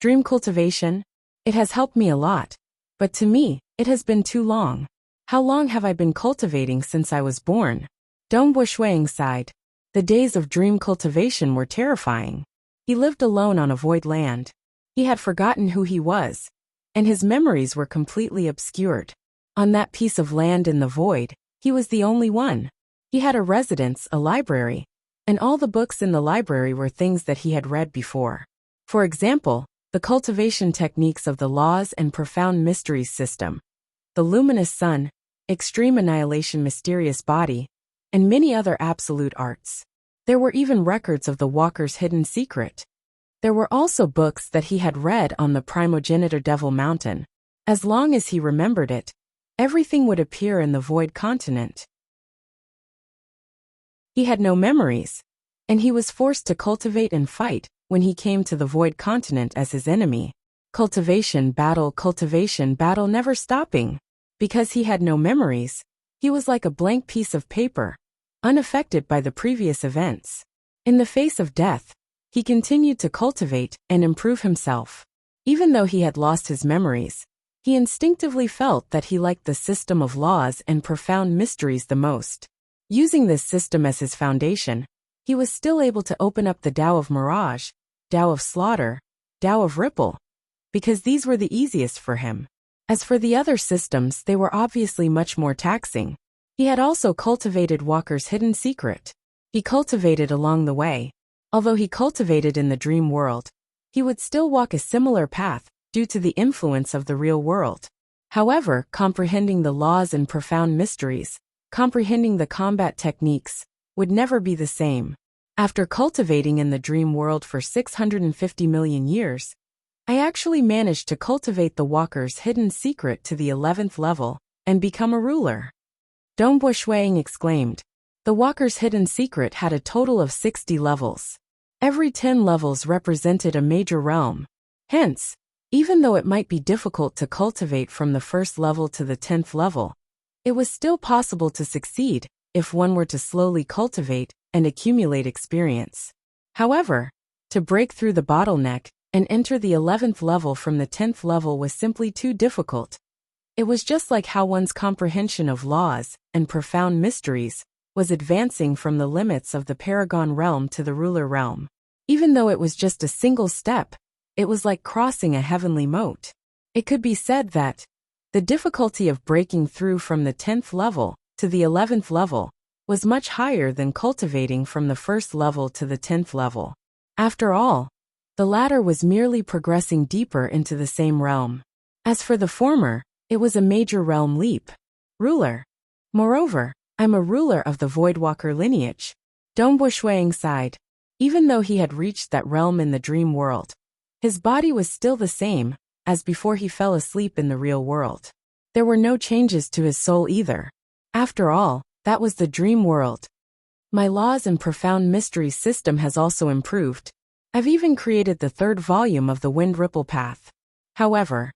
Dream cultivation? It has helped me a lot. But to me, it has been too long. How long have I been cultivating since I was born? Dongbua Shuang sighed. The days of dream cultivation were terrifying. He lived alone on a void land. He had forgotten who he was, and his memories were completely obscured. On that piece of land in the void, he was the only one. He had a residence, a library, and all the books in the library were things that he had read before. For example, the cultivation techniques of the laws and profound mysteries system, the luminous sun, extreme annihilation mysterious body, and many other absolute arts. There were even records of the walker's hidden secret. There were also books that he had read on the Primogenitor Devil Mountain. As long as he remembered it, everything would appear in the void continent. He had no memories, and he was forced to cultivate and fight when he came to the void continent as his enemy. Cultivation, battle, never stopping. Because he had no memories, he was like a blank piece of paper, unaffected by the previous events. In the face of death, he continued to cultivate and improve himself. Even though he had lost his memories, he instinctively felt that he liked the system of laws and profound mysteries the most. Using this system as his foundation, he was still able to open up the Tao of Mirage, Tao of Slaughter, Tao of Ripple, because these were the easiest for him. As for the other systems, they were obviously much more taxing. He had also cultivated Walker's hidden secret. He cultivated along the way. Although he cultivated in the dream world, he would still walk a similar path due to the influence of the real world. However, comprehending the laws and profound mysteries, comprehending the combat techniques, would never be the same. After cultivating in the dream world for 650 million years, I actually managed to cultivate the walker's hidden secret to the 11th level and become a ruler. Dongbua Shuang exclaimed. The walker's hidden secret had a total of 60 levels. Every 10 levels represented a major realm. Hence, Even though it might be difficult to cultivate from the first level to the 10th level, it was still possible to succeed if one were to slowly cultivate and accumulate experience. However, to break through the bottleneck and enter the 11th level from the 10th level was simply too difficult. It was just like how one's comprehension of laws and profound mysteries was advancing from the limits of the Paragon realm to the ruler realm. Even though it was just a single step, it was like crossing a heavenly moat. It could be said that the difficulty of breaking through from the 10th level to the 11th level was much higher than cultivating from the first level to the 10th level. After all, the latter was merely progressing deeper into the same realm. As for the former, it was a major realm leap. Ruler. Moreover, I'm a ruler of the Voidwalker lineage. Dongbo Shuang sighed. Even though he had reached that realm in the dream world, his body was still the same as before he fell asleep in the real world. There were no changes to his soul either. After all, that was the dream world. My laws and profound mysteries system has also improved. I've even created the 3rd volume of the Wind Ripple Path. However,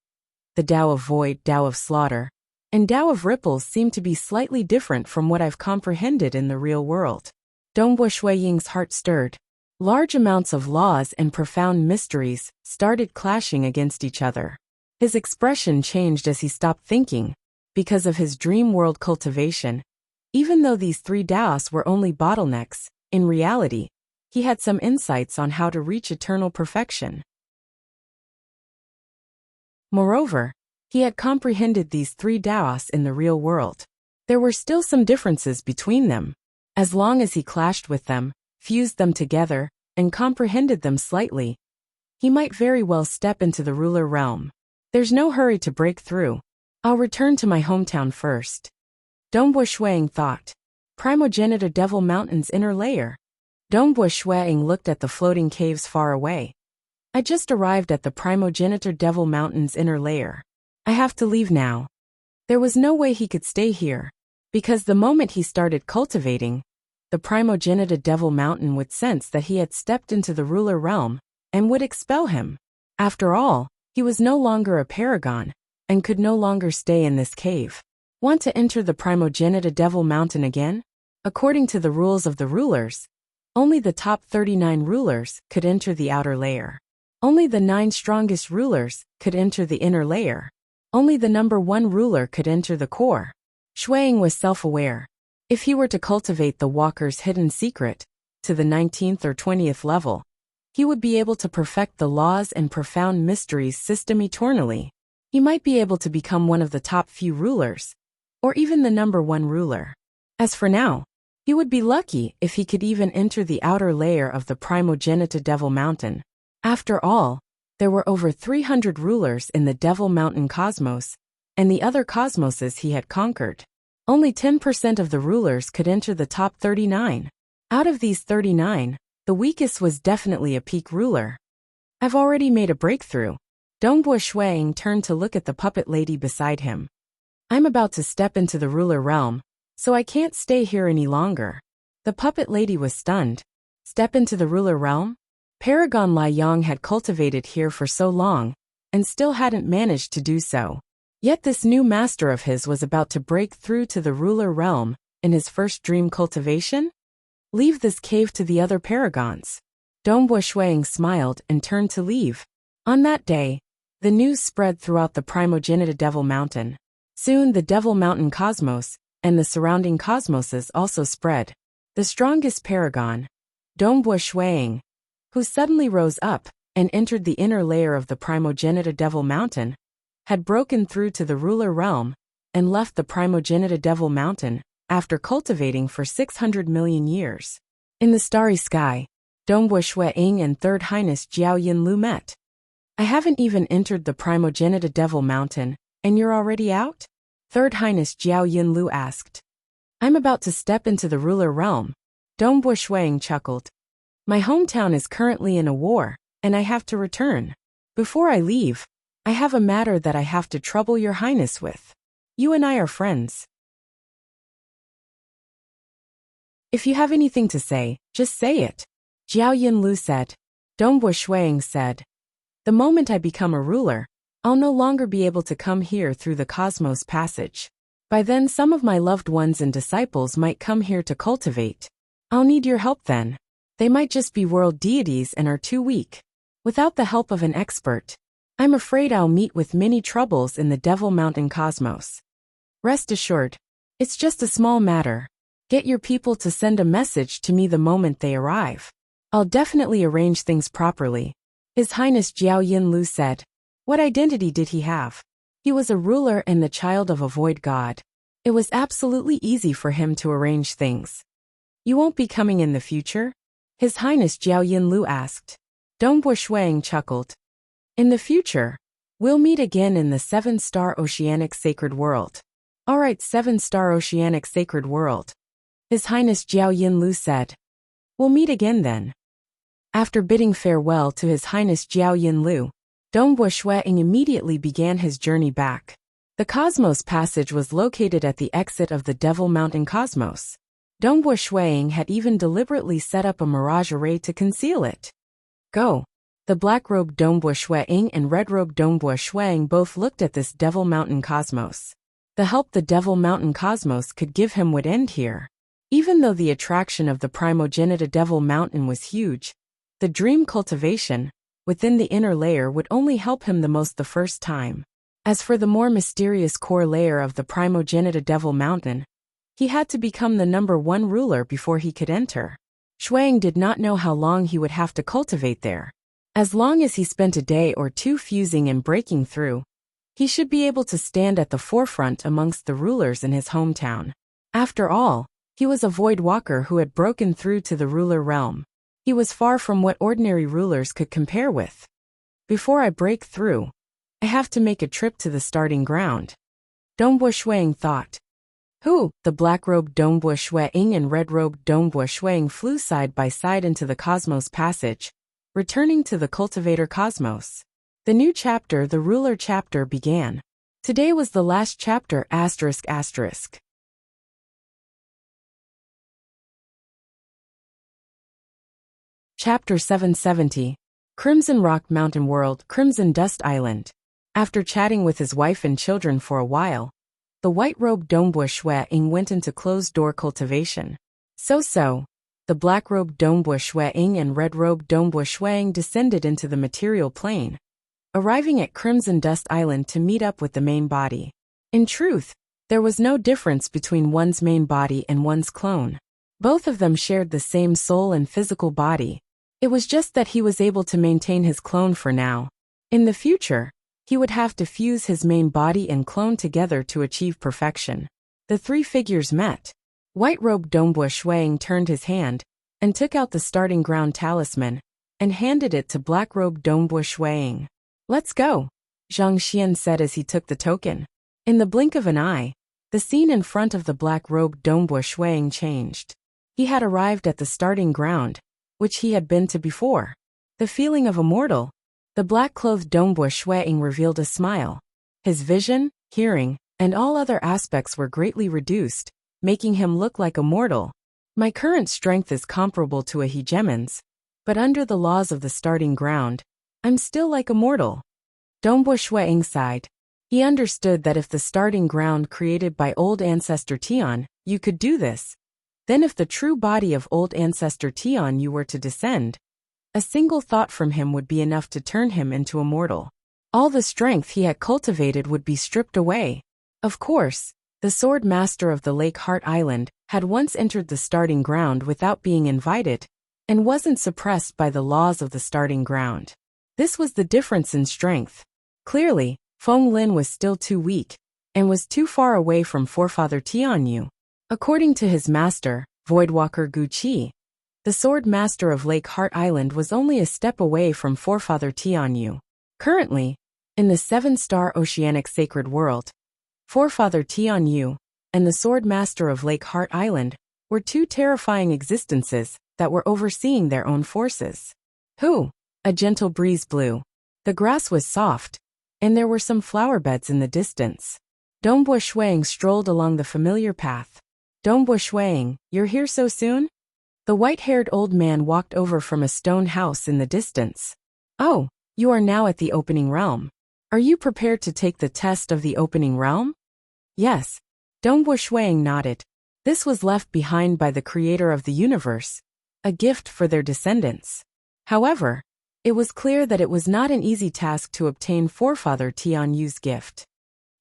the Tao of Void, Tao of Slaughter, and Tao of Ripples seem to be slightly different from what I've comprehended in the real world. Dongbo Shuiying's heart stirred. Large amounts of laws and profound mysteries started clashing against each other. His expression changed as he stopped thinking. Because of his dream world cultivation, even though these 3 Taos were only bottlenecks, in reality, he had some insights on how to reach eternal perfection. Moreover, he had comprehended these 3 Taos in the real world. There were still some differences between them. As long as he clashed with them, fused them together, and comprehended them slightly, he might very well step into the ruler realm. There's no hurry to break through. I'll return to my hometown first. Dongbo Shuang thought. Primogenitor Devil Mountain's inner layer. Dongbo Shuang looked at the floating caves far away. I just arrived at the Primogenitor Devil Mountain's inner layer. I have to leave now. There was no way he could stay here, because the moment he started cultivating, the Primogenitor Devil Mountain would sense that he had stepped into the ruler realm and would expel him. After all, he was no longer a paragon and could no longer stay in this cave. Want to enter the Primogenitor Devil Mountain again? According to the rules of the rulers, only the top 39 rulers could enter the outer layer. Only the 9 strongest rulers could enter the inner layer. Only the number 1 ruler could enter the core. Shuang was self-aware. If he were to cultivate the walker's hidden secret to the 19th or 20th level, he would be able to perfect the laws and profound mysteries system eternally. He might be able to become one of the top few rulers, or even the number 1 ruler. As for now, he would be lucky if he could even enter the outer layer of the Primogenitor Devil Mountain. After all, there were over 300 rulers in the Devil Mountain cosmos, and the other cosmoses he had conquered. Only 10% of the rulers could enter the top 39. Out of these 39, the weakest was definitely a peak ruler. I've already made a breakthrough. Dongbo Shuang turned to look at the puppet lady beside him. I'm about to step into the ruler realm, so I can't stay here any longer. The puppet lady was stunned. Step into the ruler realm? Paragon Lai Yang had cultivated here for so long, and still hadn't managed to do so. Yet this new master of his was about to break through to the ruler realm in his first dream cultivation? Leave this cave to the other paragons. Dongbo Shuang smiled and turned to leave. On that day, the news spread throughout the Primogenitor Devil Mountain. Soon the Devil Mountain cosmos and the surrounding cosmoses also spread. The strongest paragon, Dongbo Shuang, who suddenly rose up and entered the inner layer of the Primogenitor Devil Mountain, had broken through to the ruler realm and left the Primogenitor Devil Mountain after cultivating for 600 million years. In the starry sky, Dongbo Shuang and Third Highness Jiao Yinlu met. I haven't even entered the Primogenitor Devil Mountain, and you're already out? Third Highness Jiao Yinlu asked. I'm about to step into the ruler realm. Dongbo Shuang chuckled. My hometown is currently in a war, and I have to return. Before I leave, I have a matter that I have to trouble your highness with. You and I are friends. If you have anything to say, just say it, Jiao Yinlu said. Dongbo Shuang said. The moment I become a ruler, I'll no longer be able to come here through the cosmos passage. By then some of my loved ones and disciples might come here to cultivate. I'll need your help then. They might just be world deities and are too weak. Without the help of an expert, I'm afraid I'll meet with many troubles in the Devil Mountain cosmos. Rest assured, it's just a small matter. Get your people to send a message to me the moment they arrive. I'll definitely arrange things properly. His Highness Jiao Yinlu said. What identity did he have? He was a ruler and the child of a void god. It was absolutely easy for him to arrange things. You won't be coming in the future? His Highness Jiao Yinlu asked. Dongbo Shuang chuckled. In the future, we'll meet again in the 7-star Oceanic Sacred World. Alright, 7-star Oceanic Sacred World. His Highness Jiao Yinlu said. We'll meet again then. After bidding farewell to His Highness Jiao Yinlu, Dongbo Shuang immediately began his journey back. The Cosmos Passage was located at the exit of the Devil Mountain Cosmos. Dongbo Shuang had even deliberately set up a mirage array to conceal it. Go! The black-robed Dongbo Shuang and red-robed Dongbo Shuang both looked at this Devil Mountain Cosmos. The help the Devil Mountain Cosmos could give him would end here. Even though the attraction of the Primogenita Devil Mountain was huge, the dream cultivation within the inner layer would only help him the most the first time. As for the more mysterious core layer of the Primogenita Devil Mountain, he had to become the #1 ruler before he could enter. Shuang did not know how long he would have to cultivate there. As long as he spent a day or two fusing and breaking through, he should be able to stand at the forefront amongst the rulers in his hometown. After all, he was a void walker who had broken through to the ruler realm. He was far from what ordinary rulers could compare with. Before I break through, I have to make a trip to the starting ground. Dongbo Shuang thought. Who? The black-robed Dongbo Shuang and red-robed Dongbo Shuang flew side by side into the Cosmos Passage, returning to the Cultivator Cosmos. The new chapter, the Ruler chapter, began. Today was the last chapter, ***. Chapter 770. Crimson Rock Mountain World, Crimson Dust Island. After chatting with his wife and children for a while, the white-robed Dongbo Shuang went into closed-door cultivation. So, the black-robed Dongbo Shuang and red-robed Dongbo Shuang descended into the material plane, arriving at Crimson Dust Island to meet up with the main body. In truth, there was no difference between one's main body and one's clone. Both of them shared the same soul and physical body. It was just that he was able to maintain his clone for now. In the future, he would have to fuse his main body and clone together to achieve perfection. The three figures met. White-robed Dongbo Shuang turned his hand and took out the starting ground talisman and handed it to black-robed Dongbo Shuang. Let's go, Zhang Xian said as he took the token. In the blink of an eye, the scene in front of the black-robed Dongbo Shuang changed. He had arrived at the starting ground, which he had been to before. The feeling of a mortal. The black-clothed Dongbo Shuang revealed a smile. His vision, hearing, and all other aspects were greatly reduced, making him look like a mortal. My current strength is comparable to a hegemon's, but under the laws of the starting ground, I'm still like a mortal. Dongbo Shuang sighed. He understood that if the starting ground created by old ancestor Tian, you could do this. Then if the true body of old ancestor Tian you were to descend, a single thought from him would be enough to turn him into a mortal. All the strength he had cultivated would be stripped away. Of course, the sword master of the Lake Heart Island had once entered the starting ground without being invited, and wasn't suppressed by the laws of the starting ground. This was the difference in strength. Clearly, Feng Lin was still too weak, and was too far away from forefather Tianyu. According to his master, Voidwalker Gu Qi, the sword master of Lake Heart Island was only a step away from forefather Tianyu. Currently, in the 7-star Oceanic Sacred World, forefather Tianyu and the sword master of Lake Heart Island were two terrifying existences that were overseeing their own forces. Who? A gentle breeze blew. The grass was soft, and there were some flower beds in the distance. Dongbo Shuang strolled along the familiar path. Dongbo Shuang, you're here so soon? The white-haired old man walked over from a stone house in the distance. Oh, You are now at the opening realm. Are you prepared to take the test of the opening realm? Yes. Dongbo Shuang nodded. This was left behind by the creator of the universe, a gift for their descendants. However, it was clear that it was not an easy task to obtain forefather Tian Yu's gift.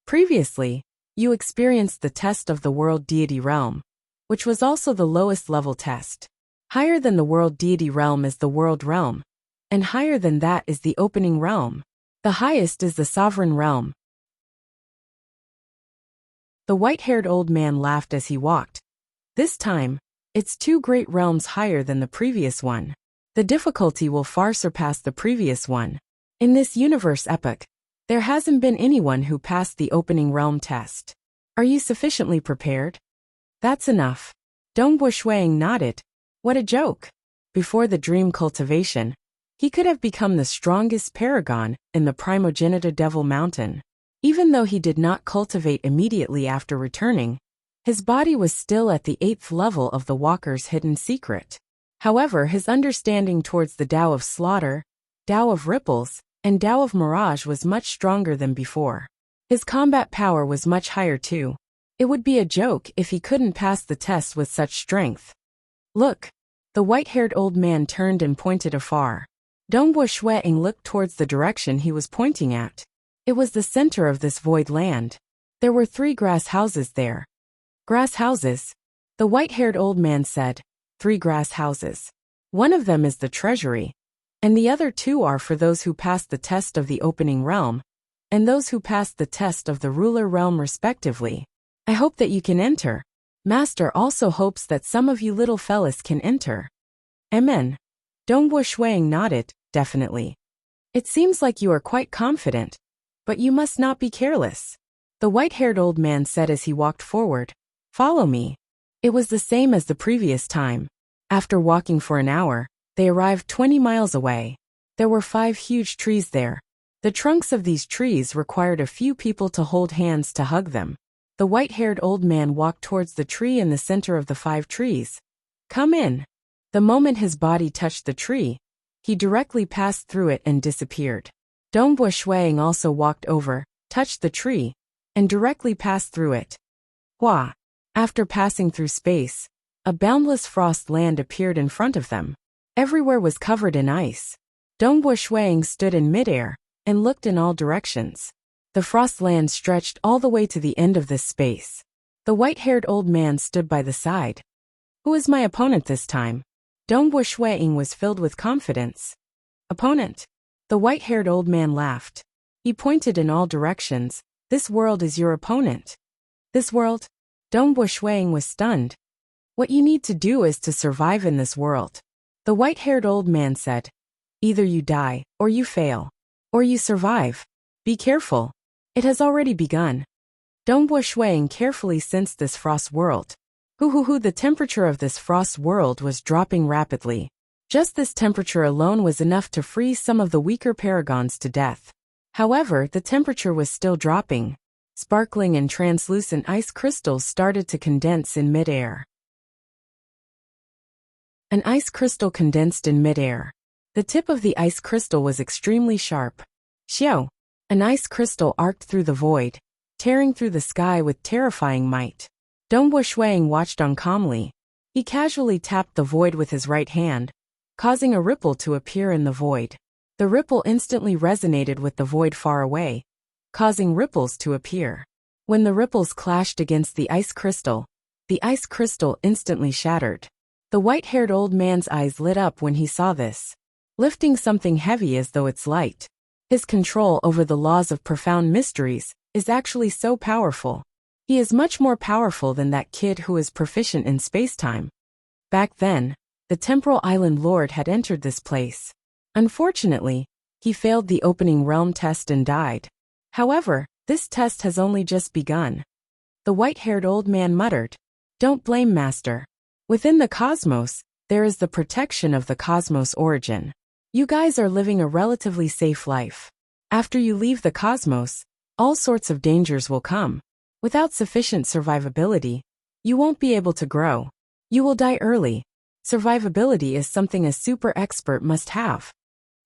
Previously, you experienced the test of the world deity realm, which was also the lowest level test. Higher than the world deity realm is the world realm, and higher than that is the opening realm. The highest is the sovereign realm. The white-haired old man laughed as he walked. This time, it's 2 great realms higher than the previous one. The difficulty will far surpass the previous one. In this universe epoch, there hasn't been anyone who passed the opening realm test. Are you sufficiently prepared? That's enough. Dongbo Shuang nodded. What a joke. Before the dream cultivation, he could have become the strongest paragon in the Primogenitor Devil Mountain. Even though he did not cultivate immediately after returning, his body was still at the 8th level of the Walker's hidden secret. However, his understanding towards the Tao of Slaughter, Tao of Ripples, and Tao of Mirage was much stronger than before. His combat power was much higher too. It would be a joke if he couldn't pass the test with such strength. Look! The white-haired old man turned and pointed afar. Dongbo Shuang looked towards the direction he was pointing at. It was the center of this void land. There were 3 grass houses there. Grass houses? The white-haired old man said. 3 grass houses. One of them is the treasury, and the other 2 are for those who passed the test of the opening realm, and those who passed the test of the ruler realm respectively. I hope that you can enter. Master also hopes that some of you little fellas can enter. Amen. Dongbo Shuang nodded, definitely. It seems like you are quite confident, but you must not be careless. The white-haired old man said as he walked forward. Follow me. It was the same as the previous time. After walking for an hour, they arrived 20 miles away. There were 5 huge trees there. The trunks of these trees required a few people to hold hands to hug them. The white-haired old man walked towards the tree in the center of the 5 trees. Come in. The moment his body touched the tree, he directly passed through it and disappeared. Dongbo Shuang also walked over, touched the tree, and directly passed through it. Hua! After passing through space, a boundless frost land appeared in front of them. Everywhere was covered in ice. Dongbo Shuang stood in midair and looked in all directions. The frost land stretched all the way to the end of this space. The white-haired old man stood by the side. Who is my opponent this time? Dongbo Shuang was filled with confidence. Opponent? The white-haired old man laughed. He pointed in all directions. This world is your opponent. This world? Dongbo Shuang was stunned. What you need to do is to survive in this world. The white-haired old man said. Either you die, or you fail. Or you survive. Be careful. It has already begun. Dongbo Shuang carefully sensed this frost world. The temperature of this frost world was dropping rapidly. Just this temperature alone was enough to freeze some of the weaker paragons to death. However, the temperature was still dropping. Sparkling and translucent ice crystals started to condense in midair. An ice crystal condensed in midair. The tip of the ice crystal was extremely sharp. Xiao! An ice crystal arced through the void, tearing through the sky with terrifying might. Dongbo Shuang watched on calmly. He casually tapped the void with his right hand, causing a ripple to appear in the void. The ripple instantly resonated with the void far away, causing ripples to appear. When the ripples clashed against the ice crystal instantly shattered. The white-haired old man's eyes lit up when he saw this. Lifting something heavy as though it's light. His control over the laws of profound mysteries is actually so powerful. He is much more powerful than that kid who is proficient in space-time. Back then, the Temporal Island Lord had entered this place. Unfortunately, he failed the opening realm test and died. However, this test has only just begun. The white-haired old man muttered. Don't blame Master. Within the cosmos, there is the protection of the cosmos origin. You guys are living a relatively safe life. After you leave the cosmos, all sorts of dangers will come. Without sufficient survivability, you won't be able to grow. You will die early. Survivability is something a super expert must have.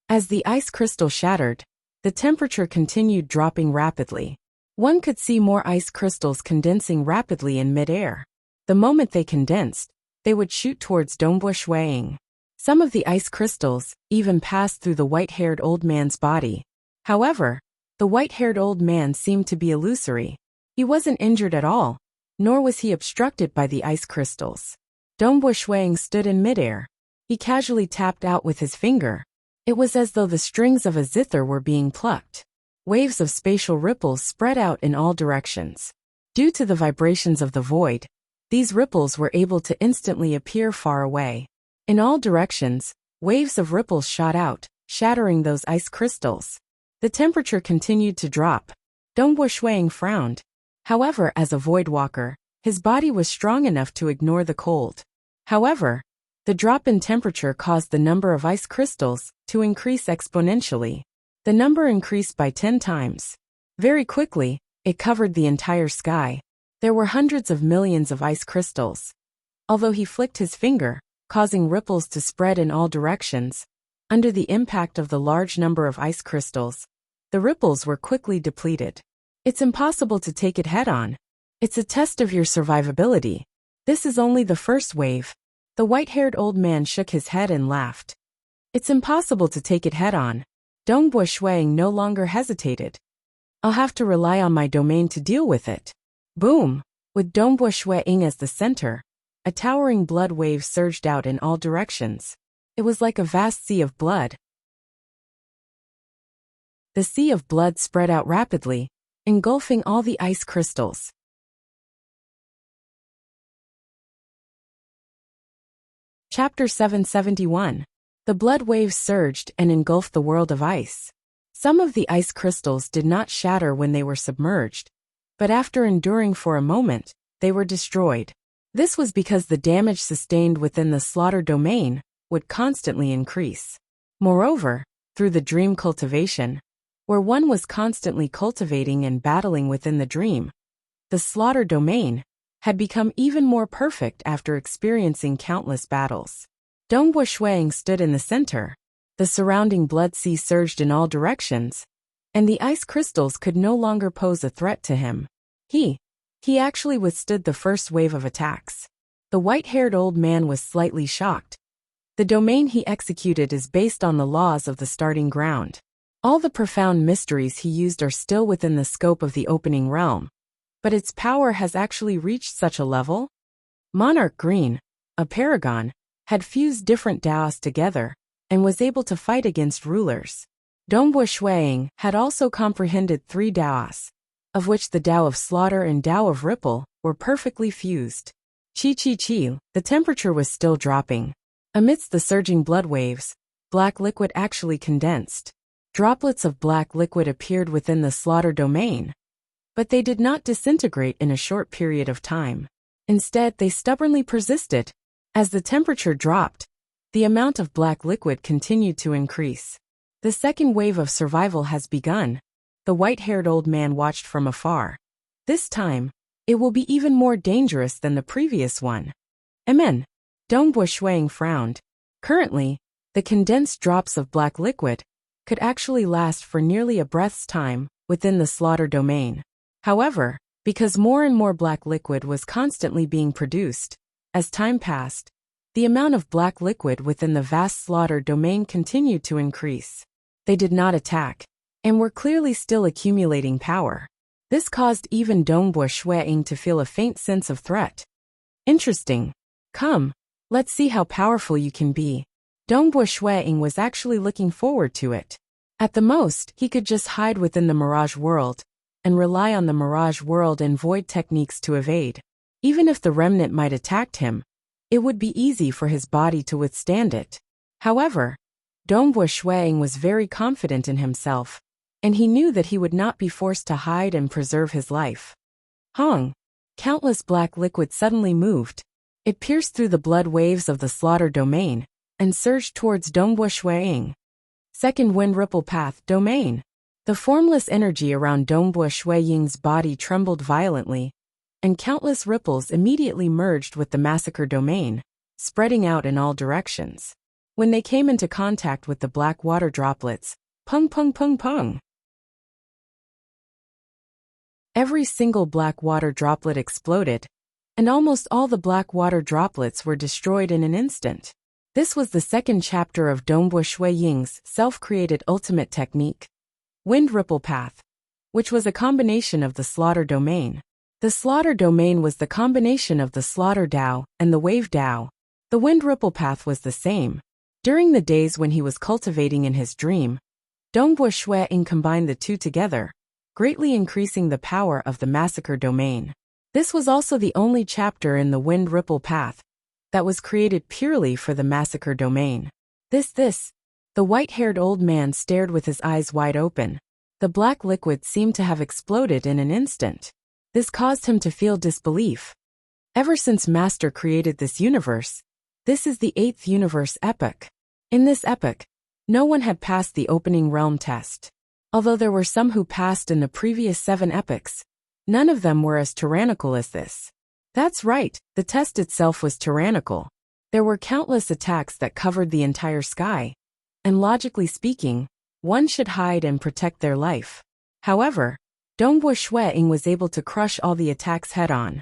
As the ice crystal shattered, the temperature continued dropping rapidly. One could see more ice crystals condensing rapidly in midair. The moment they condensed, they would shoot towards Dongbo Shuiying. Some of the ice crystals even passed through the white-haired old man's body. However, the white-haired old man seemed to be illusory. He wasn't injured at all, nor was he obstructed by the ice crystals. Dongbo Shuiying stood in midair. He casually tapped out with his finger. It was as though the strings of a zither were being plucked. Waves of spatial ripples spread out in all directions. Due to the vibrations of the void, these ripples were able to instantly appear far away. In all directions, waves of ripples shot out, shattering those ice crystals. The temperature continued to drop. Dongbo Shuiying frowned. However, as a void walker, his body was strong enough to ignore the cold. However, the drop in temperature caused the number of ice crystals to increase exponentially. The number increased by 10 times. Very quickly, it covered the entire sky. There were hundreds of millions of ice crystals. Although he flicked his finger, causing ripples to spread in all directions, under the impact of the large number of ice crystals, the ripples were quickly depleted. It's impossible to take it head-on. It's a test of your survivability. This is only the first wave. The white-haired old man shook his head and laughed. It's impossible to take it head-on. Dongbo Shuiying no longer hesitated. I'll have to rely on my domain to deal with it. Boom! With Dongbo Shuiying as the center, a towering blood wave surged out in all directions. It was like a vast sea of blood. The sea of blood spread out rapidly, engulfing all the ice crystals. Chapter 771. The blood waves surged and engulfed the world of ice. Some of the ice crystals did not shatter when they were submerged, but after enduring for a moment, they were destroyed. This was because the damage sustained within the slaughter domain would constantly increase. Moreover, through the dream cultivation, where one was constantly cultivating and battling within the dream, the slaughter domain had become even more perfect after experiencing countless battles. Dongbo Shuiying stood in the center. The surrounding blood sea surged in all directions, and the ice crystals could no longer pose a threat to him. He actually withstood the first wave of attacks. The white-haired old man was slightly shocked. The domain he executed is based on the laws of the starting ground. All the profound mysteries he used are still within the scope of the opening realm, but its power has actually reached such a level? Monarch Green, a paragon, had fused different Daos together and was able to fight against rulers. Dongbo Shuiying had also comprehended 3 Daos, of which the Tao of Slaughter and Tao of Ripple were perfectly fused. Chi, the temperature was still dropping. Amidst the surging blood waves, black liquid actually condensed. Droplets of black liquid appeared within the slaughter domain, but they did not disintegrate in a short period of time. Instead, they stubbornly persisted. As the temperature dropped, the amount of black liquid continued to increase. The second wave of survival has begun. The white-haired old man watched from afar. This time, it will be even more dangerous than the previous one. Amen. Dongbo Shuiying frowned. Currently, the condensed drops of black liquid could actually last for nearly a breath's time within the slaughter domain. However, because more and more black liquid was constantly being produced, as time passed, the amount of black liquid within the vast slaughter domain continued to increase. They did not attack, and were clearly still accumulating power. This caused even Dongbo Shuiying to feel a faint sense of threat. Interesting. Come, let's see how powerful you can be. Dongbo Shuiying was actually looking forward to it. At the most, he could just hide within the Mirage world, and rely on the Mirage world and void techniques to evade. Even if the remnant might attack him, it would be easy for his body to withstand it. However, Dongbo Shuiying was very confident in himself, and he knew that he would not be forced to hide and preserve his life. Hong! Countless black liquid suddenly moved. It pierced through the blood waves of the slaughter domain, and surged towards Dongbo Shuiying. Second wind ripple path domain. The formless energy around Dongbo Shuiying's body trembled violently, and countless ripples immediately merged with the massacre domain, spreading out in all directions. When they came into contact with the black water droplets, pung pung pung pung. Every single black water droplet exploded, and almost all the black water droplets were destroyed in an instant. This was the second chapter of Dongbo Shui Ying's self-created ultimate technique, Wind Ripple Path, which was a combination of the Slaughter Domain. The Slaughter Domain was the combination of the Slaughter Dao and the Wave Dao. The Wind Ripple Path was the same. During the days when he was cultivating in his dream, Dongbo Shui Ying combined the two together, greatly increasing the power of the Massacre Domain. This was also the only chapter in the Wind Ripple Path that was created purely for the Massacre Domain. The white-haired old man stared with his eyes wide open. The black liquid seemed to have exploded in an instant. This caused him to feel disbelief. Ever since Master created this universe, this is the 8th universe epoch. In this epoch, no one had passed the opening realm test. Although there were some who passed in the previous 7 epochs, none of them were as tyrannical as this. That's right, the test itself was tyrannical. There were countless attacks that covered the entire sky, and logically speaking, one should hide and protect their life. However, Dongbo Shui Ying was able to crush all the attacks head-on.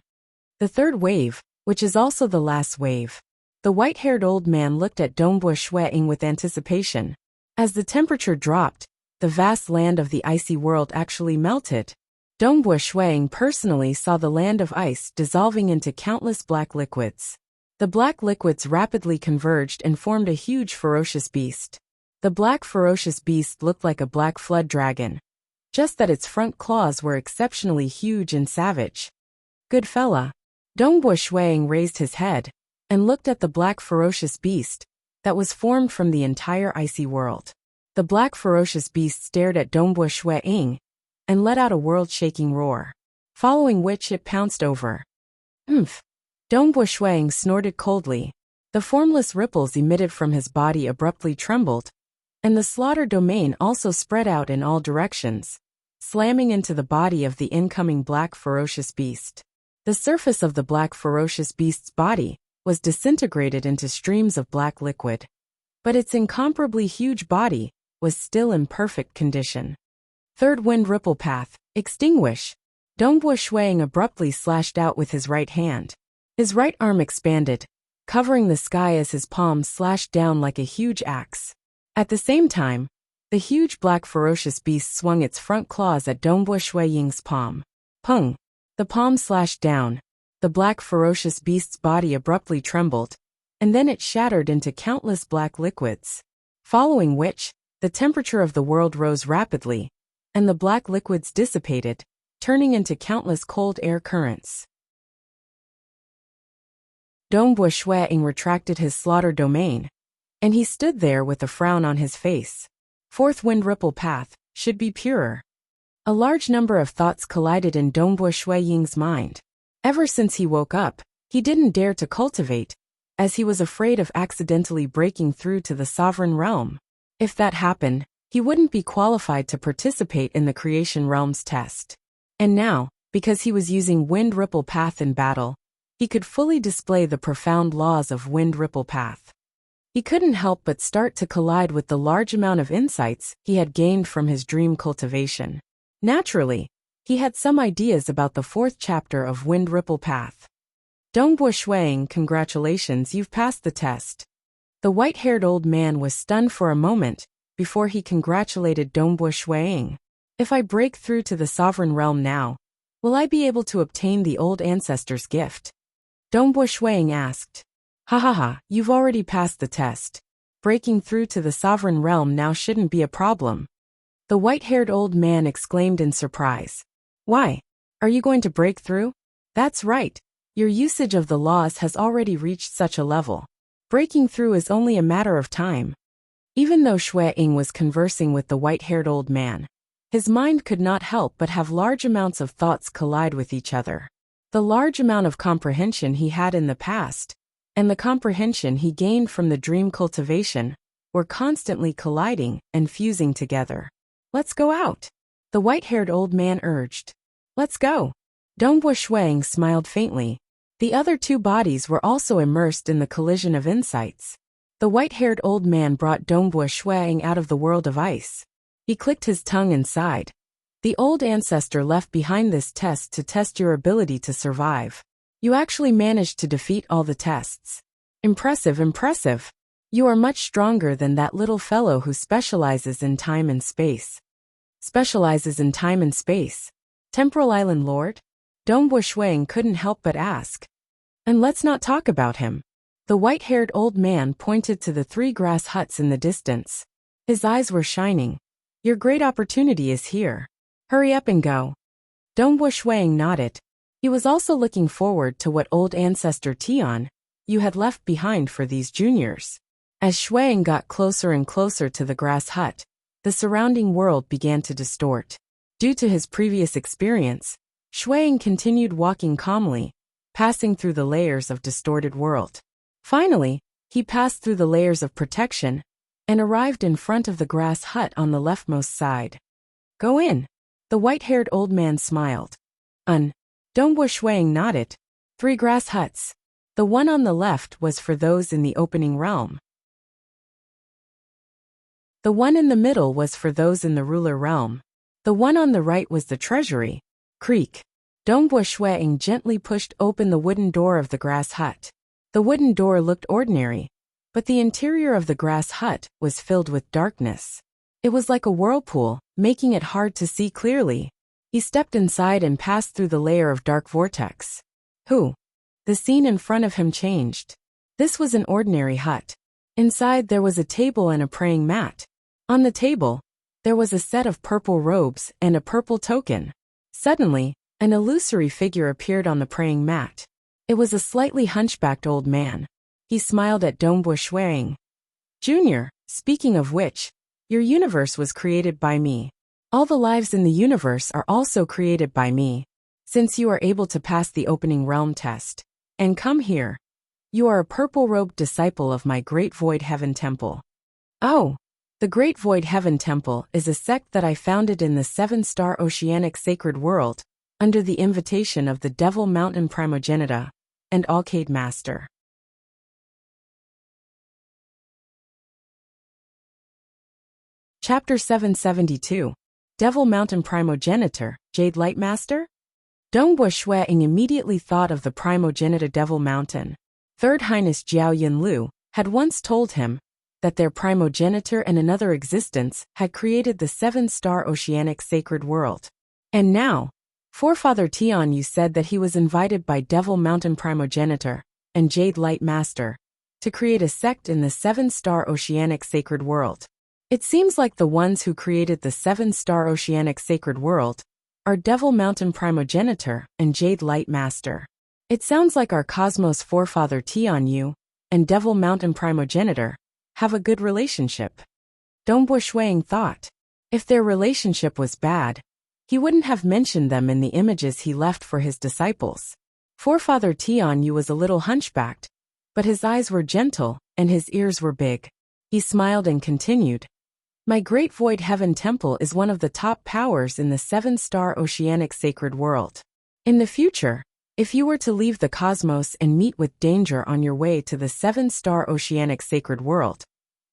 The third wave, which is also the last wave. The white-haired old man looked at Dongbo Shui Ying with anticipation. As the temperature dropped, the vast land of the icy world actually melted. Dongbo Shui Ying personally saw the land of ice dissolving into countless black liquids. The black liquids rapidly converged and formed a huge ferocious beast. The black ferocious beast looked like a black flood dragon, just that its front claws were exceptionally huge and savage. Good fella. Dongbo Shui Ying raised his head and looked at the black ferocious beast that was formed from the entire icy world. The black ferocious beast stared at Dongbo Shui Ying and let out a world-shaking roar, following which it pounced over. Oomph! Dongbo Shui Ying snorted coldly. The formless ripples emitted from his body abruptly trembled, and the slaughter domain also spread out in all directions, slamming into the body of the incoming black ferocious beast. The surface of the black ferocious beast's body was disintegrated into streams of black liquid, but its incomparably huge body was still in perfect condition. Third Wind Ripple Path, extinguish. Dongbo Shui Ying abruptly slashed out with his right hand. His right arm expanded, covering the sky as his palm slashed down like a huge axe. At the same time, the huge black ferocious beast swung its front claws at Dongbo Shui Ying's palm. Pung! The palm slashed down. The black ferocious beast's body abruptly trembled, and then it shattered into countless black liquids. Following which, the temperature of the world rose rapidly, and the black liquids dissipated, turning into countless cold air currents. Dongbo Shui Ying retracted his slaughter domain, and he stood there with a frown on his face. Fourth Wind Ripple Path should be purer. A large number of thoughts collided in Dongbo Shui Ying's mind. Ever since he woke up, he didn't dare to cultivate, as he was afraid of accidentally breaking through to the sovereign realm. If that happened, he wouldn't be qualified to participate in the Creation Realms test. And now, because he was using Wind Ripple Path in battle, he could fully display the profound laws of Wind Ripple Path. He couldn't help but start to collide with the large amount of insights he had gained from his dream cultivation. Naturally, he had some ideas about the 4th chapter of Wind Ripple Path. Dongbo Shui Ying, congratulations, you've passed the test. The white-haired old man was stunned for a moment before he congratulated Dongbo Shui Ying. If I break through to the sovereign realm now, will I be able to obtain the old ancestor's gift? Dongbo Shui Ying asked. Ha ha ha, you've already passed the test. Breaking through to the sovereign realm now shouldn't be a problem. The white-haired old man exclaimed in surprise. Why? Are you going to break through? That's right. Your usage of the laws has already reached such a level. Breaking through is only a matter of time. Even though Shui Ying was conversing with the white-haired old man, his mind could not help but have large amounts of thoughts collide with each other. The large amount of comprehension he had in the past, and the comprehension he gained from the dream cultivation, were constantly colliding and fusing together. Let's go out, the white-haired old man urged. Let's go. Dongbo Shui Ying smiled faintly. The other two bodies were also immersed in the collision of insights. The white-haired old man brought Dongbua Shuang out of the world of ice. He clicked his tongue and sighed. The old ancestor left behind this test to test your ability to survive. You actually managed to defeat all the tests. Impressive, impressive. You are much stronger than that little fellow who specializes in time and space. Specializes in time and space? Temporal Island Lord? Dongbua Shuang couldn't help but ask. And let's not talk about him. The white-haired old man pointed to the 3 grass huts in the distance. His eyes were shining. Your great opportunity is here. Hurry up and go. Dongbua Shuang nodded. He was also looking forward to what old ancestor Tian you had left behind for these juniors. As Shuang got closer and closer to the grass hut, the surrounding world began to distort. Due to his previous experience, Shuang continued walking calmly, passing through the layers of distorted world. Finally, he passed through the layers of protection and arrived in front of the grass hut on the leftmost side. Go in. The white-haired old man smiled. Dongbua Shuang nodded. 3 grass huts. The one on the left was for those in the opening realm. The one in the middle was for those in the ruler realm. The one on the right was the treasury. Creak. Dongbua Shuang gently pushed open the wooden door of the grass hut. The wooden door looked ordinary, but the interior of the grass hut was filled with darkness. It was like a whirlpool, making it hard to see clearly. He stepped inside and passed through the layer of dark vortex. Who? The scene in front of him changed. This was an ordinary hut. Inside there was a table and a praying mat. On the table, there was a set of purple robes and a purple token. Suddenly, an illusory figure appeared on the praying mat. It was a slightly hunchbacked old man. He smiled at Dongbua Shuang. Junior, speaking of which, your universe was created by me. All the lives in the universe are also created by me. Since you are able to pass the opening realm test and come here, you are a purple-robed disciple of my Great Void Heaven Temple. Oh, the Great Void Heaven Temple is a sect that I founded in the 7-star oceanic sacred world under the invitation of the Devil Mountain Primogenita and Alcade Master. Chapter 772. Devil Mountain Primogenitor, Jade Light Master? Dongbua Shuang immediately thought of the Primogenita Devil Mountain. Third Highness Jiao Yinlu had once told him that their primogenitor and another existence had created the 7-star oceanic sacred world. And now, Forefather Tian Yu said that he was invited by Devil Mountain Primogenitor and Jade Light Master to create a sect in the 7-star oceanic sacred world. It seems like the ones who created the 7-star oceanic sacred world are Devil Mountain Primogenitor and Jade Light Master. It sounds like our Cosmos Forefather Tian Yu and Devil Mountain Primogenitor have a good relationship. Dongbua Shuang thought. If their relationship was bad, he wouldn't have mentioned them in the images he left for his disciples. Forefather Tian Yu was a little hunchbacked, but his eyes were gentle and his ears were big. He smiled and continued. My Great Void Heaven Temple is one of the top powers in the 7-star oceanic sacred world. In the future, if you were to leave the cosmos and meet with danger on your way to the 7-star oceanic sacred world,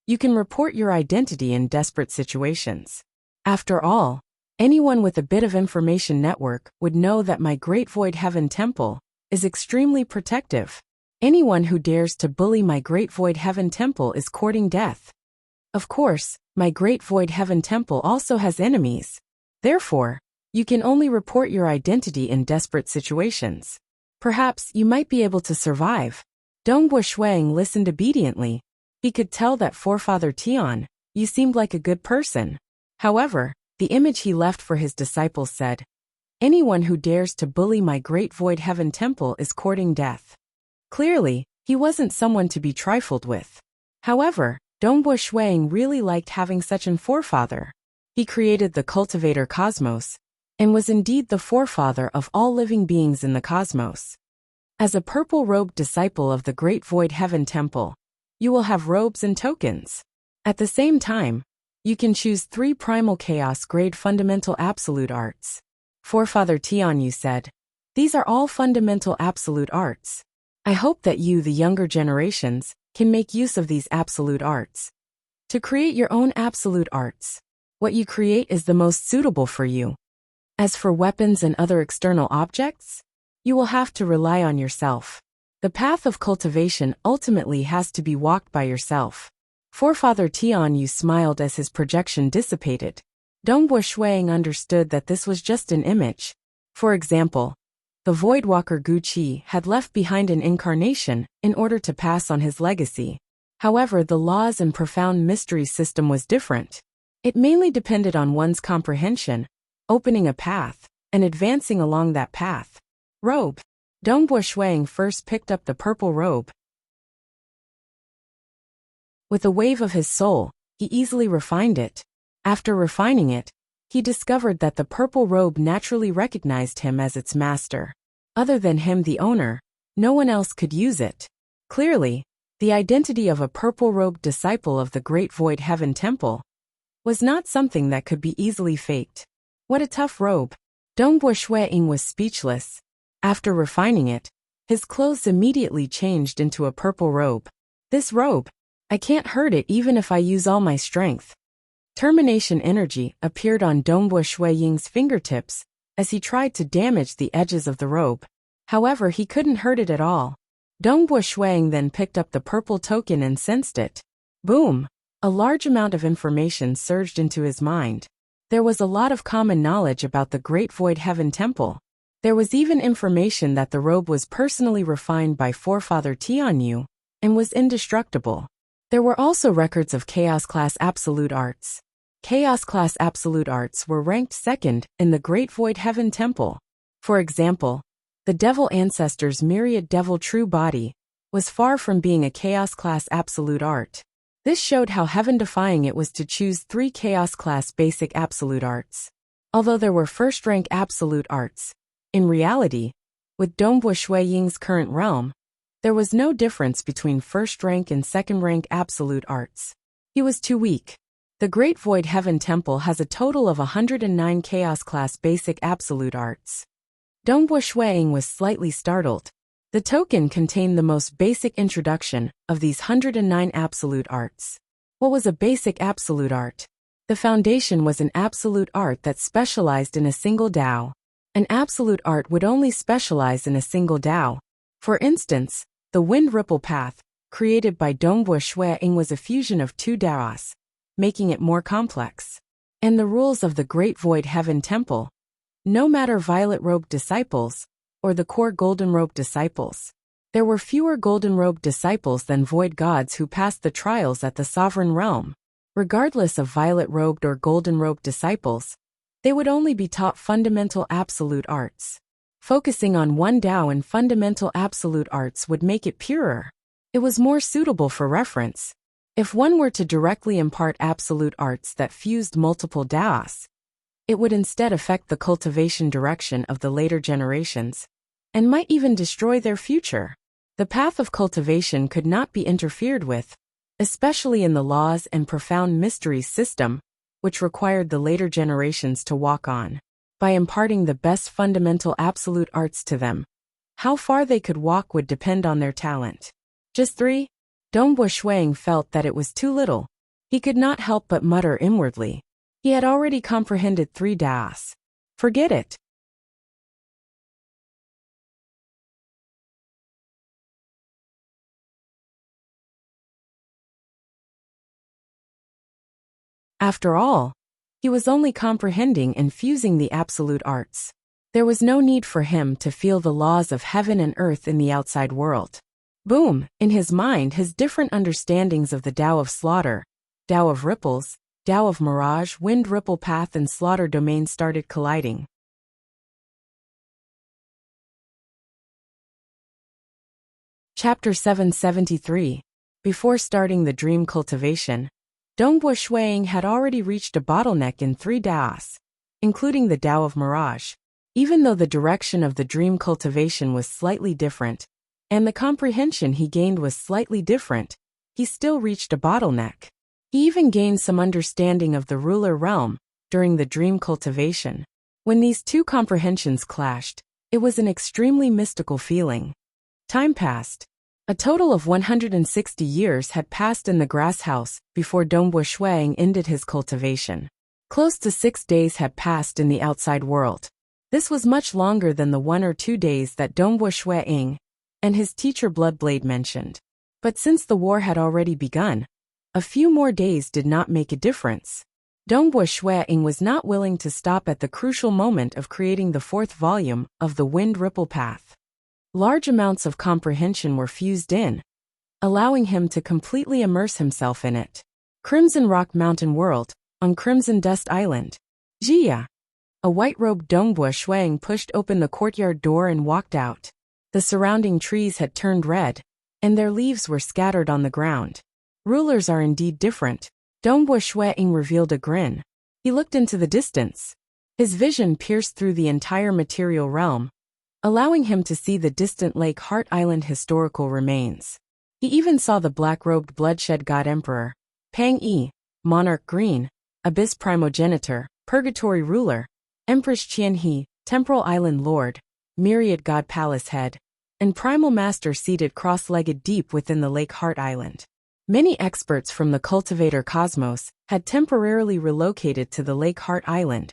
you can report your identity in desperate situations. After all, anyone with a bit of information network would know that my Great Void Heaven Temple is extremely protective. Anyone who dares to bully my Great Void Heaven Temple is courting death. Of course, my Great Void Heaven Temple also has enemies. Therefore, you can only report your identity in desperate situations. Perhaps you might be able to survive. Dongbua Shuang listened obediently. He could tell that Forefather Tian Yu seemed like a good person. However, the image he left for his disciples said, anyone who dares to bully my Great Void Heaven Temple is courting death. Clearly, he wasn't someone to be trifled with. However, Dongbua Shuang really liked having such an forefather. He created the cultivator cosmos, and was indeed the forefather of all living beings in the cosmos. As a purple-robed disciple of the Great Void Heaven Temple, you will have robes and tokens. At the same time, you can choose 3 primal chaos grade fundamental absolute arts. Forefather Tian Yu said, these are all fundamental absolute arts. I hope that you, the younger generations, can make use of these absolute arts. To create your own absolute arts, what you create is the most suitable for you. As for weapons and other external objects, you will have to rely on yourself. The path of cultivation ultimately has to be walked by yourself. Forefather Tianyu smiled as his projection dissipated. Dongbo Shuang understood that this was just an image. For example, the Voidwalker Gu Qi had left behind an incarnation in order to pass on his legacy. However, the laws and profound mystery system was different. It mainly depended on one's comprehension, opening a path, and advancing along that path. Robe. Dongbo Shuang first picked up the purple robe. With a wave of his soul, he easily refined it. After refining it, he discovered that the purple robe naturally recognized him as its master. Other than him, the owner, no one else could use it. Clearly, the identity of a purple-robed disciple of the Great Void Heaven Temple was not something that could be easily faked. What a tough robe. Dongbo Shuang was speechless. After refining it, his clothes immediately changed into a purple robe. This robe, I can't hurt it even if I use all my strength. Termination energy appeared on Dongbo Shuang's fingertips as he tried to damage the edges of the robe. However, he couldn't hurt it at all. Dongbo Shuang then picked up the purple token and sensed it. Boom! A large amount of information surged into his mind. There was a lot of common knowledge about the Great Void Heaven Temple. There was even information that the robe was personally refined by Forefather Tianyu and was indestructible. There were also records of Chaos Class Absolute Arts. Chaos Class Absolute Arts were ranked second in the Great Void Heaven Temple. For example, the Devil Ancestor's Myriad Devil True Body was far from being a Chaos Class Absolute Art. This showed how heaven-defying it was to choose 3 Chaos Class Basic Absolute Arts. Although there were first-rank Absolute Arts, in reality, with Dongbo Shuang's current realm, there was no difference between first-rank and second-rank Absolute Arts. He was too weak. The Great Void Heaven Temple has a total of 109 Chaos Class Basic Absolute Arts. Dongbo Shuang was slightly startled. The token contained the most basic introduction of these 109 Absolute Arts. What was a basic Absolute Art? The foundation was an Absolute Art that specialized in a single Dao. An Absolute Art would only specialize in a single Dao. For instance, the Wind Ripple Path, created by Dongbo Shuang, was a fusion of 2 Daos, making it more complex. And the rules of the Great Void Heaven Temple, no matter Violet Robe disciples or the core Golden Robe disciples, there were fewer Golden Robe disciples than Void Gods who passed the trials at the Sovereign Realm. Regardless of Violet Robed or Golden Robe disciples, they would only be taught fundamental Absolute Arts. Focusing on one Dao and fundamental Absolute Arts would make it purer. It was more suitable for reference. If one were to directly impart Absolute Arts that fused multiple Daos, it would instead affect the cultivation direction of the later generations, and might even destroy their future. The path of cultivation could not be interfered with, especially in the laws and profound mysteries system, which required the later generations to walk on. By imparting the best fundamental Absolute Arts to them, how far they could walk would depend on their talent. Just 3? Dongbo Shuang felt that it was too little. He could not help but mutter inwardly. He had already comprehended 3 Daos. Forget it. After all, he was only comprehending and fusing the Absolute Arts. There was no need for him to feel the laws of heaven and earth in the outside world. Boom! In his mind, his different understandings of the Tao of Slaughter, Tao of Ripples, Tao of Mirage, Wind Ripple Path and Slaughter Domain started colliding. Chapter 773. Before starting the dream cultivation, Dongbo Shuang had already reached a bottleneck in 3 Daos, including the Tao of Mirage. Even though the direction of the dream cultivation was slightly different, and the comprehension he gained was slightly different, he still reached a bottleneck. He even gained some understanding of the ruler realm during the dream cultivation. When these 2 comprehensions clashed, it was an extremely mystical feeling. Time passed. A total of 160 years had passed in the grass house before Dongbua Shuang ended his cultivation. Close to 6 days had passed in the outside world. This was much longer than the 1 or 2 days that Dongbua Shuang and his teacher Bloodblade mentioned. But since the war had already begun, a few more days did not make a difference. Dongbua Shuang was not willing to stop at the crucial moment of creating the 4th volume of the Wind Ripple Path. Large amounts of comprehension were fused in, allowing him to completely immerse himself in it. Crimson Rock Mountain World, on Crimson Dust Island. Jia. A white-robed Dongbua Shuang pushed open the courtyard door and walked out. The surrounding trees had turned red, and their leaves were scattered on the ground. Rulers are indeed different. Dongbua Shuang revealed a grin. He looked into the distance. His vision pierced through the entire material realm, allowing him to see the distant Lake Heart Island historical remains. He even saw the black-robed bloodshed god emperor, Pang Yi, monarch green, abyss primogenitor, purgatory ruler, empress Qian He, temporal island lord, myriad god palace head, and primal master seated cross-legged deep within the Lake Heart Island. Many experts from the cultivator cosmos had temporarily relocated to the Lake Heart Island,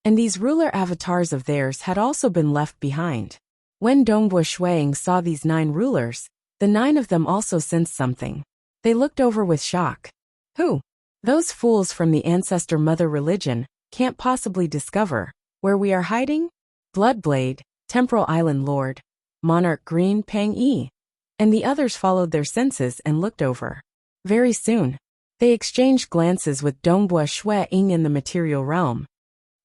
and these ruler avatars of theirs had also been left behind. When Dongbua Shuang saw these 9 rulers, the 9 of them also sensed something. They looked over with shock. Who? Those fools from the ancestor mother religion can't possibly discover where we are hiding? Bloodblade, temporal island lord, monarch green Pang Yi, and the others followed their senses and looked over. Very soon, they exchanged glances with Dongbua Shuang in the material realm.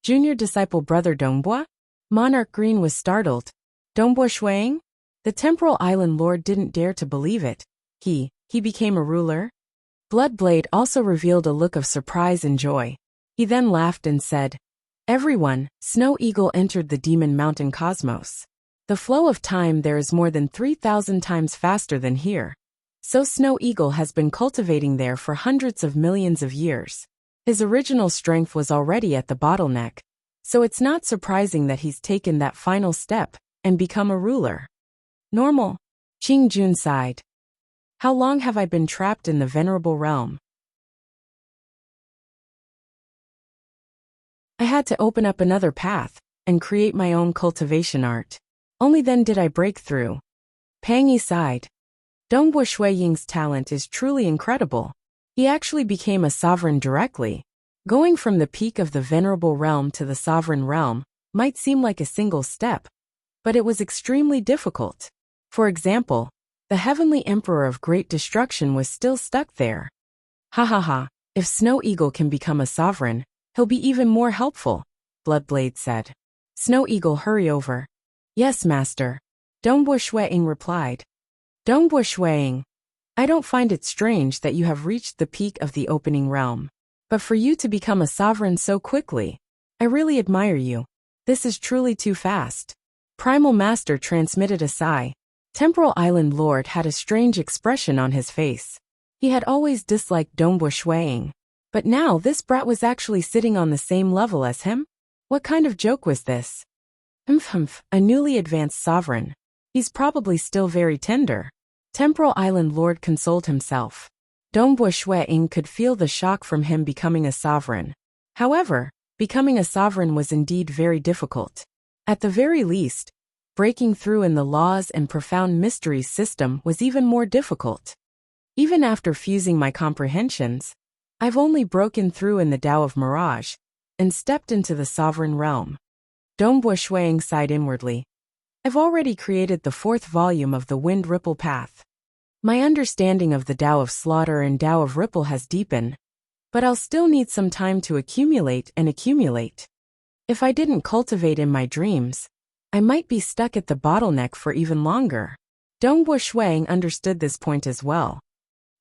Junior disciple brother Dongbua? Monarch Green was startled. Dongbua Shuang? The temporal island lord didn't dare to believe it. He became a ruler? Bloodblade also revealed a look of surprise and joy. He then laughed and said, "Everyone, Snow Eagle entered the Demon Mountain cosmos. The flow of time there is more than 3,000 times faster than here. So Snow Eagle has been cultivating there for hundreds of millions of years. His original strength was already at the bottleneck, so it's not surprising that he's taken that final step and become a ruler." Normal. Qingjun sighed. How long have I been trapped in the venerable realm? I had to open up another path and create my own cultivation art. Only then did I break through. Pang Yi sighed. Dongbua Shuang's talent is truly incredible. He actually became a sovereign directly. Going from the peak of the venerable realm to the sovereign realm might seem like a single step, but it was extremely difficult. For example, the heavenly emperor of great destruction was still stuck there. Ha ha ha, if Snow Eagle can become a sovereign, he'll be even more helpful, Bloodblade said. Snow Eagle, hurry over. Yes, master. Dongbua Shuang replied. Dongbua Shuang, I don't find it strange that you have reached the peak of the opening realm. But for you to become a sovereign so quickly, I really admire you. This is truly too fast. Primal Master transmitted a sigh. Temporal Island Lord had a strange expression on his face. He had always disliked Dongbua Shuang, but now this brat was actually sitting on the same level as him? What kind of joke was this? Humph, a newly advanced sovereign. He's probably still very tender. Temporal Island Lord consoled himself. Dongbua Shuang could feel the shock from him becoming a sovereign. However, becoming a sovereign was indeed very difficult. At the very least, breaking through in the laws and profound mysteries system was even more difficult. Even after fusing my comprehensions, I've only broken through in the Tao of Mirage and stepped into the sovereign realm. Dongbua Shuang sighed inwardly. I've already created the 4th volume of the Wind Ripple Path. My understanding of the Tao of Slaughter and Tao of Ripple has deepened, but I'll still need some time to accumulate and accumulate. If I didn't cultivate in my dreams, I might be stuck at the bottleneck for even longer. Dongbua Shuang understood this point as well.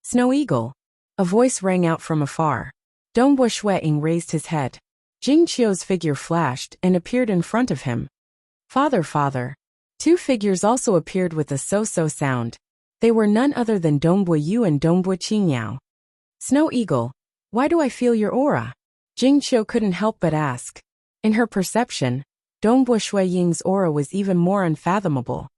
Snow Eagle. A voice rang out from afar. Dongbua Shuang raised his head. Jing Qiu's figure flashed and appeared in front of him. Father. 2 figures also appeared with a so-so sound. They were none other than Dongbua Yu and Dongbua Qingyao. Snow Eagle, why do I feel your aura? Jing Qiu couldn't help but ask. In her perception, Dongbua Shuang's aura was even more unfathomable.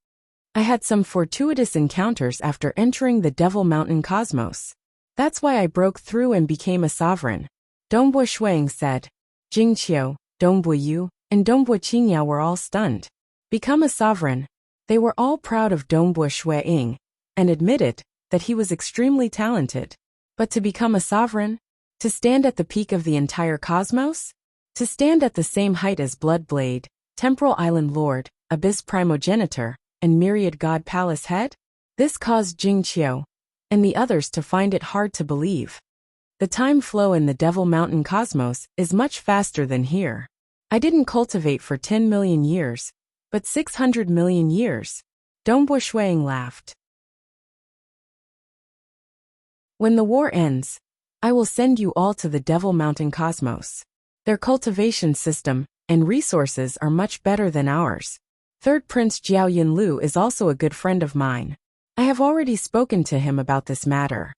I had some fortuitous encounters after entering the Devil Mountain cosmos. That's why I broke through and became a sovereign. Dongbua Shuang said. Jing Qiu, Dongbua Yu, and Dongbua Qingyao were all stunned. Become a sovereign. They were all proud of Dongbua Shuang, and admitted that he was extremely talented. But to become a sovereign? To stand at the peak of the entire cosmos? To stand at the same height as Bloodblade, Temporal Island Lord, Abyss Primogenitor, and Myriad God Palace Head? This caused Jing Qiu and the others to find it hard to believe. The time flow in the Devil Mountain cosmos is much faster than here. I didn't cultivate for 10 million years, but 600 million years. Dongbua Shuang laughed. When the war ends, I will send you all to the Devil Mountain cosmos. Their cultivation system and resources are much better than ours. Third Prince Jiao Yinlu is also a good friend of mine. I have already spoken to him about this matter.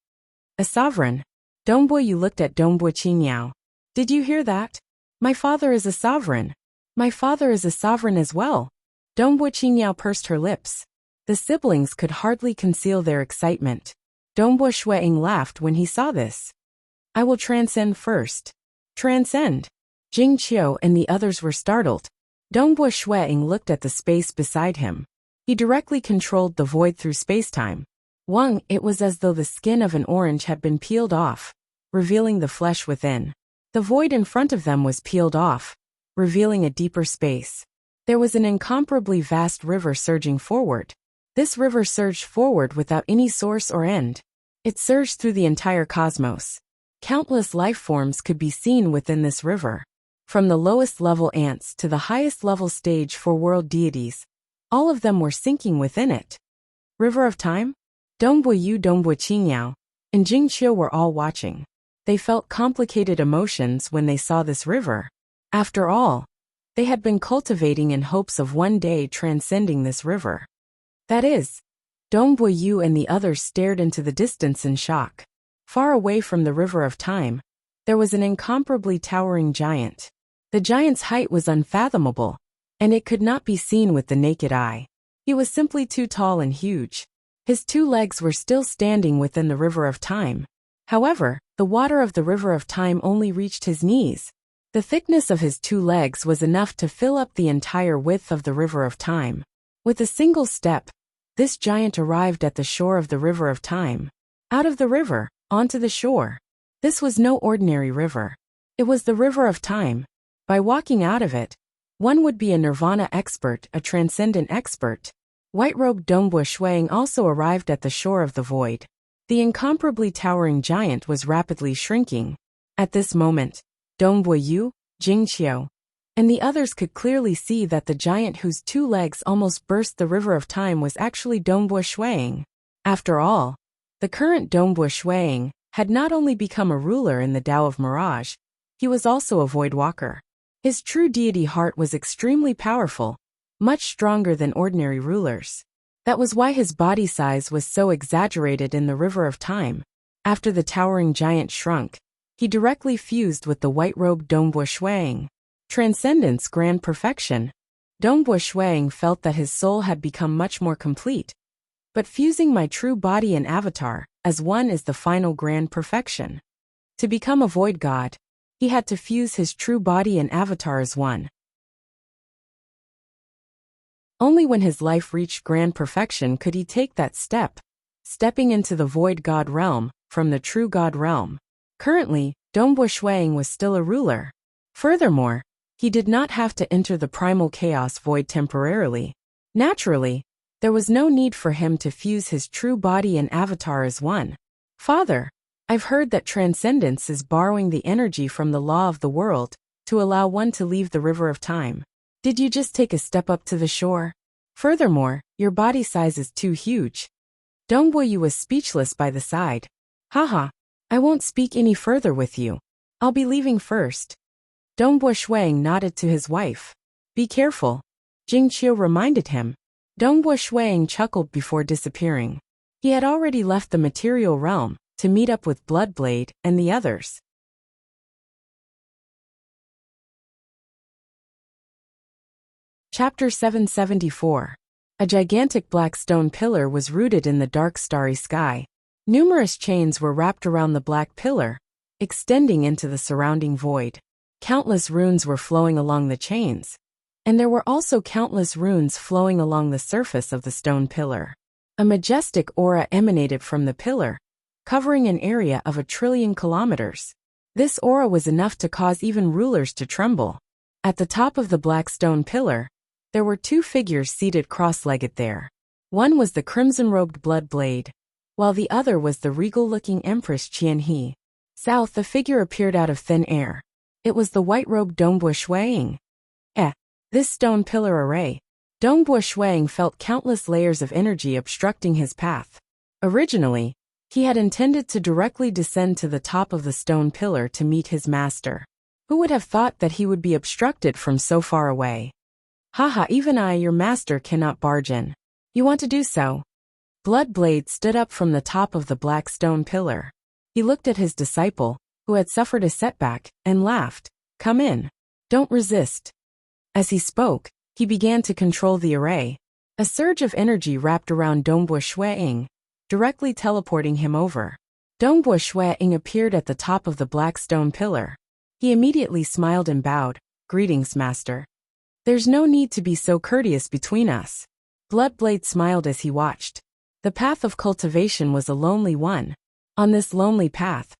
A sovereign? Dongbua Yu looked at Dongbua Qingyao. Did you hear that? My father is a sovereign. My father is a sovereign as well. Dongbua Qingyao pursed her lips. The siblings could hardly conceal their excitement. Dongbua Shuang laughed when he saw this. I will transcend first. Transcend? Jing Qiu and the others were startled. Dongbua Shuang looked at the space beside him. He directly controlled the void through spacetime. It was as though the skin of an orange had been peeled off, revealing the flesh within. The void in front of them was peeled off, revealing a deeper space. There was an incomparably vast river surging forward. This river surged forward without any source or end. It surged through the entire cosmos. Countless life forms could be seen within this river. From the lowest level ants to the highest level stage for world deities, all of them were sinking within it. River of Time? Dongbua Yu, Dongbua Qingyao, and Jing Qiu were all watching. They felt complicated emotions when they saw this river. After all, they had been cultivating in hopes of one day transcending this river. That is, Dongbua Yu and the others stared into the distance in shock. Far away from the River of Time, there was an incomparably towering giant. The giant's height was unfathomable, and it could not be seen with the naked eye. He was simply too tall and huge. His 2 legs were still standing within the River of Time. However, the water of the River of Time only reached his knees. The thickness of his 2 legs was enough to fill up the entire width of the River of Time. With a single step, this giant arrived at the shore of the River of Time. Out of the river, onto the shore. This was no ordinary river. It was the River of Time. By walking out of it, one would be a nirvana expert, a transcendent expert. White-robed Dongbua Shuang also arrived at the shore of the void. The incomparably towering giant was rapidly shrinking. At this moment, Dongbua Yu, Jing Qiu, and the others could clearly see that the giant whose 2 legs almost burst the River of Time was actually Dongbua Shuang. After all, the current Dongbua Shuang had not only become a ruler in the Tao of Mirage, he was also a void walker. His true deity heart was extremely powerful, much stronger than ordinary rulers. That was why his body size was so exaggerated in the River of Time. After the towering giant shrunk, he directly fused with the white-robed Dongbua Shuang. Transcendence, grand perfection. Dongbua Shuang felt that his soul had become much more complete. But fusing my true body and avatar as one is the final grand perfection. To become a void god, he had to fuse his true body and avatar as one. Only when his life reached grand perfection could he take that step, stepping into the void god realm from the true god realm. Currently, Dongbua Shuang was still a ruler. Furthermore, he did not have to enter the primal chaos void temporarily. Naturally, there was no need for him to fuse his true body and avatar as one. Father, I've heard that transcendence is borrowing the energy from the law of the world to allow one to leave the River of Time. Did you just take a step up to the shore? Furthermore, your body size is too huge. Dongbua Yu was speechless by the side. Haha, I won't speak any further with you. I'll be leaving first. Dongbua Shuang nodded to his wife. Be careful. Jing Qiu reminded him. Dongbua Shuang chuckled before disappearing. He had already left the material realm to meet up with Bloodblade and the others. Chapter 774. A gigantic black stone pillar was rooted in the dark starry sky. Numerous chains were wrapped around the black pillar, extending into the surrounding void. Countless runes were flowing along the chains, and there were also countless runes flowing along the surface of the stone pillar. A majestic aura emanated from the pillar, covering an area of 1,000,000,000,000 kilometers. This aura was enough to cause even rulers to tremble. At the top of the black stone pillar, there were two figures seated cross-legged there. One was the crimson-robed blood blade, while the other was the regal-looking Empress Qianhe. South, the figure appeared out of thin air. It was the white-robed Dongbua Shuiying. This stone pillar array. Dongbua Shuiying felt countless layers of energy obstructing his path. Originally, he had intended to directly descend to the top of the stone pillar to meet his master. Who would have thought that he would be obstructed from so far away? Haha, even I, your master, cannot barge in. You want to do so? Bloodblade stood up from the top of the black stone pillar. He looked at his disciple, who had suffered a setback, and laughed. Come in. Don't resist. As he spoke, he began to control the array. A surge of energy wrapped around Dongbua Shuiying, directly teleporting him over. Dongbua Shuiying appeared at the top of the black stone pillar. He immediately smiled and bowed. Greetings, master. There's no need to be so courteous between us. Bloodblade smiled as he watched. The path of cultivation was a lonely one. On this lonely path,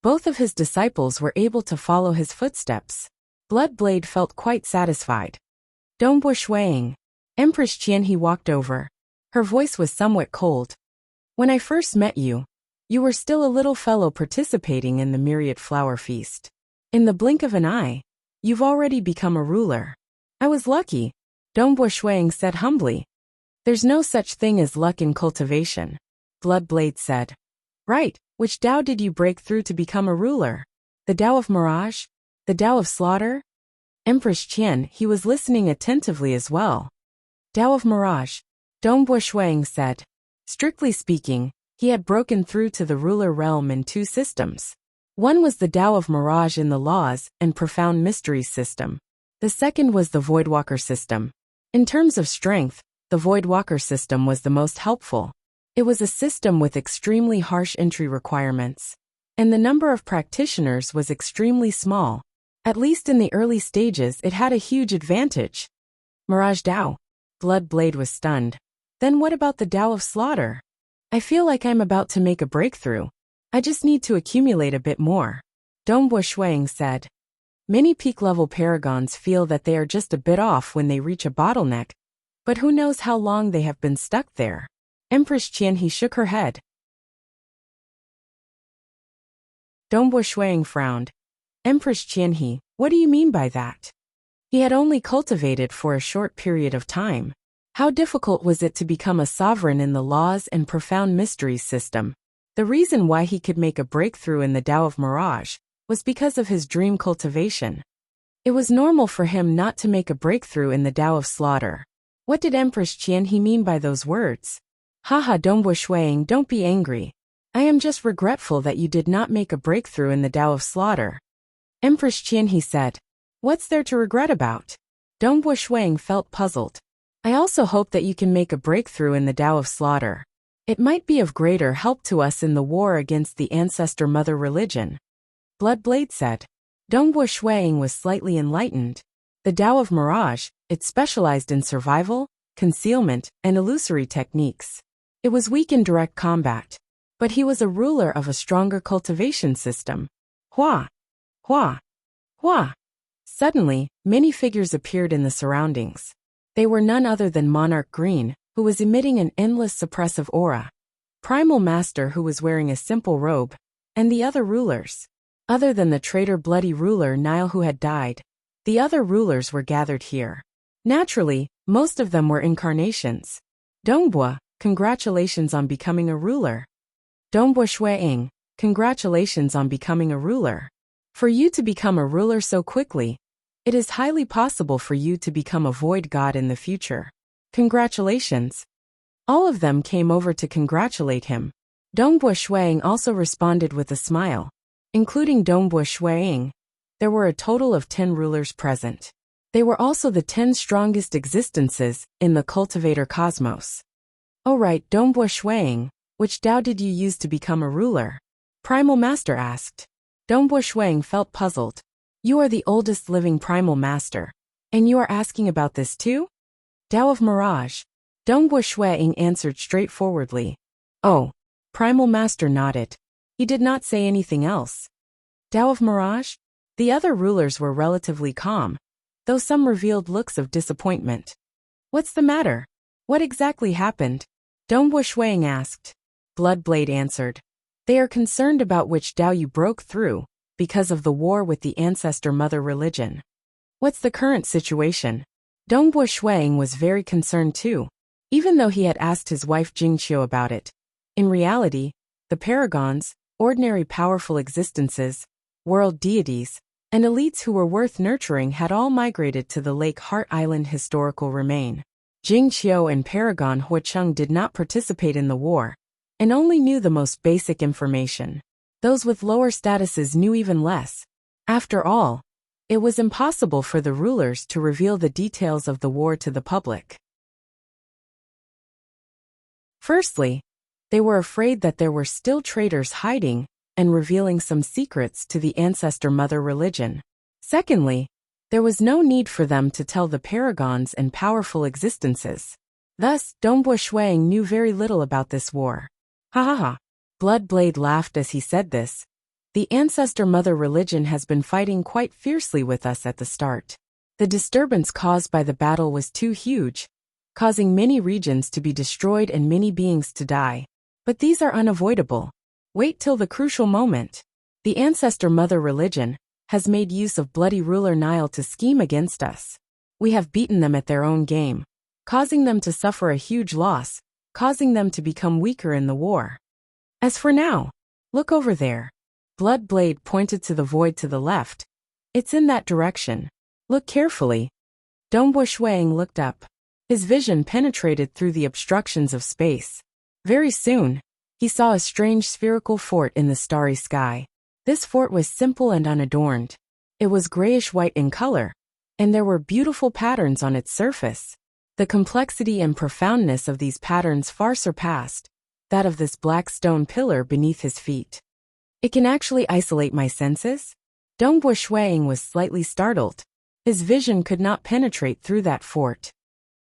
both of his disciples were able to follow his footsteps. Bloodblade felt quite satisfied. Dongbua Shuiying. Empress Qianhe walked over. Her voice was somewhat cold. When I first met you, you were still a little fellow participating in the myriad flower feast. In the blink of an eye, you've already become a ruler. I was lucky, Dongbua Shuiying said humbly. There's no such thing as luck in cultivation, Bloodblade said. Right, which Tao did you break through to become a ruler? The Tao of Mirage? The Tao of Slaughter? Empress Qian, he was listening attentively as well. Tao of Mirage, Dongbua Shuiying said. Strictly speaking, he had broken through to the ruler realm in two systems. One was the Tao of Mirage in the Laws and Profound Mysteries system. The second was the Voidwalker system. In terms of strength, the Voidwalker system was the most helpful. It was a system with extremely harsh entry requirements, and the number of practitioners was extremely small. At least in the early stages, it had a huge advantage. Mirage Tao. Bloodblade was stunned. Then what about the Tao of Slaughter? I feel like I'm about to make a breakthrough. I just need to accumulate a bit more. Dongbua Shuiying said. Many peak-level paragons feel that they are just a bit off when they reach a bottleneck, but who knows how long they have been stuck there. Empress Qianhe shook her head. Dongbua Shuiying frowned. Empress Qianhe, what do you mean by that? He had only cultivated for a short period of time. How difficult was it to become a sovereign in the Laws and Profound Mysteries system? The reason why he could make a breakthrough in the Tao of Mirage was because of his dream cultivation. It was normal for him not to make a breakthrough in the Tao of Slaughter. What did Empress Qianhe mean by those words? Haha, Dongbua Shuiying, don't be angry. I am just regretful that you did not make a breakthrough in the Tao of Slaughter. Empress Qianhe said. What's there to regret about? Dongbua Shuiying felt puzzled. I also hope that you can make a breakthrough in the Tao of Slaughter. It might be of greater help to us in the war against the ancestor mother religion. Bloodblade said. Dongbua Shuiying was slightly enlightened. The Tao of Mirage, it specialized in survival, concealment, and illusory techniques. It was weak in direct combat, but he was a ruler of a stronger cultivation system. Hua! Hua! Hua! Suddenly, many figures appeared in the surroundings. They were none other than Monarch Green, who was emitting an endless suppressive aura, Primal Master, who was wearing a simple robe, and the other rulers. Other than the traitor bloody ruler Nile who had died, the other rulers were gathered here. Naturally, most of them were incarnations. Dongbua, congratulations on becoming a ruler. Dongbua Shuiying, congratulations on becoming a ruler. For you to become a ruler so quickly, it is highly possible for you to become a void god in the future. Congratulations. All of them came over to congratulate him. Dongbua Shuiying also responded with a smile. Including Dongbua Shuiying, there were a total of 10 rulers present. They were also the 10 strongest existences in the cultivator cosmos. Oh right, Dongbua Shuang, which Dao did you use to become a ruler? Primal Master asked. Dongbua Shuang felt puzzled. You are the oldest living Primal Master, and you are asking about this too? Dao of Mirage. Dongbua Shuang answered straightforwardly. Oh. Primal Master nodded. He did not say anything else. Dao of Mirage? The other rulers were relatively calm, though some revealed looks of disappointment. What's the matter? What exactly happened? Dongbua Shuang asked. Bloodblade answered. They are concerned about which Dao you broke through, because of the war with the ancestor mother religion. What's the current situation? Dongbua Shuang was very concerned too, even though he had asked his wife Jingqiu about it. In reality, the paragons, ordinary powerful existences, world deities, and elites who were worth nurturing had all migrated to the Lake Heart Island historical remain. Jingqiu and Paragon Huacheng did not participate in the war, and only knew the most basic information. Those with lower statuses knew even less. After all, it was impossible for the rulers to reveal the details of the war to the public. Firstly, they were afraid that there were still traitors hiding and revealing some secrets to the ancestor mother religion. Secondly, there was no need for them to tell the paragons and powerful existences. Thus, Dongbua Shuang knew very little about this war. Ha ha ha. Bloodblade laughed as he said this. The ancestor mother religion has been fighting quite fiercely with us at the start. The disturbance caused by the battle was too huge, causing many regions to be destroyed and many beings to die. But these are unavoidable. Wait till the crucial moment. The ancestor mother religion has made use of bloody ruler Nile to scheme against us. We have beaten them at their own game, causing them to suffer a huge loss, causing them to become weaker in the war. As for now, look over there. Bloodblade pointed to the void to the left. It's in that direction. Look carefully. Dongbua Shuang looked up. His vision penetrated through the obstructions of space. Very soon, he saw a strange spherical fort in the starry sky. This fort was simple and unadorned. It was grayish-white in color, and there were beautiful patterns on its surface. The complexity and profoundness of these patterns far surpassed that of this black stone pillar beneath his feet. It can actually isolate my senses? Dongbua Shuang was slightly startled. His vision could not penetrate through that fort.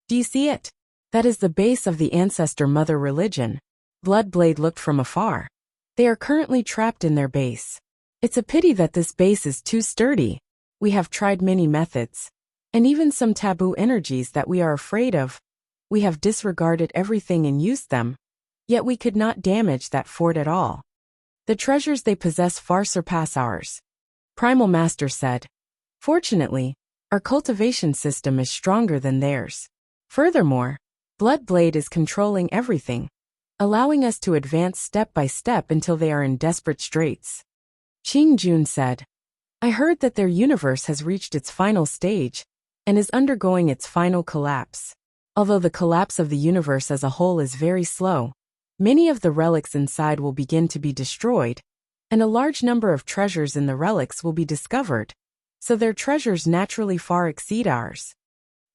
Do you see it? That is the base of the ancestor mother religion. Bloodblade looked from afar. They are currently trapped in their base. It's a pity that this base is too sturdy. We have tried many methods, and even some taboo energies that we are afraid of. We have disregarded everything and used them. Yet we could not damage that fort at all. The treasures they possess far surpass ours. Primal Master said. Fortunately, our cultivation system is stronger than theirs. Furthermore, Bloodblade is controlling everything, allowing us to advance step by step until they are in desperate straits. Qingjun said. I heard that their universe has reached its final stage and is undergoing its final collapse. Although the collapse of the universe as a whole is very slow, many of the relics inside will begin to be destroyed, and a large number of treasures in the relics will be discovered, so their treasures naturally far exceed ours.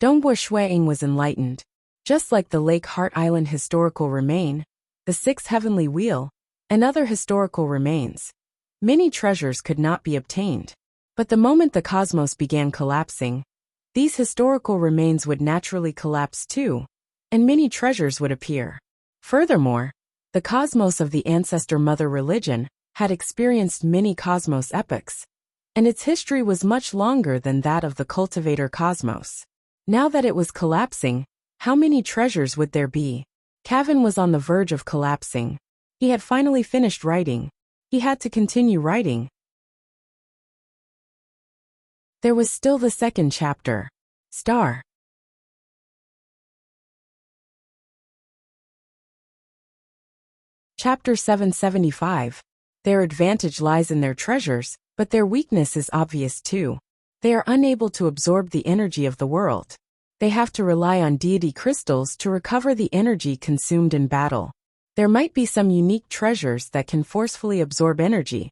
Dongbua Shuang was enlightened. Just like the Lake Heart Island historical remain, the Sixth Heavenly Wheel, and other historical remains, many treasures could not be obtained. But the moment the cosmos began collapsing, these historical remains would naturally collapse too, and many treasures would appear. Furthermore, the cosmos of the ancestor mother religion had experienced many cosmos epochs, and its history was much longer than that of the cultivator cosmos. Now that it was collapsing, how many treasures would there be? Cavan was on the verge of collapsing. He had finally finished writing. He had to continue writing. There was still the second chapter. Star. Chapter 775. Their advantage lies in their treasures, but their weakness is obvious too. They are unable to absorb the energy of the world. They have to rely on deity crystals to recover the energy consumed in battle. There might be some unique treasures that can forcefully absorb energy,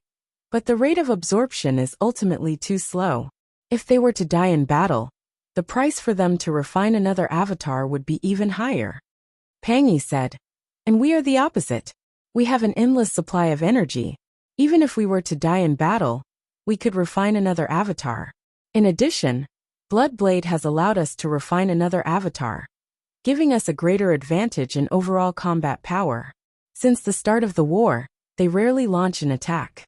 but the rate of absorption is ultimately too slow. If they were to die in battle, the price for them to refine another avatar would be even higher. Pangy said. And we are the opposite. We have an endless supply of energy. Even if we were to die in battle, we could refine another avatar. In addition, Bloodblade has allowed us to refine another avatar, giving us a greater advantage in overall combat power. Since the start of the war, they rarely launch an attack.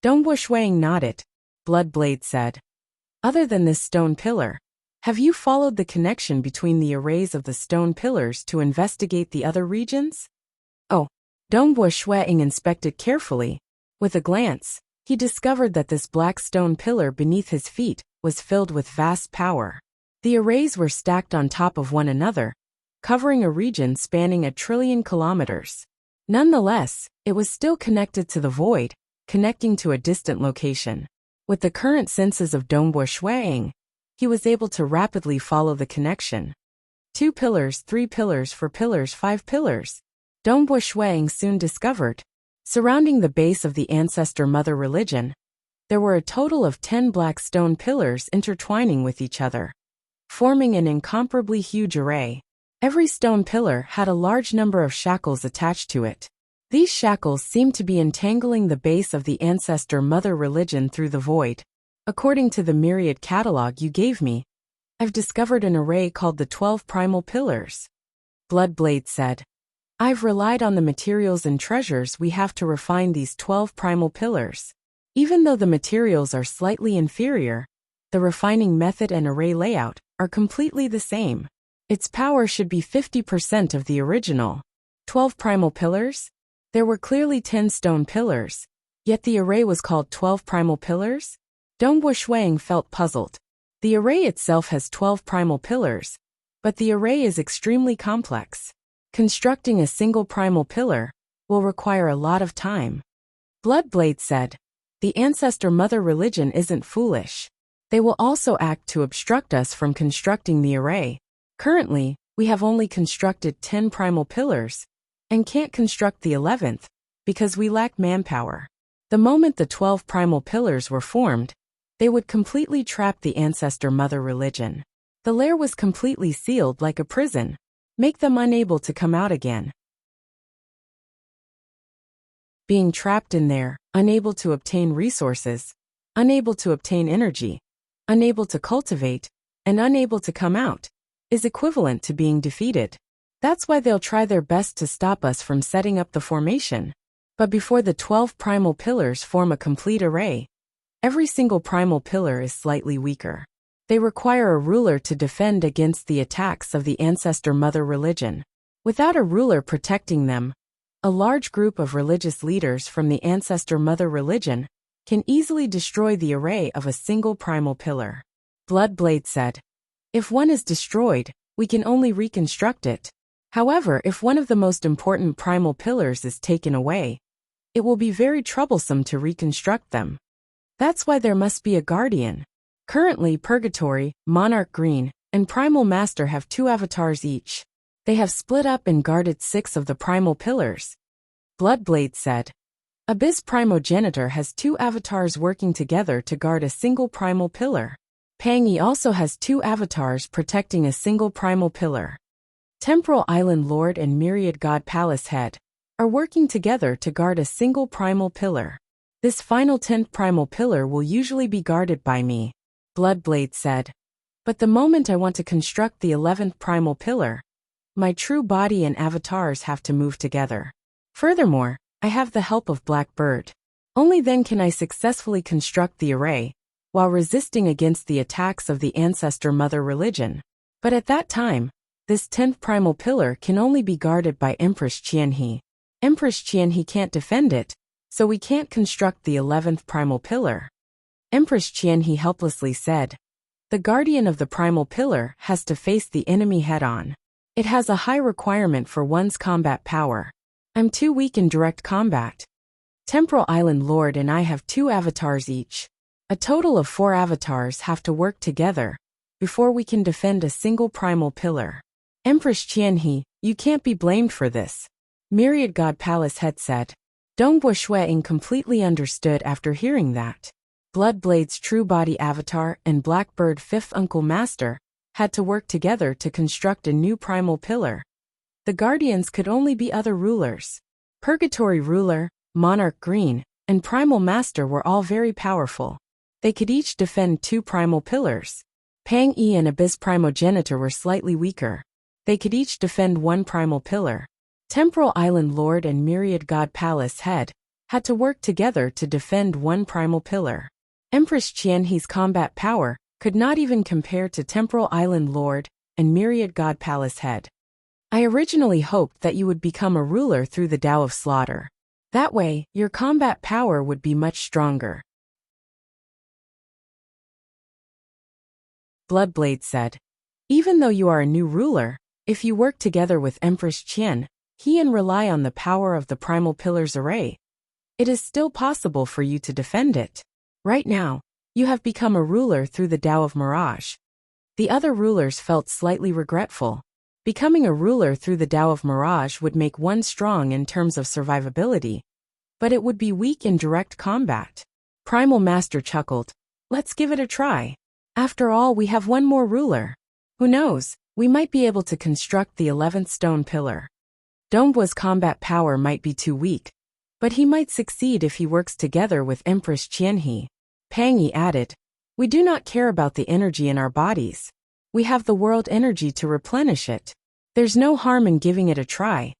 Dongbo Shuang nodded. Bloodblade said. Other than this stone pillar, have you followed the connection between the arrays of the stone pillars to investigate the other regions? Oh, Dongbo Shuang inspected carefully. With a glance, he discovered that this black stone pillar beneath his feet was filled with vast power. The arrays were stacked on top of one another, covering a region spanning 1 trillion kilometers. Nonetheless, it was still connected to the void, connecting to a distant location. With the current senses of Dongbo Shuang, he was able to rapidly follow the connection. 2 pillars, 3 pillars, 4 pillars, 5 pillars. Dongbo Shuang soon discovered. Surrounding the base of the ancestor mother religion, there were a total of 10 black stone pillars intertwining with each other, forming an incomparably huge array. Every stone pillar had a large number of shackles attached to it. These shackles seemed to be entangling the base of the ancestor mother religion through the void. According to the myriad catalog you gave me, I've discovered an array called the 12 primal pillars. Bloodblade said. I've relied on the materials and treasures we have to refine these 12 primal pillars. Even though the materials are slightly inferior, the refining method and array layout are completely the same. Its power should be 50% of the original. 12 primal pillars? There were clearly 10 stone pillars, yet the array was called 12 primal pillars? Dongbo Shuang felt puzzled. The array itself has 12 primal pillars, but the array is extremely complex. Constructing a single primal pillar will require a lot of time. Bloodblade said. The ancestor mother religion isn't foolish. They will also act to obstruct us from constructing the array. Currently, we have only constructed 10 primal pillars, and can't construct the 11th, because we lack manpower. The moment the 12 primal pillars were formed, they would completely trap the ancestor mother religion. The lair was completely sealed like a prison, make them unable to come out again. Being trapped in there, unable to obtain resources, unable to obtain energy, unable to cultivate, and unable to come out, is equivalent to being defeated. That's why they'll try their best to stop us from setting up the formation. But before the 12 primal pillars form a complete array, every single primal pillar is slightly weaker. They require a ruler to defend against the attacks of the ancestor mother religion. Without a ruler protecting them, a large group of religious leaders from the ancestor mother religion can easily destroy the array of a single primal pillar. Bloodblade said. If one is destroyed, we can only reconstruct it. However, if one of the most important primal pillars is taken away, it will be very troublesome to reconstruct them. That's why there must be a guardian. Currently, Purgatory, Monarch Green, and Primal Master have 2 avatars each. They have split up and guarded 6 of the primal pillars. Bloodblade said. Abyss Primogenitor has 2 avatars working together to guard a single primal pillar. Pangy also has 2 avatars protecting a single primal pillar. Temporal Island Lord and Myriad God Palace Head are working together to guard a single primal pillar. This final 10th primal pillar will usually be guarded by me, Bloodblade said. But the moment I want to construct the 11th primal pillar, my true body and avatars have to move together. Furthermore, I have the help of Blackbird. Only then can I successfully construct the array, while resisting against the attacks of the ancestor mother religion. But at that time, this 10th primal pillar can only be guarded by Empress Qianhe. Empress Qianhe can't defend it, so we can't construct the 11th primal pillar. Empress Qianhe helplessly said. The guardian of the primal pillar has to face the enemy head-on. It has a high requirement for one's combat power. I'm too weak in direct combat. Temporal Island Lord and I have 2 avatars each. A total of 4 avatars have to work together before we can defend a single primal pillar. Empress Qianhe, you can't be blamed for this, Myriad God Palace Head said. Dongbo Shuang completely understood after hearing that. Bloodblade's true body avatar and Blackbird 5th Uncle Master had to work together to construct a new primal pillar. The guardians could only be other rulers. Purgatory Ruler, Monarch Green, and Primal Master were all very powerful. They could each defend 2 primal pillars. Pang Yi and Abyss Primogenitor were slightly weaker. They could each defend 1 primal pillar. Temporal Island Lord and Myriad God Palace Head had to work together to defend 1 primal pillar. Empress Qianhe's combat power could not even compare to Temporal Island Lord and Myriad God Palace Head. I originally hoped that you would become a ruler through the Tao of Slaughter. That way, your combat power would be much stronger. Bloodblade said. Even though you are a new ruler, if you work together with Empress Qian, he and rely on the power of the Primal Pillars array, it is still possible for you to defend it. Right now, you have become a ruler through the Tao of Mirage. The other rulers felt slightly regretful. Becoming a ruler through the Tao of Mirage would make one strong in terms of survivability, but it would be weak in direct combat. Primal Master chuckled. Let's give it a try. After all, we have one more ruler. Who knows, we might be able to construct the 11th stone pillar. Dongbua's combat power might be too weak, but he might succeed if he works together with Empress Qianhe. Pang Yi added, we do not care about the energy in our bodies. We have the world energy to replenish it. There's no harm in giving it a try.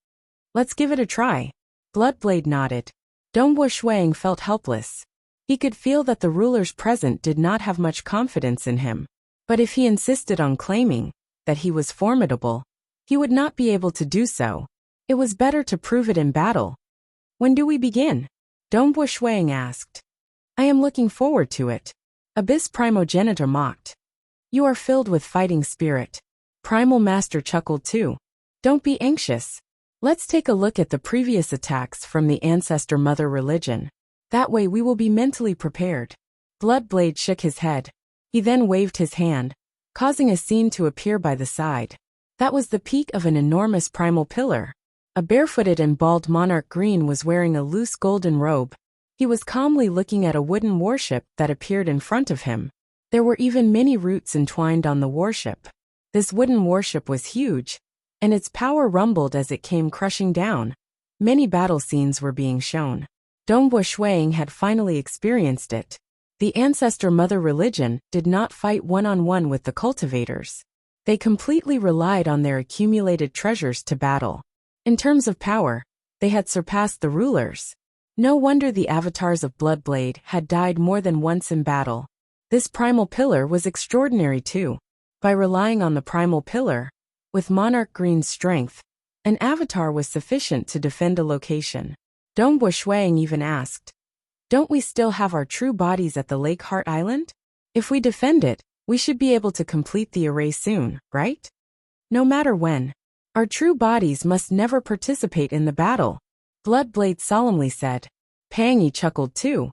Let's give it a try. Bloodblade nodded. Dongbua Shuang felt helpless. He could feel that the rulers present did not have much confidence in him. But if he insisted on claiming that he was formidable, he would not be able to do so. It was better to prove it in battle. When do we begin? Dongbua Shuang asked. I am looking forward to it. Abyss Primogenitor mocked. You are filled with fighting spirit. Primal Master chuckled too. Don't be anxious. Let's take a look at the previous attacks from the Ancestor Mother religion. That way we will be mentally prepared. Bloodblade shook his head. He then waved his hand, causing a scene to appear by the side. That was the peak of an enormous primal pillar. A barefooted and bald Monarch Green was wearing a loose golden robe. He was calmly looking at a wooden warship that appeared in front of him. There were even many roots entwined on the warship. This wooden warship was huge, and its power rumbled as it came crushing down. Many battle scenes were being shown. Dongbua Shuang had finally experienced it. The Ancestor Mother religion did not fight one-on-one with the cultivators. They completely relied on their accumulated treasures to battle. In terms of power, they had surpassed the rulers. No wonder the avatars of Bloodblade had died more than once in battle. This primal pillar was extraordinary too. By relying on the primal pillar, with Monarch Green's strength, an avatar was sufficient to defend a location. Dongbua Shuang even asked, don't we still have our true bodies at the Lake Heart Island? If we defend it, we should be able to complete the array soon, right? No matter when. Our true bodies must never participate in the battle. Bloodblade solemnly said. Pang Yi chuckled too.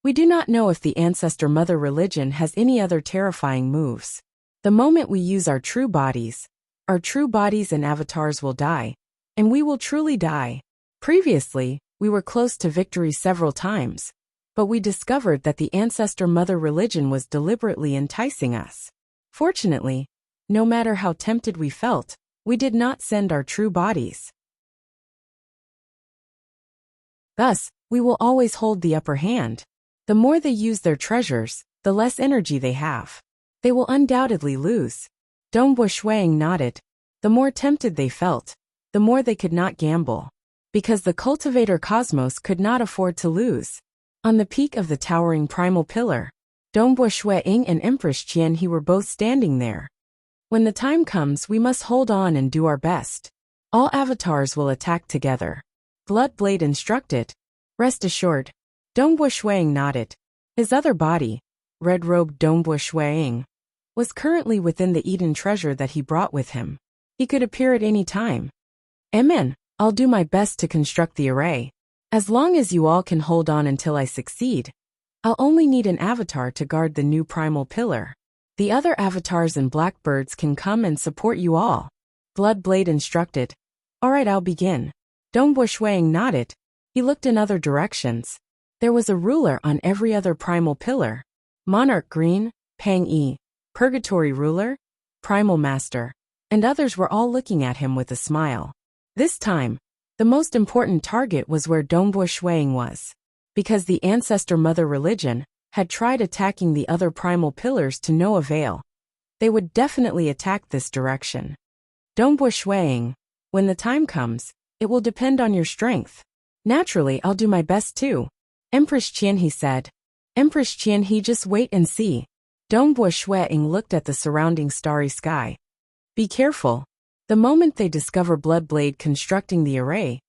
We do not know if the Ancestor Mother religion has any other terrifying moves. The moment we use our true bodies and avatars will die, and we will truly die. Previously, we were close to victory several times, but we discovered that the Ancestor Mother religion was deliberately enticing us. Fortunately, no matter how tempted we felt, we did not send our true bodies. Thus, we will always hold the upper hand. The more they use their treasures, the less energy they have. They will undoubtedly lose. Dongbua Shuang nodded. The more tempted they felt, the more they could not gamble. Because the cultivator Cosmos could not afford to lose. On the peak of the towering primal pillar, Dongbua Shuang and Empress Qianhe were both standing there. When the time comes, we must hold on and do our best. All avatars will attack together. Bloodblade instructed. Rest assured. Dongbua Shuang nodded. His other body, red-robed Dongbua Shuang, was currently within the Eden treasure that he brought with him. He could appear at any time. Amen. I'll do my best to construct the array. As long as you all can hold on until I succeed, I'll only need an avatar to guard the new primal pillar. The other avatars and blackbirds can come and support you all. Bloodblade instructed. Alright, I'll begin. Dongbua Shuang nodded. He looked in other directions. There was a ruler on every other primal pillar. Monarch Green, Pang Yi, Purgatory Ruler, Primal Master, and others were all looking at him with a smile. This time, the most important target was where Dongbo Shuiying was. Because the ancestor mother religion had tried attacking the other primal pillars to no avail, they would definitely attack this direction. Dongbo Shuiying, when the time comes, it will depend on your strength. Naturally, I'll do my best too. Empress Qian, he said. Empress Qian, he just wait and see. Dongbo Shuiying looked at the surrounding starry sky. Be careful. The moment they discover Bloodblade constructing the array,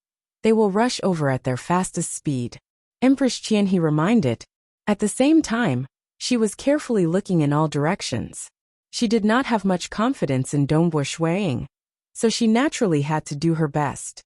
they will rush over at their fastest speed. Empress Qian, he reminded. At the same time, she was carefully looking in all directions. She did not have much confidence in Dongbo Shuiying, so she naturally had to do her best.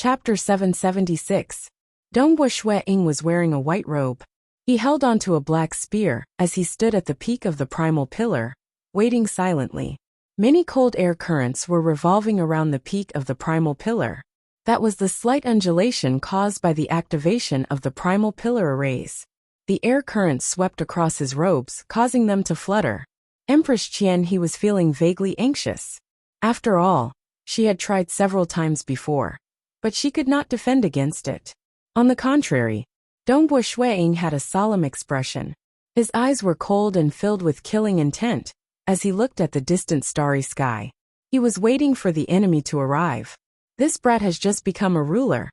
Chapter 776. Dongbo Shuiying was wearing a white robe. He held onto a black spear as he stood at the peak of the primal pillar, waiting silently. Many cold air currents were revolving around the peak of the primal pillar. That was the slight undulation caused by the activation of the primal pillar arrays. The air currents swept across his robes, causing them to flutter. Empress Qian, he was feeling vaguely anxious. After all, she had tried several times before, but she could not defend against it. On the contrary, Dongbo Shuiying had a solemn expression. His eyes were cold and filled with killing intent as he looked at the distant starry sky. He was waiting for the enemy to arrive. This brat has just become a ruler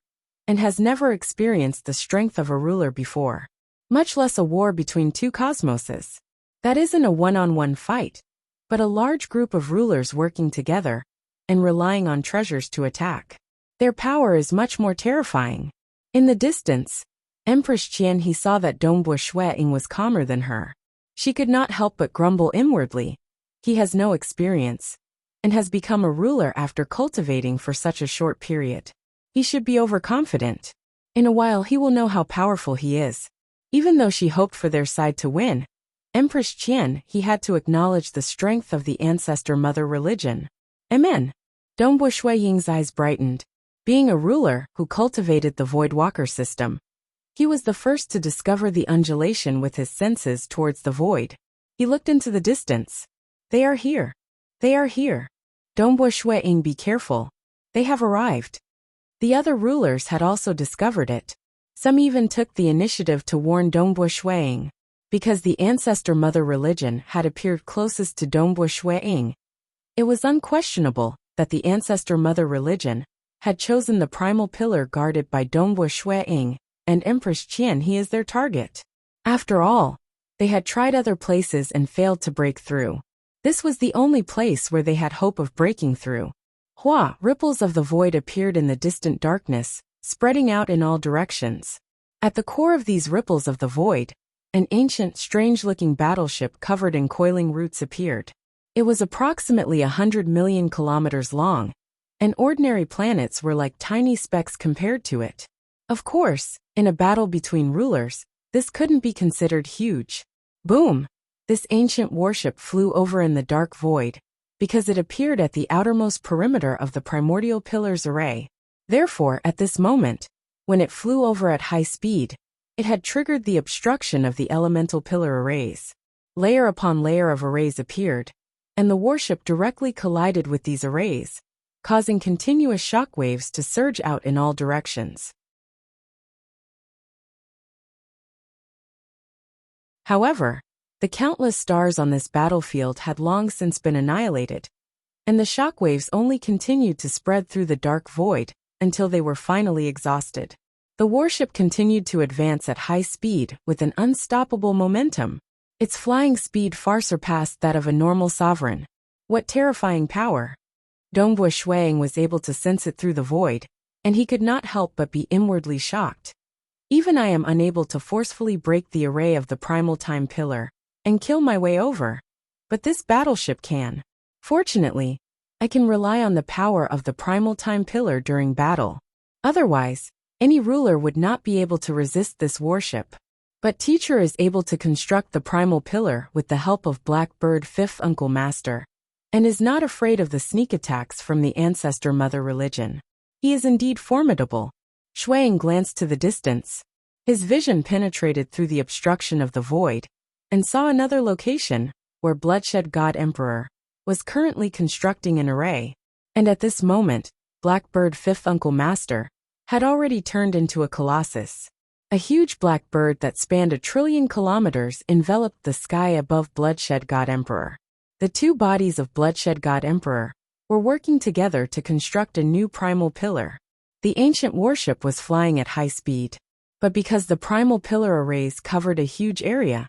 and has never experienced the strength of a ruler before, much less a war between two cosmoses. That isn't a one-on-one fight, but a large group of rulers working together and relying on treasures to attack. Their power is much more terrifying. In the distance, Empress Qian, he saw that Dongbo Shuiying was calmer than her. She could not help but grumble inwardly. He has no experience and has become a ruler after cultivating for such a short period. He should be overconfident. In a while he will know how powerful he is. Even though she hoped for their side to win, Empress Qian, he had to acknowledge the strength of the ancestor mother religion. Amen. Dongbo Shuiying's eyes brightened. Being a ruler who cultivated the Void Walker system, he was the first to discover the undulation with his senses towards the void. He looked into the distance. They are here. They are here. Dongbo Shuiying, be careful. They have arrived. The other rulers had also discovered it. Some even took the initiative to warn Dongbo Shuiying. Because the ancestor mother religion had appeared closest to Dongbo Shuiying, it was unquestionable that the ancestor mother religion had chosen the primal pillar guarded by Dongbo Shuiying, and Empress Qian, he is their target. After all, they had tried other places and failed to break through. This was the only place where they had hope of breaking through. Hua, ripples of the void appeared in the distant darkness, spreading out in all directions. At the core of these ripples of the void, an ancient, strange-looking battleship covered in coiling roots appeared. It was approximately 100 million kilometers long, and ordinary planets were like tiny specks compared to it. Of course, in a battle between rulers, this couldn't be considered huge. Boom! This ancient warship flew over in the dark void, because it appeared at the outermost perimeter of the primordial pillars array. Therefore, at this moment, when it flew over at high speed, it had triggered the obstruction of the elemental pillar arrays. Layer upon layer of arrays appeared, and the warship directly collided with these arrays, causing continuous shockwaves to surge out in all directions. However, the countless stars on this battlefield had long since been annihilated, and the shockwaves only continued to spread through the dark void until they were finally exhausted. The warship continued to advance at high speed with an unstoppable momentum. Its flying speed far surpassed that of a normal sovereign. What terrifying power! Dongbo Shuiying was able to sense it through the void, and he could not help but be inwardly shocked. Even I am unable to forcefully break the array of the primal time pillar and kill my way over. But this battleship can. Fortunately, I can rely on the power of the primal time pillar during battle. Otherwise, any ruler would not be able to resist this warship. But teacher is able to construct the primal pillar with the help of Blackbird Fifth Uncle Master, and is not afraid of the sneak attacks from the ancestor mother religion. He is indeed formidable. Shuiying glanced to the distance. His vision penetrated through the obstruction of the void, and saw another location, where Bloodshed God Emperor was currently constructing an array. And at this moment, Blackbird Fifth Uncle Master had already turned into a colossus. A huge black bird that spanned 1,000,000,000,000 kilometers enveloped the sky above Bloodshed God Emperor. The two bodies of Bloodshed God Emperor were working together to construct a new primal pillar. The ancient warship was flying at high speed, but because the primal pillar arrays covered a huge area,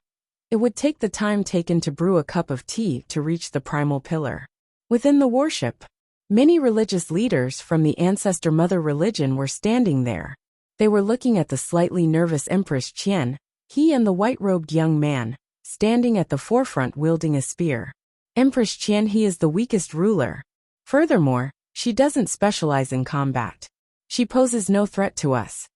it would take the time taken to brew a cup of tea to reach the primal pillar. Within the warship, many religious leaders from the ancestor mother religion were standing there. They were looking at the slightly nervous Empress Qian, he and the white-robed young man, standing at the forefront wielding a spear. Empress Qian, he is the weakest ruler. Furthermore, she doesn't specialize in combat. She poses no threat to us.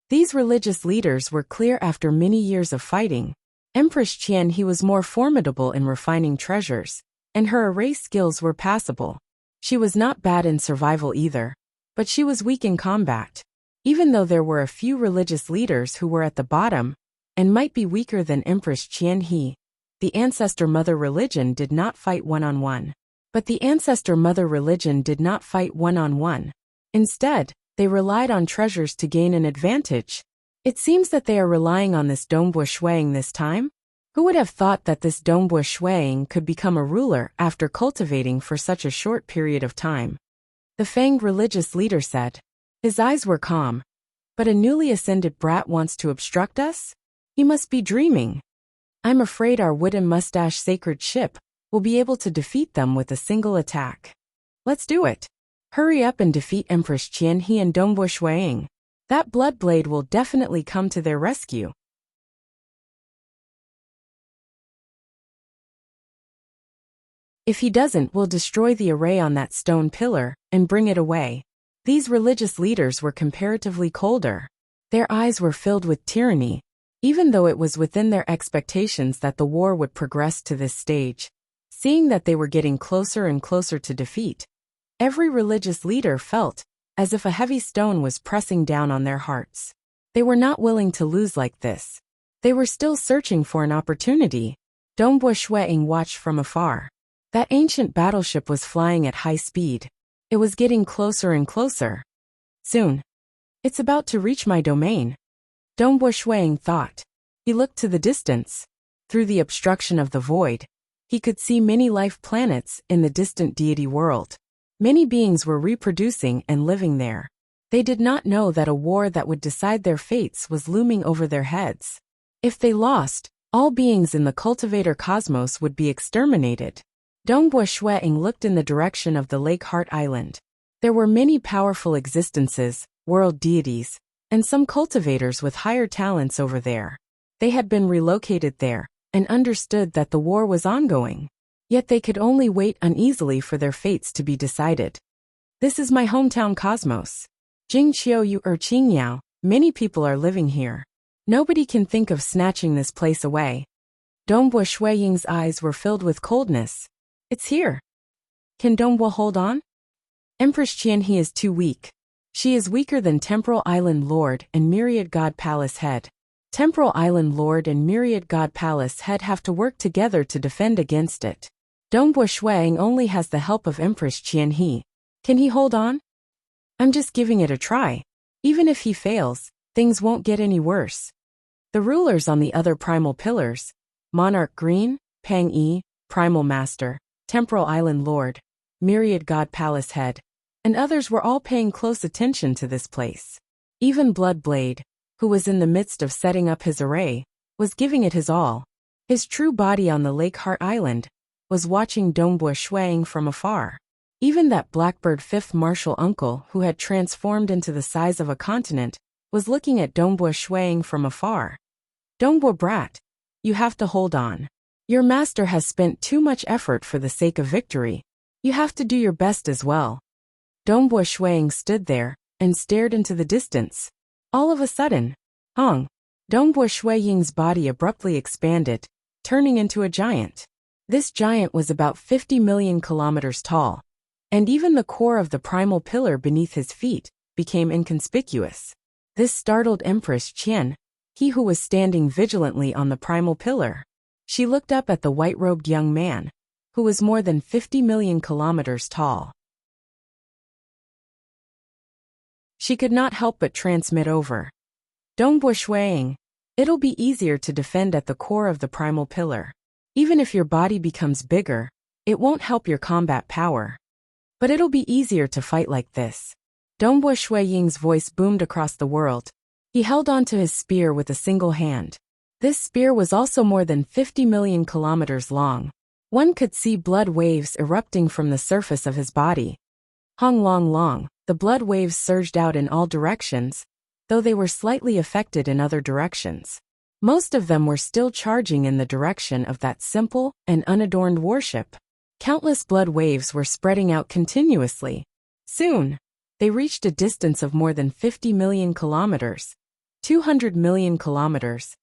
These religious leaders were clear after many years of fighting. Empress Qian, he was more formidable in refining treasures, and her array skills were passable. She was not bad in survival either, but she was weak in combat. Even though there were a few religious leaders who were at the bottom, and might be weaker than Empress Qian He, the ancestor mother religion did not fight one-on-one. But the ancestor mother religion did not fight one-on-one. Instead, they relied on treasures to gain an advantage. It seems that they are relying on this Dongbua Shuang this time? Who would have thought that this Dongbua Shuang could become a ruler after cultivating for such a short period of time? The fanged religious leader said. His eyes were calm. But a newly ascended brat wants to obstruct us? He must be dreaming. I'm afraid our wooden mustache sacred ship will be able to defeat them with a single attack. Let's do it. Hurry up and defeat Empress Qian He and Dongbua Shuang. That Bloodblade will definitely come to their rescue. If he doesn't, we'll destroy the array on that stone pillar and bring it away. These religious leaders were comparatively colder. Their eyes were filled with tyranny, even though it was within their expectations that the war would progress to this stage. Seeing that they were getting closer and closer to defeat, every religious leader felt as if a heavy stone was pressing down on their hearts. They were not willing to lose like this. They were still searching for an opportunity. Dongbua Shuang watched from afar. That ancient battleship was flying at high speed. It was getting closer and closer. Soon. It's about to reach my domain. Dongbua Shuang thought. He looked to the distance. Through the obstruction of the void, he could see many life planets in the distant deity world. Many beings were reproducing and living there. They did not know that a war that would decide their fates was looming over their heads. If they lost, all beings in the cultivator cosmos would be exterminated. Dongbua Shuang looked in the direction of the Lake Heart Island. There were many powerful existences, world deities, and some cultivators with higher talents over there. They had been relocated there, and understood that the war was ongoing. Yet they could only wait uneasily for their fates to be decided. This is my hometown cosmos. Jingqiu or Qingyao, many people are living here. Nobody can think of snatching this place away. Dongbua Shuang's eyes were filled with coldness. It's here. Can Dongbua hold on? Empress Qian He is too weak. She is weaker than Temporal Island Lord and Myriad God Palace Head. Temporal Island Lord and Myriad God Palace Head have to work together to defend against it. Dongbua Shuang only has the help of Empress Qian He. Can he hold on? I'm just giving it a try. Even if he fails, things won't get any worse. The rulers on the other primal pillars, Monarch Green, Pang Yi, Primal Master, Temporal Island Lord, Myriad God Palace Head, and others were all paying close attention to this place. Even Bloodblade, who was in the midst of setting up his array, was giving it his all. His true body on the Lake Heart Island was watching Dongbua Shuang from afar. Even that Blackbird Fifth Martial Uncle who had transformed into the size of a continent was looking at Dongbua Shuang from afar. Dongbua Brat, you have to hold on. Your master has spent too much effort for the sake of victory. You have to do your best as well. Dongbua Shuang stood there and stared into the distance. All of a sudden, Dongbua Shuang's body abruptly expanded, turning into a giant. This giant was about 50 million kilometers tall, and even the core of the primal pillar beneath his feet became inconspicuous. This startled Empress Qian, he who was standing vigilantly on the primal pillar. She looked up at the white-robed young man, who was more than 50 million kilometers tall. She could not help but transmit over. Dongbo Shuang, it'll be easier to defend at the core of the primal pillar. Even if your body becomes bigger, it won't help your combat power. But it'll be easier to fight like this. Dongbo Shuiying's voice boomed across the world. He held onto his spear with a single hand. This spear was also more than 50 million kilometers long. One could see blood waves erupting from the surface of his body. Hong long long, the blood waves surged out in all directions, though they were slightly affected in other directions. Most of them were still charging in the direction of that simple and unadorned warship. Countless blood waves were spreading out continuously. Soon, they reached a distance of more than 50 million kilometers, 200 million kilometers.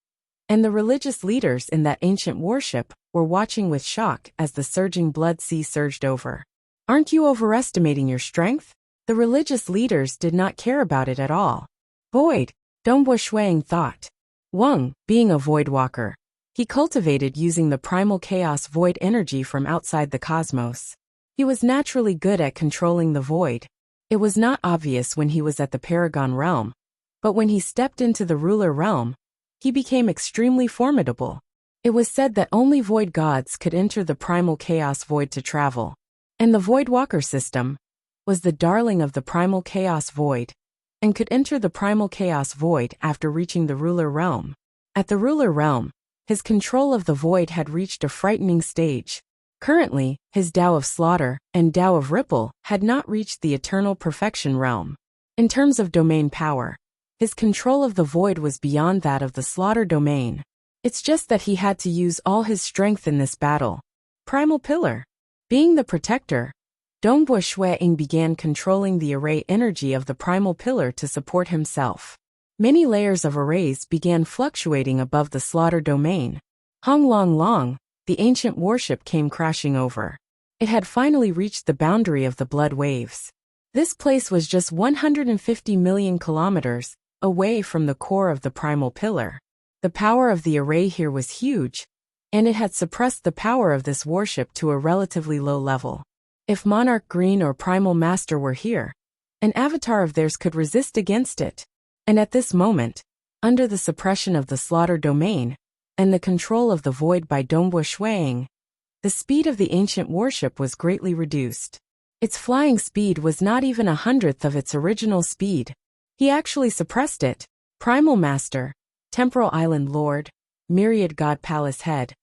And the religious leaders in that ancient warship were watching with shock as the surging blood sea surged over. Aren't you overestimating your strength? The religious leaders did not care about it at all. Void, Dongbo Shuang thought. Wang, being a void walker, he cultivated using the primal chaos void energy from outside the cosmos. He was naturally good at controlling the void. It was not obvious when he was at the Paragon realm, but when he stepped into the ruler realm, he became extremely formidable. It was said that only void gods could enter the primal chaos void to travel. And the void walker system was the darling of the primal chaos void, and could enter the primal chaos void after reaching the ruler realm. At the ruler realm, his control of the void had reached a frightening stage. Currently, his Tao of Slaughter and Tao of Ripple had not reached the eternal perfection realm. In terms of domain power, his control of the void was beyond that of the Slaughter domain. It's just that he had to use all his strength in this battle. Primal Pillar. Being the protector, Dongbo Shuiying began controlling the array energy of the primal pillar to support himself. Many layers of arrays began fluctuating above the Slaughter domain. Hong long long, the ancient warship came crashing over. It had finally reached the boundary of the blood waves. This place was just 150 million kilometers away from the core of the primal pillar. The power of the array here was huge, and it had suppressed the power of this warship to a relatively low level. If Monarch Green or Primal Master were here, an avatar of theirs could resist against it. And at this moment, under the suppression of the Slaughter domain, and the control of the void by Dongbo Shuiying, the speed of the ancient warship was greatly reduced. Its flying speed was not even 1/100th of its original speed. He actually suppressed it. Primal Master, Temporal Island Lord, Myriad God Palace Head,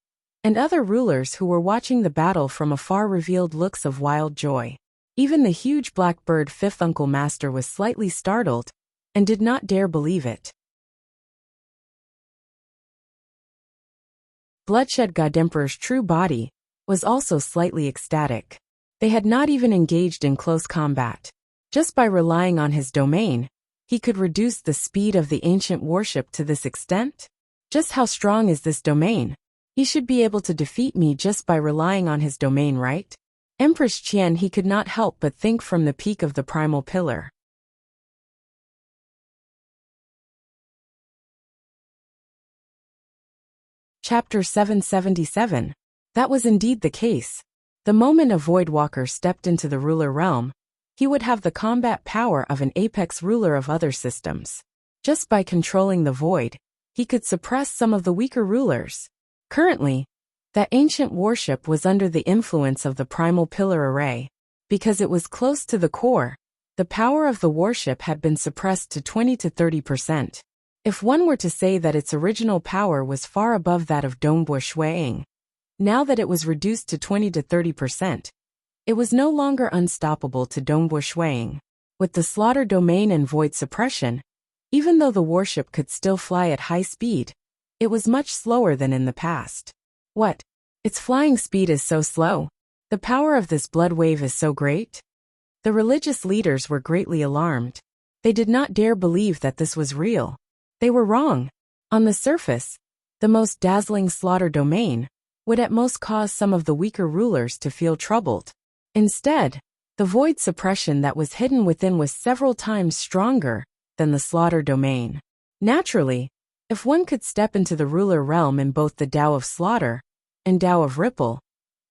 and other rulers who were watching the battle from afar revealed looks of wild joy. Even the huge black bird Fifth Uncle Master was slightly startled, and did not dare believe it. Bloodshed God Emperor's true body was also slightly ecstatic. They had not even engaged in close combat. Just by relying on his domain, he could reduce the speed of the ancient warship to this extent? Just how strong is this domain? He should be able to defeat me just by relying on his domain, right? Empress Qian, he could not help but think from the peak of the primal pillar. Chapter 777. That was indeed the case. The moment a Voidwalker stepped into the ruler realm, he would have the combat power of an apex ruler of other systems. Just by controlling the void, he could suppress some of the weaker rulers. Currently, that ancient warship was under the influence of the primal pillar array. Because it was close to the core, the power of the warship had been suppressed to 20 to 30%. If one were to say that its original power was far above that of Dongbo Shuiying, now that it was reduced to 20 to 30%, it was no longer unstoppable to Dongbo Shuiying. With the Slaughter domain and void suppression, even though the warship could still fly at high speed, it was much slower than in the past. What? Its flying speed is so slow? The power of this blood wave is so great? The religious leaders were greatly alarmed. They did not dare believe that this was real. They were wrong. On the surface, the most dazzling Slaughter domain would at most cause some of the weaker rulers to feel troubled. Instead, the void suppression that was hidden within was several times stronger than the Slaughter domain. Naturally, If one could step into the ruler realm in both the Tao of Slaughter and Tao of Ripple,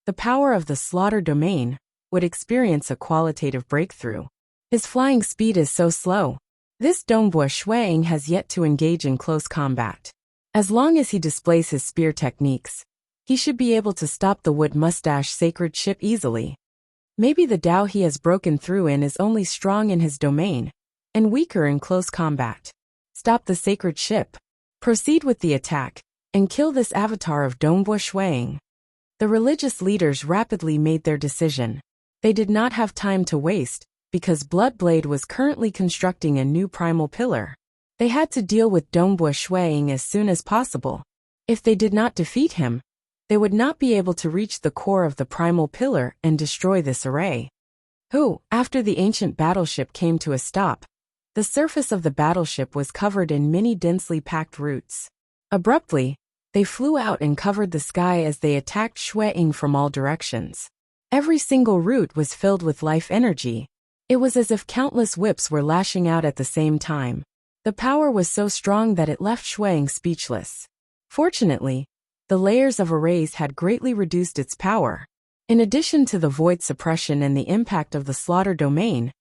the power of the Slaughter domain would experience a qualitative breakthrough. His flying speed is so slow. This Dongbua Shuang has yet to engage in close combat. As long as he displays his spear techniques, he should be able to stop the wood mustache sacred ship easily. Maybe the Tao he has broken through in is only strong in his domain and weaker in close combat. Stop the sacred ship. Proceed with the attack and kill this avatar of Dongbua Shuang. The religious leaders rapidly made their decision. They did not have time to waste because Bloodblade was currently constructing a new primal pillar. They had to deal with Dongbua Shuang as soon as possible. If they did not defeat him, they would not be able to reach the core of the primal pillar and destroy this array. After the ancient battleship came to a stop, the surface of the battleship was covered in many densely packed roots. Abruptly, they flew out and covered the sky as they attacked Shuang from all directions. Every single root was filled with life energy. It was as if countless whips were lashing out at the same time. The power was so strong that it left Shuang speechless. Fortunately, the layers of arrays had greatly reduced its power. In addition to the void suppression and the impact of the slaughter domain,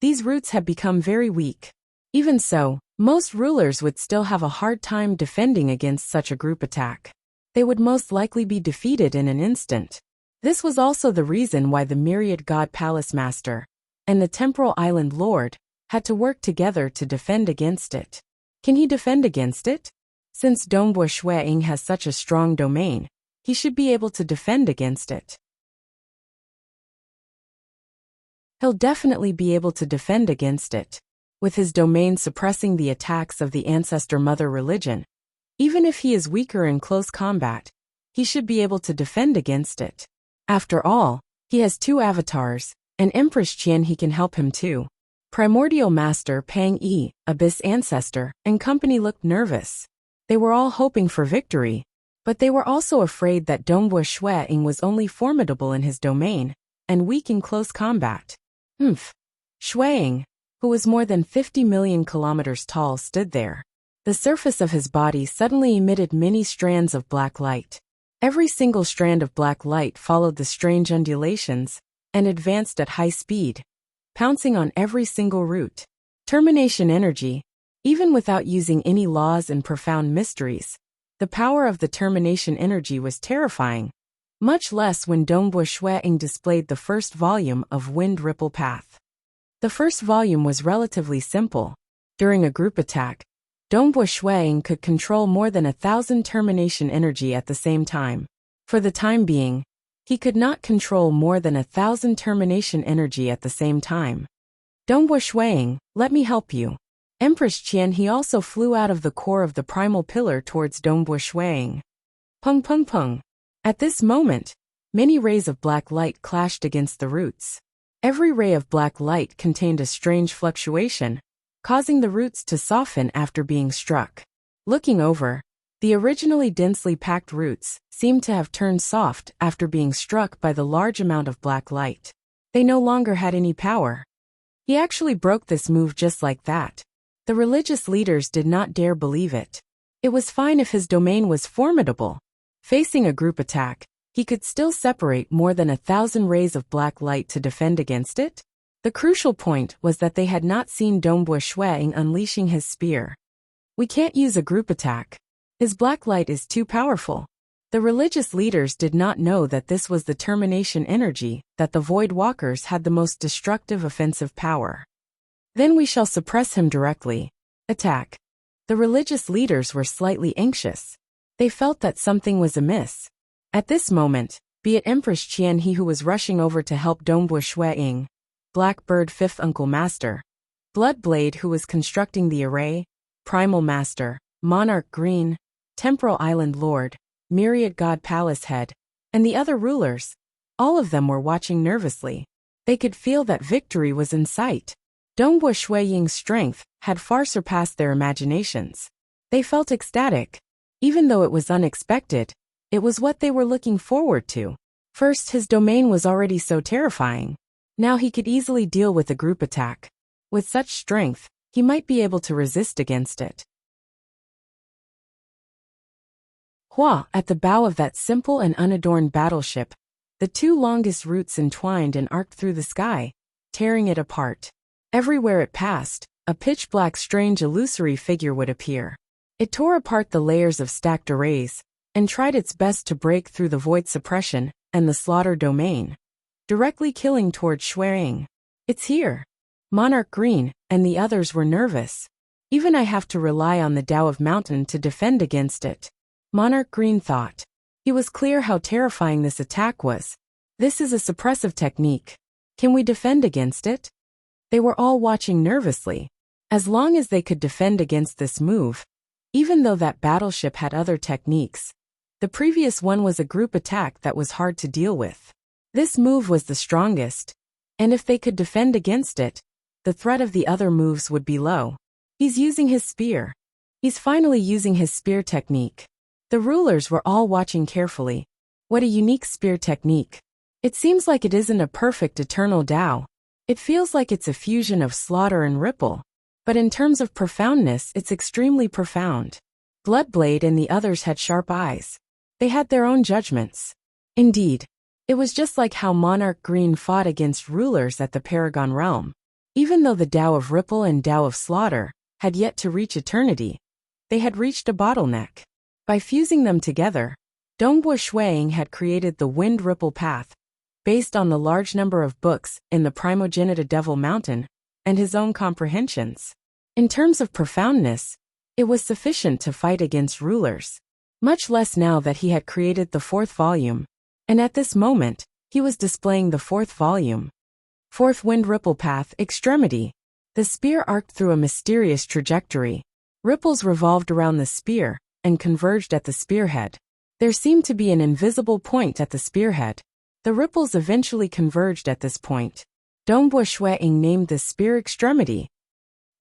these roots had become very weak. Even so, most rulers would still have a hard time defending against such a group attack. They would most likely be defeated in an instant. This was also the reason why the Myriad God Palace Master and the Temporal Island Lord had to work together to defend against it. Can he defend against it? Since Dongbua Shuang has such a strong domain, he should be able to defend against it. He'll definitely be able to defend against it. With his domain suppressing the attacks of the Ancestor Mother religion, even if he is weaker in close combat, he should be able to defend against it. After all, he has two avatars, and Empress Qian he can help him too. Primordial Master Pang Yi, Abyss Ancestor, and company looked nervous. They were all hoping for victory, but they were also afraid that Dongbua Shuang was only formidable in his domain and weak in close combat. Shuang, who was more than 50 million kilometers tall, stood there. The surface of his body suddenly emitted many strands of black light. Every single strand of black light followed the strange undulations and advanced at high speed, pouncing on every single root. Termination energy. Even without using any laws and profound mysteries, the power of the termination energy was terrifying, much less when Dongbua Shuang displayed the first volume of Wind Ripple Path. The first volume was relatively simple. During a group attack, Dongbua Shuang could control more than 1,000 termination energy at the same time. For the time being, he could not control more than 1,000 termination energy at the same time. Dongbua Shuang, let me help you. Empress Qian he also flew out of the core of the primal pillar towards Dongbua Shuang. Pung pung pung. At this moment, many rays of black light clashed against the roots. Every ray of black light contained a strange fluctuation, causing the roots to soften after being struck. Looking over, the originally densely packed roots seemed to have turned soft after being struck by the large amount of black light. They no longer had any power. He actually broke this move just like that. The religious leaders did not dare believe it. It was fine if his domain was formidable. Facing a group attack, he could still separate more than 1,000 rays of black light to defend against it. The crucial point was that they had not seen Dongbua Shuang unleashing his spear. We can't use a group attack. His black light is too powerful. The religious leaders did not know that this was the termination energy, that the Void Walkers had the most destructive offensive power. Then we shall suppress him directly. Attack. The religious leaders were slightly anxious. They felt that something was amiss. At this moment, be it Empress Qian he who was rushing over to help Dongbua Shuang, Blackbird Fifth Uncle Master, Bloodblade who was constructing the array, Primal Master, Monarch Green, Temporal Island Lord, Myriad God Palace Head, and the other rulers, all of them were watching nervously. They could feel that victory was in sight. Dongbua Shuang's strength had far surpassed their imaginations. They felt ecstatic. Even though it was unexpected, it was what they were looking forward to. First, his domain was already so terrifying. Now he could easily deal with a group attack. With such strength, he might be able to resist against it. Hua, at the bow of that simple and unadorned battleship, the two longest roots entwined and arced through the sky, tearing it apart. Everywhere it passed, a pitch-black strange illusory figure would appear. It tore apart the layers of stacked arrays, and tried its best to break through the void suppression and the slaughter domain, directly killing toward Shuaying. It's here. Monarch Green and the others were nervous. Even I have to rely on the Tao of Mountain to defend against it. Monarch Green thought. He was clear how terrifying this attack was. This is a suppressive technique. Can we defend against it? They were all watching nervously. As long as they could defend against this move, even though that battleship had other techniques, the previous one was a group attack that was hard to deal with. This move was the strongest, and if they could defend against it, the threat of the other moves would be low. He's using his spear. He's finally using his spear technique. The rulers were all watching carefully. What a unique spear technique. It seems like it isn't a perfect eternal Tao. It feels like it's a fusion of slaughter and ripple. But in terms of profoundness, it's extremely profound. Bloodblade and the others had sharp eyes. They had their own judgments. Indeed, it was just like how Monarch Green fought against rulers at the Paragon Realm. Even though the Tao of Ripple and Tao of Slaughter had yet to reach eternity, they had reached a bottleneck. By fusing them together, Dongbua Shuaying had created the Wind Ripple Path, based on the large number of books in the Primogenita Devil Mountain and his own comprehensions. In terms of profoundness, it was sufficient to fight against rulers. Much less now that he had created the fourth volume, and at this moment, he was displaying the fourth volume. Fourth Wind Ripple Path, Extremity. The spear arced through a mysterious trajectory. Ripples revolved around the spear and converged at the spearhead. There seemed to be an invisible point at the spearhead. The ripples eventually converged at this point. Dongbua Shuaying named this spear Extremity.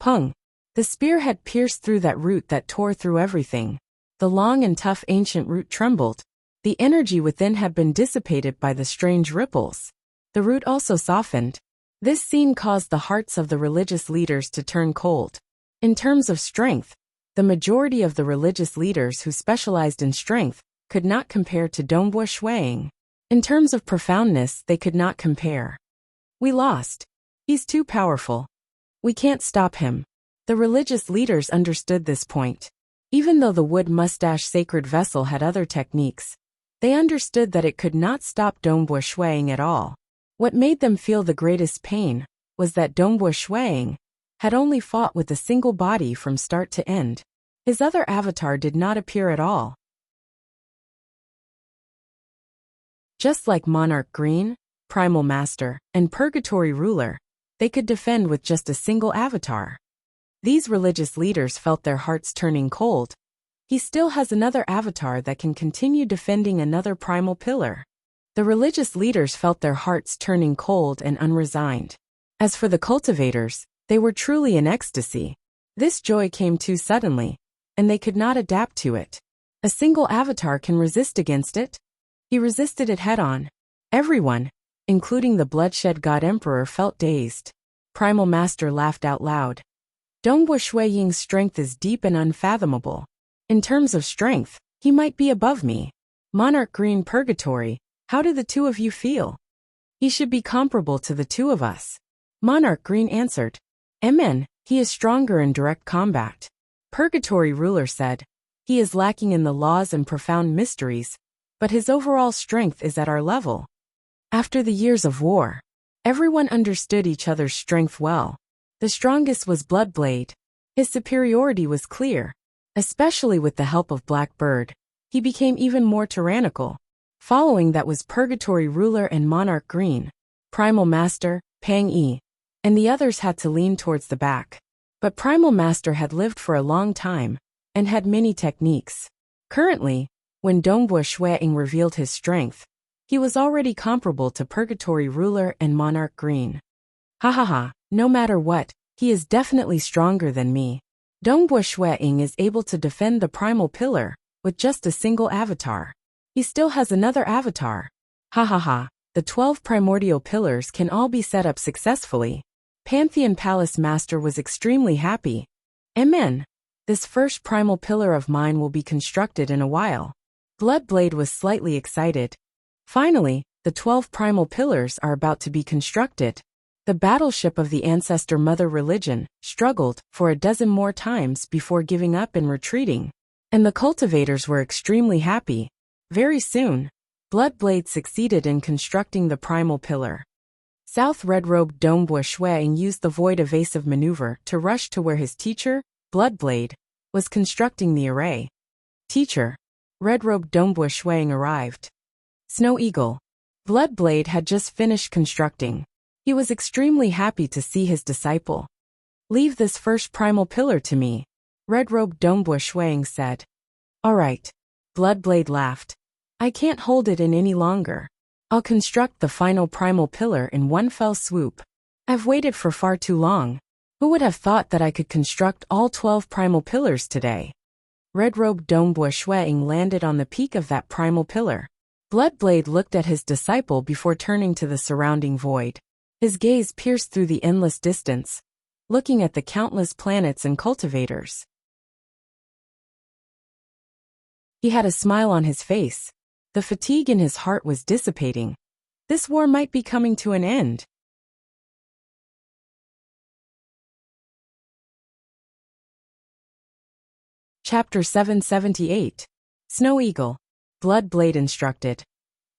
Pung. The spear had pierced through that root that tore through everything. The long and tough ancient root trembled. The energy within had been dissipated by the strange ripples. The root also softened. This scene caused the hearts of the religious leaders to turn cold. In terms of strength, the majority of the religious leaders who specialized in strength could not compare to Dongbua Shuaying. In terms of profoundness, they could not compare. We lost. He's too powerful. We can't stop him. The religious leaders understood this point. Even though the wood mustache sacred vessel had other techniques, they understood that it could not stop Dongbua Shuaying at all. What made them feel the greatest pain was that Dongbua Shuaying had only fought with a single body from start to end. His other avatar did not appear at all. Just like Monarch Green, Primal Master, and Purgatory Ruler, they could defend with just a single avatar. These religious leaders felt their hearts turning cold. He still has another avatar that can continue defending another primal pillar. The religious leaders felt their hearts turning cold and unresigned. As for the cultivators, they were truly in ecstasy. This joy came too suddenly, and they could not adapt to it. A single avatar can resist against it? He resisted it head-on. Everyone, including the Bloodshed God Emperor, felt dazed. Primal Master laughed out loud. Dongbua Shuaying's strength is deep and unfathomable. In terms of strength, he might be above me. Monarch Green, Purgatory, how do the two of you feel? He should be comparable to the two of us. Monarch Green answered. Amen, he is stronger in direct combat. Purgatory Ruler said. He is lacking in the laws and profound mysteries, but his overall strength is at our level. After the years of war, everyone understood each other's strength well. The strongest was Bloodblade. His superiority was clear. Especially with the help of Blackbird, he became even more tyrannical. Following that was Purgatory Ruler and Monarch Green, Primal Master, Pang Yi, and the others had to lean towards the back. But Primal Master had lived for a long time, and had many techniques. Currently, when Dongbua Shuaying revealed his strength, he was already comparable to Purgatory Ruler and Monarch Green. Ha ha ha, no matter what, he is definitely stronger than me. Dongbua Shuaying is able to defend the primal pillar with just a single avatar. He still has another avatar. Ha ha ha, the 12 primordial pillars can all be set up successfully. Pantheon Palace Master was extremely happy. Amen. This first primal pillar of mine will be constructed in a while. Bloodblade was slightly excited. Finally, the 12 primal pillars are about to be constructed. The battleship of the ancestor mother religion struggled for a dozen more times before giving up and retreating. And the cultivators were extremely happy. Very soon, Bloodblade succeeded in constructing the primal pillar. South Red-robed Dongbua Shuang used the void evasive maneuver to rush to where his teacher, Bloodblade, was constructing the array. Teacher, Red-robed Dongbua Shuang arrived. Snow Eagle. Bloodblade had just finished constructing. He was extremely happy to see his disciple. Leave this first primal pillar to me, Red-robed Dongbua Shuang said. All right. Bloodblade laughed. I can't hold it in any longer. I'll construct the final primal pillar in one fell swoop. I've waited for far too long. Who would have thought that I could construct all 12 primal pillars today? Red-robed Dongbua Shuang landed on the peak of that primal pillar. Bloodblade looked at his disciple before turning to the surrounding void. His gaze pierced through the endless distance, looking at the countless planets and cultivators. He had a smile on his face. The fatigue in his heart was dissipating. This war might be coming to an end. Chapter 778. Snow Eagle. Bloodblade instructed.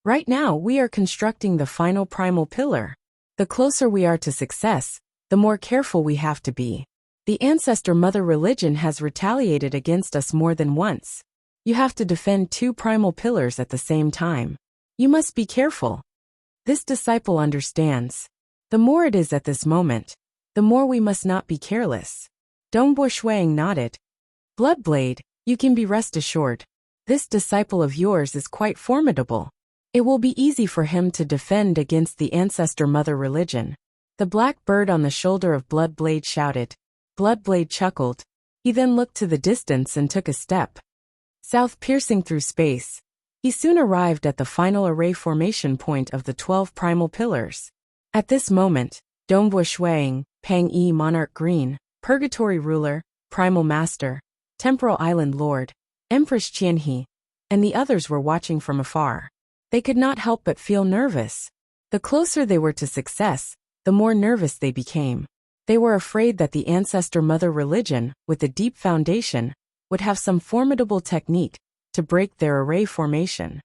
Right now we are constructing the final primal pillar. The closer we are to success, the more careful we have to be. The ancestor mother religion has retaliated against us more than once. You have to defend 2 primal pillars at the same time. You must be careful. This disciple understands. The more it is at this moment, the more we must not be careless. Dongbua Shuang nodded. Bloodblade, you can be rest assured. This disciple of yours is quite formidable. It will be easy for him to defend against the ancestor mother religion. The black bird on the shoulder of Bloodblade shouted. Bloodblade chuckled. He then looked to the distance and took a step. South piercing through space. He soon arrived at the final array formation point of the 12 primal pillars. At this moment, Dongbua Shuang, Pang Yi Monarch Green, Purgatory Ruler, Primal Master, Temporal Island Lord, Empress Qianhe, and the others were watching from afar. They could not help but feel nervous. The closer they were to success, the more nervous they became. They were afraid that the ancestor mother religion, with a deep foundation, would have some formidable technique to break their array formation.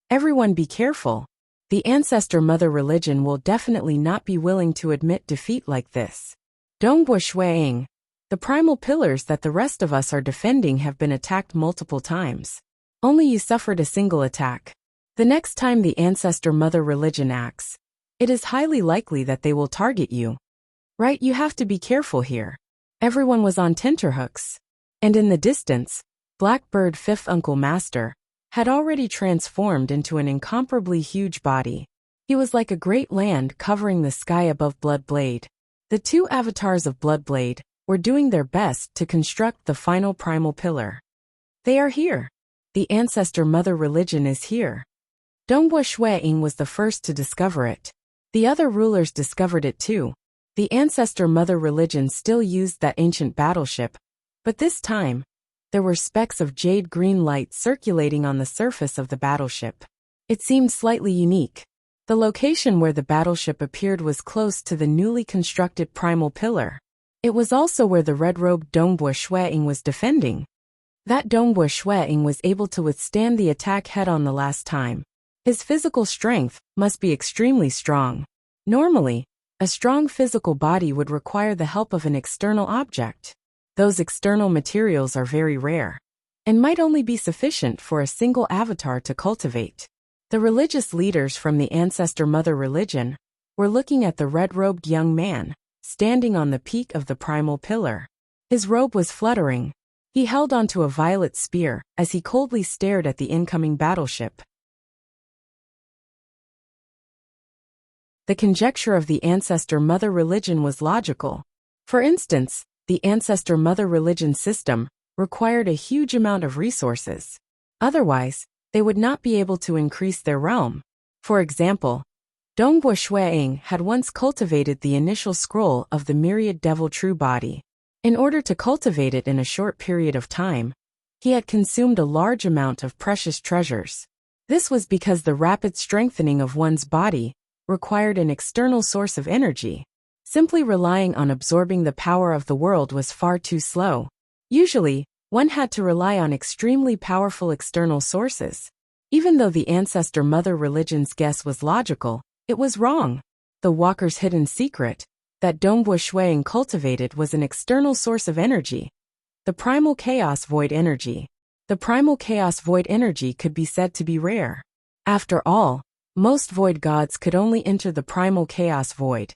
Everyone be careful. The ancestor mother religion will definitely not be willing to admit defeat like this. Dongbua Shuang, the primal pillars that the rest of us are defending have been attacked multiple times. Only you suffered a single attack. The next time the ancestor mother religion acts, it is highly likely that they will target you. Right, you have to be careful here. Everyone was on tenterhooks. And in the distance, Blackbird Fifth Uncle Master had already transformed into an incomparably huge body. He was like a great land covering the sky above Bloodblade. The 2 avatars of Bloodblade were doing their best to construct the final primal pillar. They are here. The ancestor mother religion is here. Dongbua Shuang was the first to discover it. The other rulers discovered it too. The ancestor mother religion still used that ancient battleship, but this time, there were specks of jade green light circulating on the surface of the battleship. It seemed slightly unique. The location where the battleship appeared was close to the newly constructed primal pillar. It was also where the red-robed Dongbua Shuang was defending. That Dongbua Shuang was able to withstand the attack head-on the last time. His physical strength must be extremely strong. Normally, a strong physical body would require the help of an external object. Those external materials are very rare, and might only be sufficient for a single avatar to cultivate. The religious leaders from the ancestor mother religion were looking at the red-robed young man, standing on the peak of the primal pillar. His robe was fluttering. He held onto a violet spear as he coldly stared at the incoming battleship. The conjecture of the ancestor mother religion was logical. For instance, the ancestor mother religion system required a huge amount of resources. Otherwise, they would not be able to increase their realm. For example, Dongbua Shuang had once cultivated the initial scroll of the myriad devil true body. In order to cultivate it in a short period of time, He had consumed a large amount of precious treasures. This was because the rapid strengthening of one's body required an external source of energy. Simply relying on absorbing the power of the world was far too slow. Usually, one had to rely on extremely powerful external sources. Even though the ancestor mother religion's guess was logical, it was wrong. The walker's hidden secret, that Dongbo Shuang cultivated, was an external source of energy. The primal chaos void energy. The primal chaos void energy could be said to be rare. After all, most void gods could only enter the primal chaos void.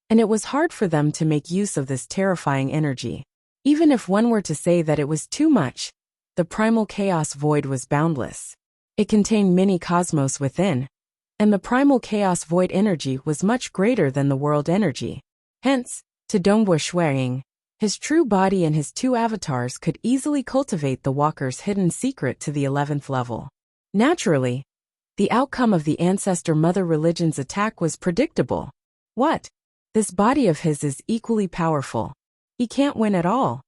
And it was hard for them to make use of this terrifying energy. Even if one were to say that it was too much, the primal chaos void was boundless. It contained many cosmos within, and the primal chaos void energy was much greater than the world energy. Hence, to Dongbo Shuang, his true body and his two avatars could easily cultivate the walker's hidden secret to the 11th level. Naturally, the outcome of the ancestor mother religion's attack was predictable. What? This body of his is equally powerful. He can't win at all.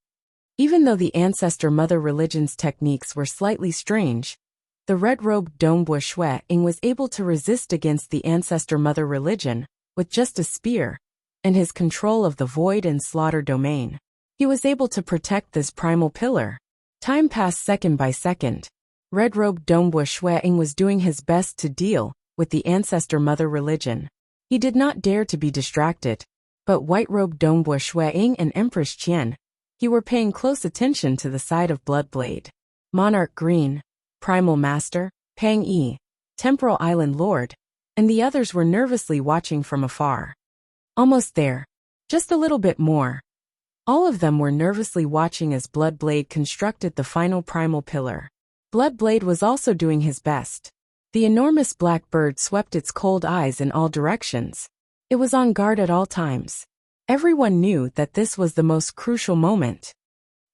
Even though the ancestor mother religion's techniques were slightly strange, the red-robed Dongbo Shuang was able to resist against the ancestor mother religion with just a spear and his control of the void and slaughter domain. He was able to protect this primal pillar. Time passed second by second. Red-robed Dongbo Shuang was doing his best to deal with the ancestor mother religion. He did not dare to be distracted, but white-robed Dongbo Shuang and Empress Qian, he were paying close attention to the side of Bloodblade. Monarch Green, Primal Master, Pang Yi, Temporal Island Lord, and the others were nervously watching from afar. Almost there. Just a little bit more. All of them were nervously watching as Bloodblade constructed the final primal pillar. Bloodblade was also doing his best. The enormous black bird swept its cold eyes in all directions. It was on guard at all times. Everyone knew that this was the most crucial moment.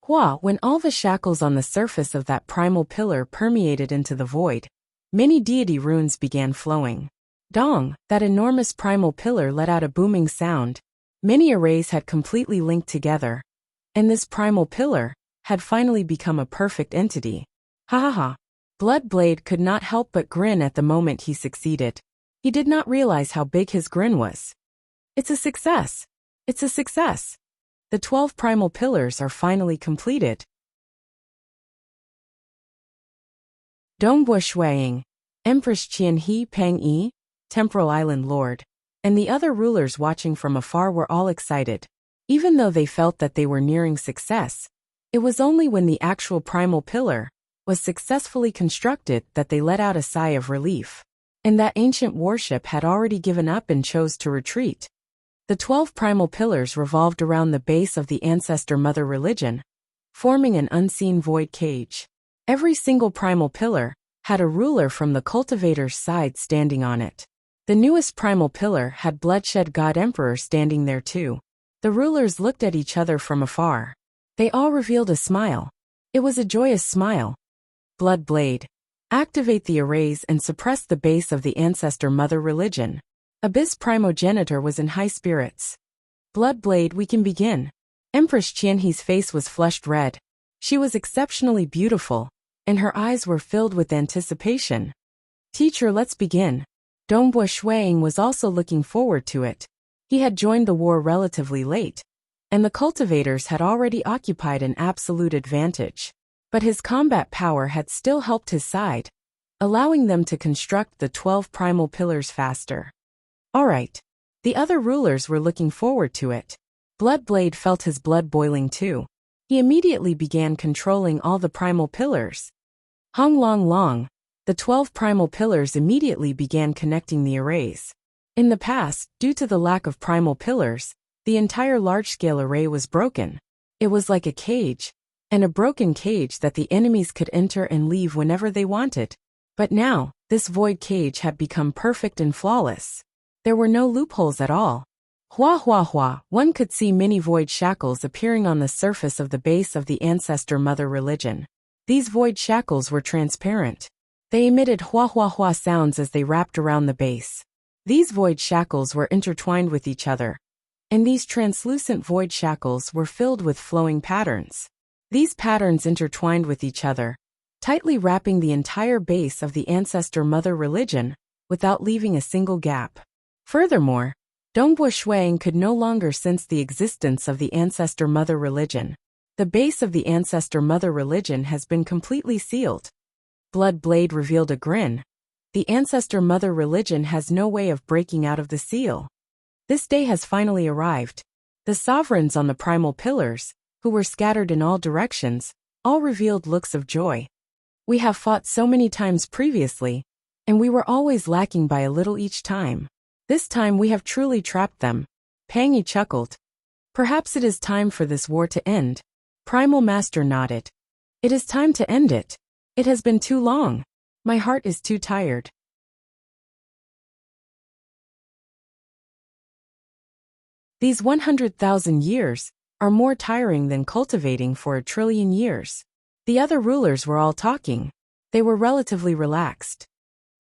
When all the shackles on the surface of that primal pillar permeated into the void, many deity runes began flowing. Dong, that enormous primal pillar let out a booming sound. Many arrays had completely linked together, and this primal pillar had finally become a perfect entity. Ha ha ha. Bloodblade could not help but grin at the moment he succeeded. He did not realize how big his grin was. It's a success. It's a success. The 12 primal pillars are finally completed. Dongbo Shuang, Empress Qian He Pang Yi, Temporal Island Lord, and the other rulers watching from afar were all excited. Even though they felt that they were nearing success, it was only when the actual primal pillar was successfully constructed that they let out a sigh of relief. And that ancient warship had already given up and chose to retreat. The 12 primal pillars revolved around the base of the ancestor mother religion, forming an unseen void cage. Every single primal pillar had a ruler from the cultivator's side standing on it. The newest primal pillar had Bloodshed God Emperor standing there too. The rulers looked at each other from afar. They all revealed a smile. It was a joyous smile. Bloodblade. Activate the arrays and suppress the base of the ancestor mother religion. Abyss Primogenitor was in high spirits. Bloodblade, we can begin. Empress Qianhe's face was flushed red. She was exceptionally beautiful, and her eyes were filled with anticipation. Teacher, let's begin. Dongbo Shuang was also looking forward to it. He had joined the war relatively late, and the cultivators had already occupied an absolute advantage. But his combat power had still helped his side, allowing them to construct the 12 primal pillars faster. Alright. The other rulers were looking forward to it. Bloodblade felt his blood boiling too. He immediately began controlling all the primal pillars. Hong Long Long. The 12 primal pillars immediately began connecting the arrays. In the past, due to the lack of primal pillars, the entire large-scale array was broken. It was like a cage, and a broken cage that the enemies could enter and leave whenever they wanted. But now, this void cage had become perfect and flawless. There were no loopholes at all. Hua hua hua, one could see many void shackles appearing on the surface of the base of the ancestor mother religion. These void shackles were transparent. They emitted hua hua hua sounds as they wrapped around the base. These void shackles were intertwined with each other, and these translucent void shackles were filled with flowing patterns. These patterns intertwined with each other, tightly wrapping the entire base of the ancestor-mother religion without leaving a single gap. Furthermore, Dongbua Shuang could no longer sense the existence of the ancestor-mother religion. The base of the ancestor-mother religion has been completely sealed. Blood Blade revealed a grin. The ancestor-mother religion has no way of breaking out of the seal. This day has finally arrived. The sovereigns on the primal pillars, who were scattered in all directions, all revealed looks of joy. We have fought so many times previously, and we were always lacking by a little each time. This time we have truly trapped them. Pang Yi chuckled. Perhaps it is time for this war to end. Primal Master nodded. It is time to end it. It has been too long. My heart is too tired. These 100,000 years are more tiring than cultivating for 1,000,000,000,000 years. The other rulers were all talking. They were relatively relaxed.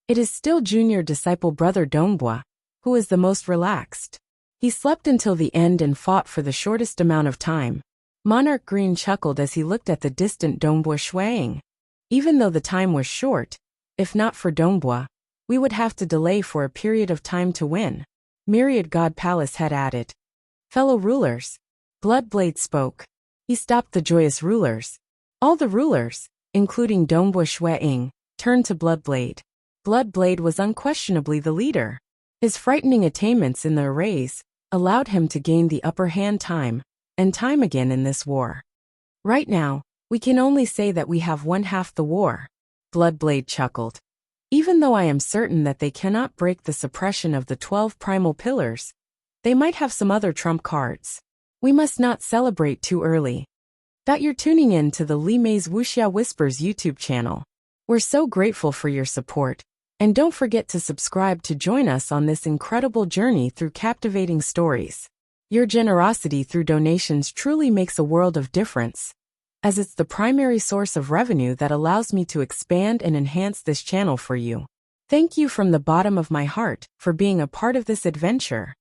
It is still junior disciple brother Dongbua, who is the most relaxed. He slept until the end and fought for the shortest amount of time. Monarch Green chuckled as he looked at the distant Dongbua Shuang. Even though the time was short, if not for Dongbua, we would have to delay for a period of time to win. Myriad God Palace had added. Fellow rulers. Bloodblade spoke. He stopped the joyous rulers. All the rulers, including Dongbua Shuang, turned to Bloodblade. Bloodblade was unquestionably the leader. His frightening attainments in the arrays allowed him to gain the upper hand time and time again in this war. Right now, we can only say that we have won half the war. Bloodblade chuckled. Even though I am certain that they cannot break the suppression of the 12 primal pillars, they might have some other trump cards. We must not celebrate too early. That you're tuning in to the Li Mei's Wuxia Whispers YouTube channel. We're so grateful for your support, and don't forget to subscribe to join us on this incredible journey through captivating stories. Your generosity through donations truly makes a world of difference, as it's the primary source of revenue that allows me to expand and enhance this channel for you. Thank you from the bottom of my heart for being a part of this adventure.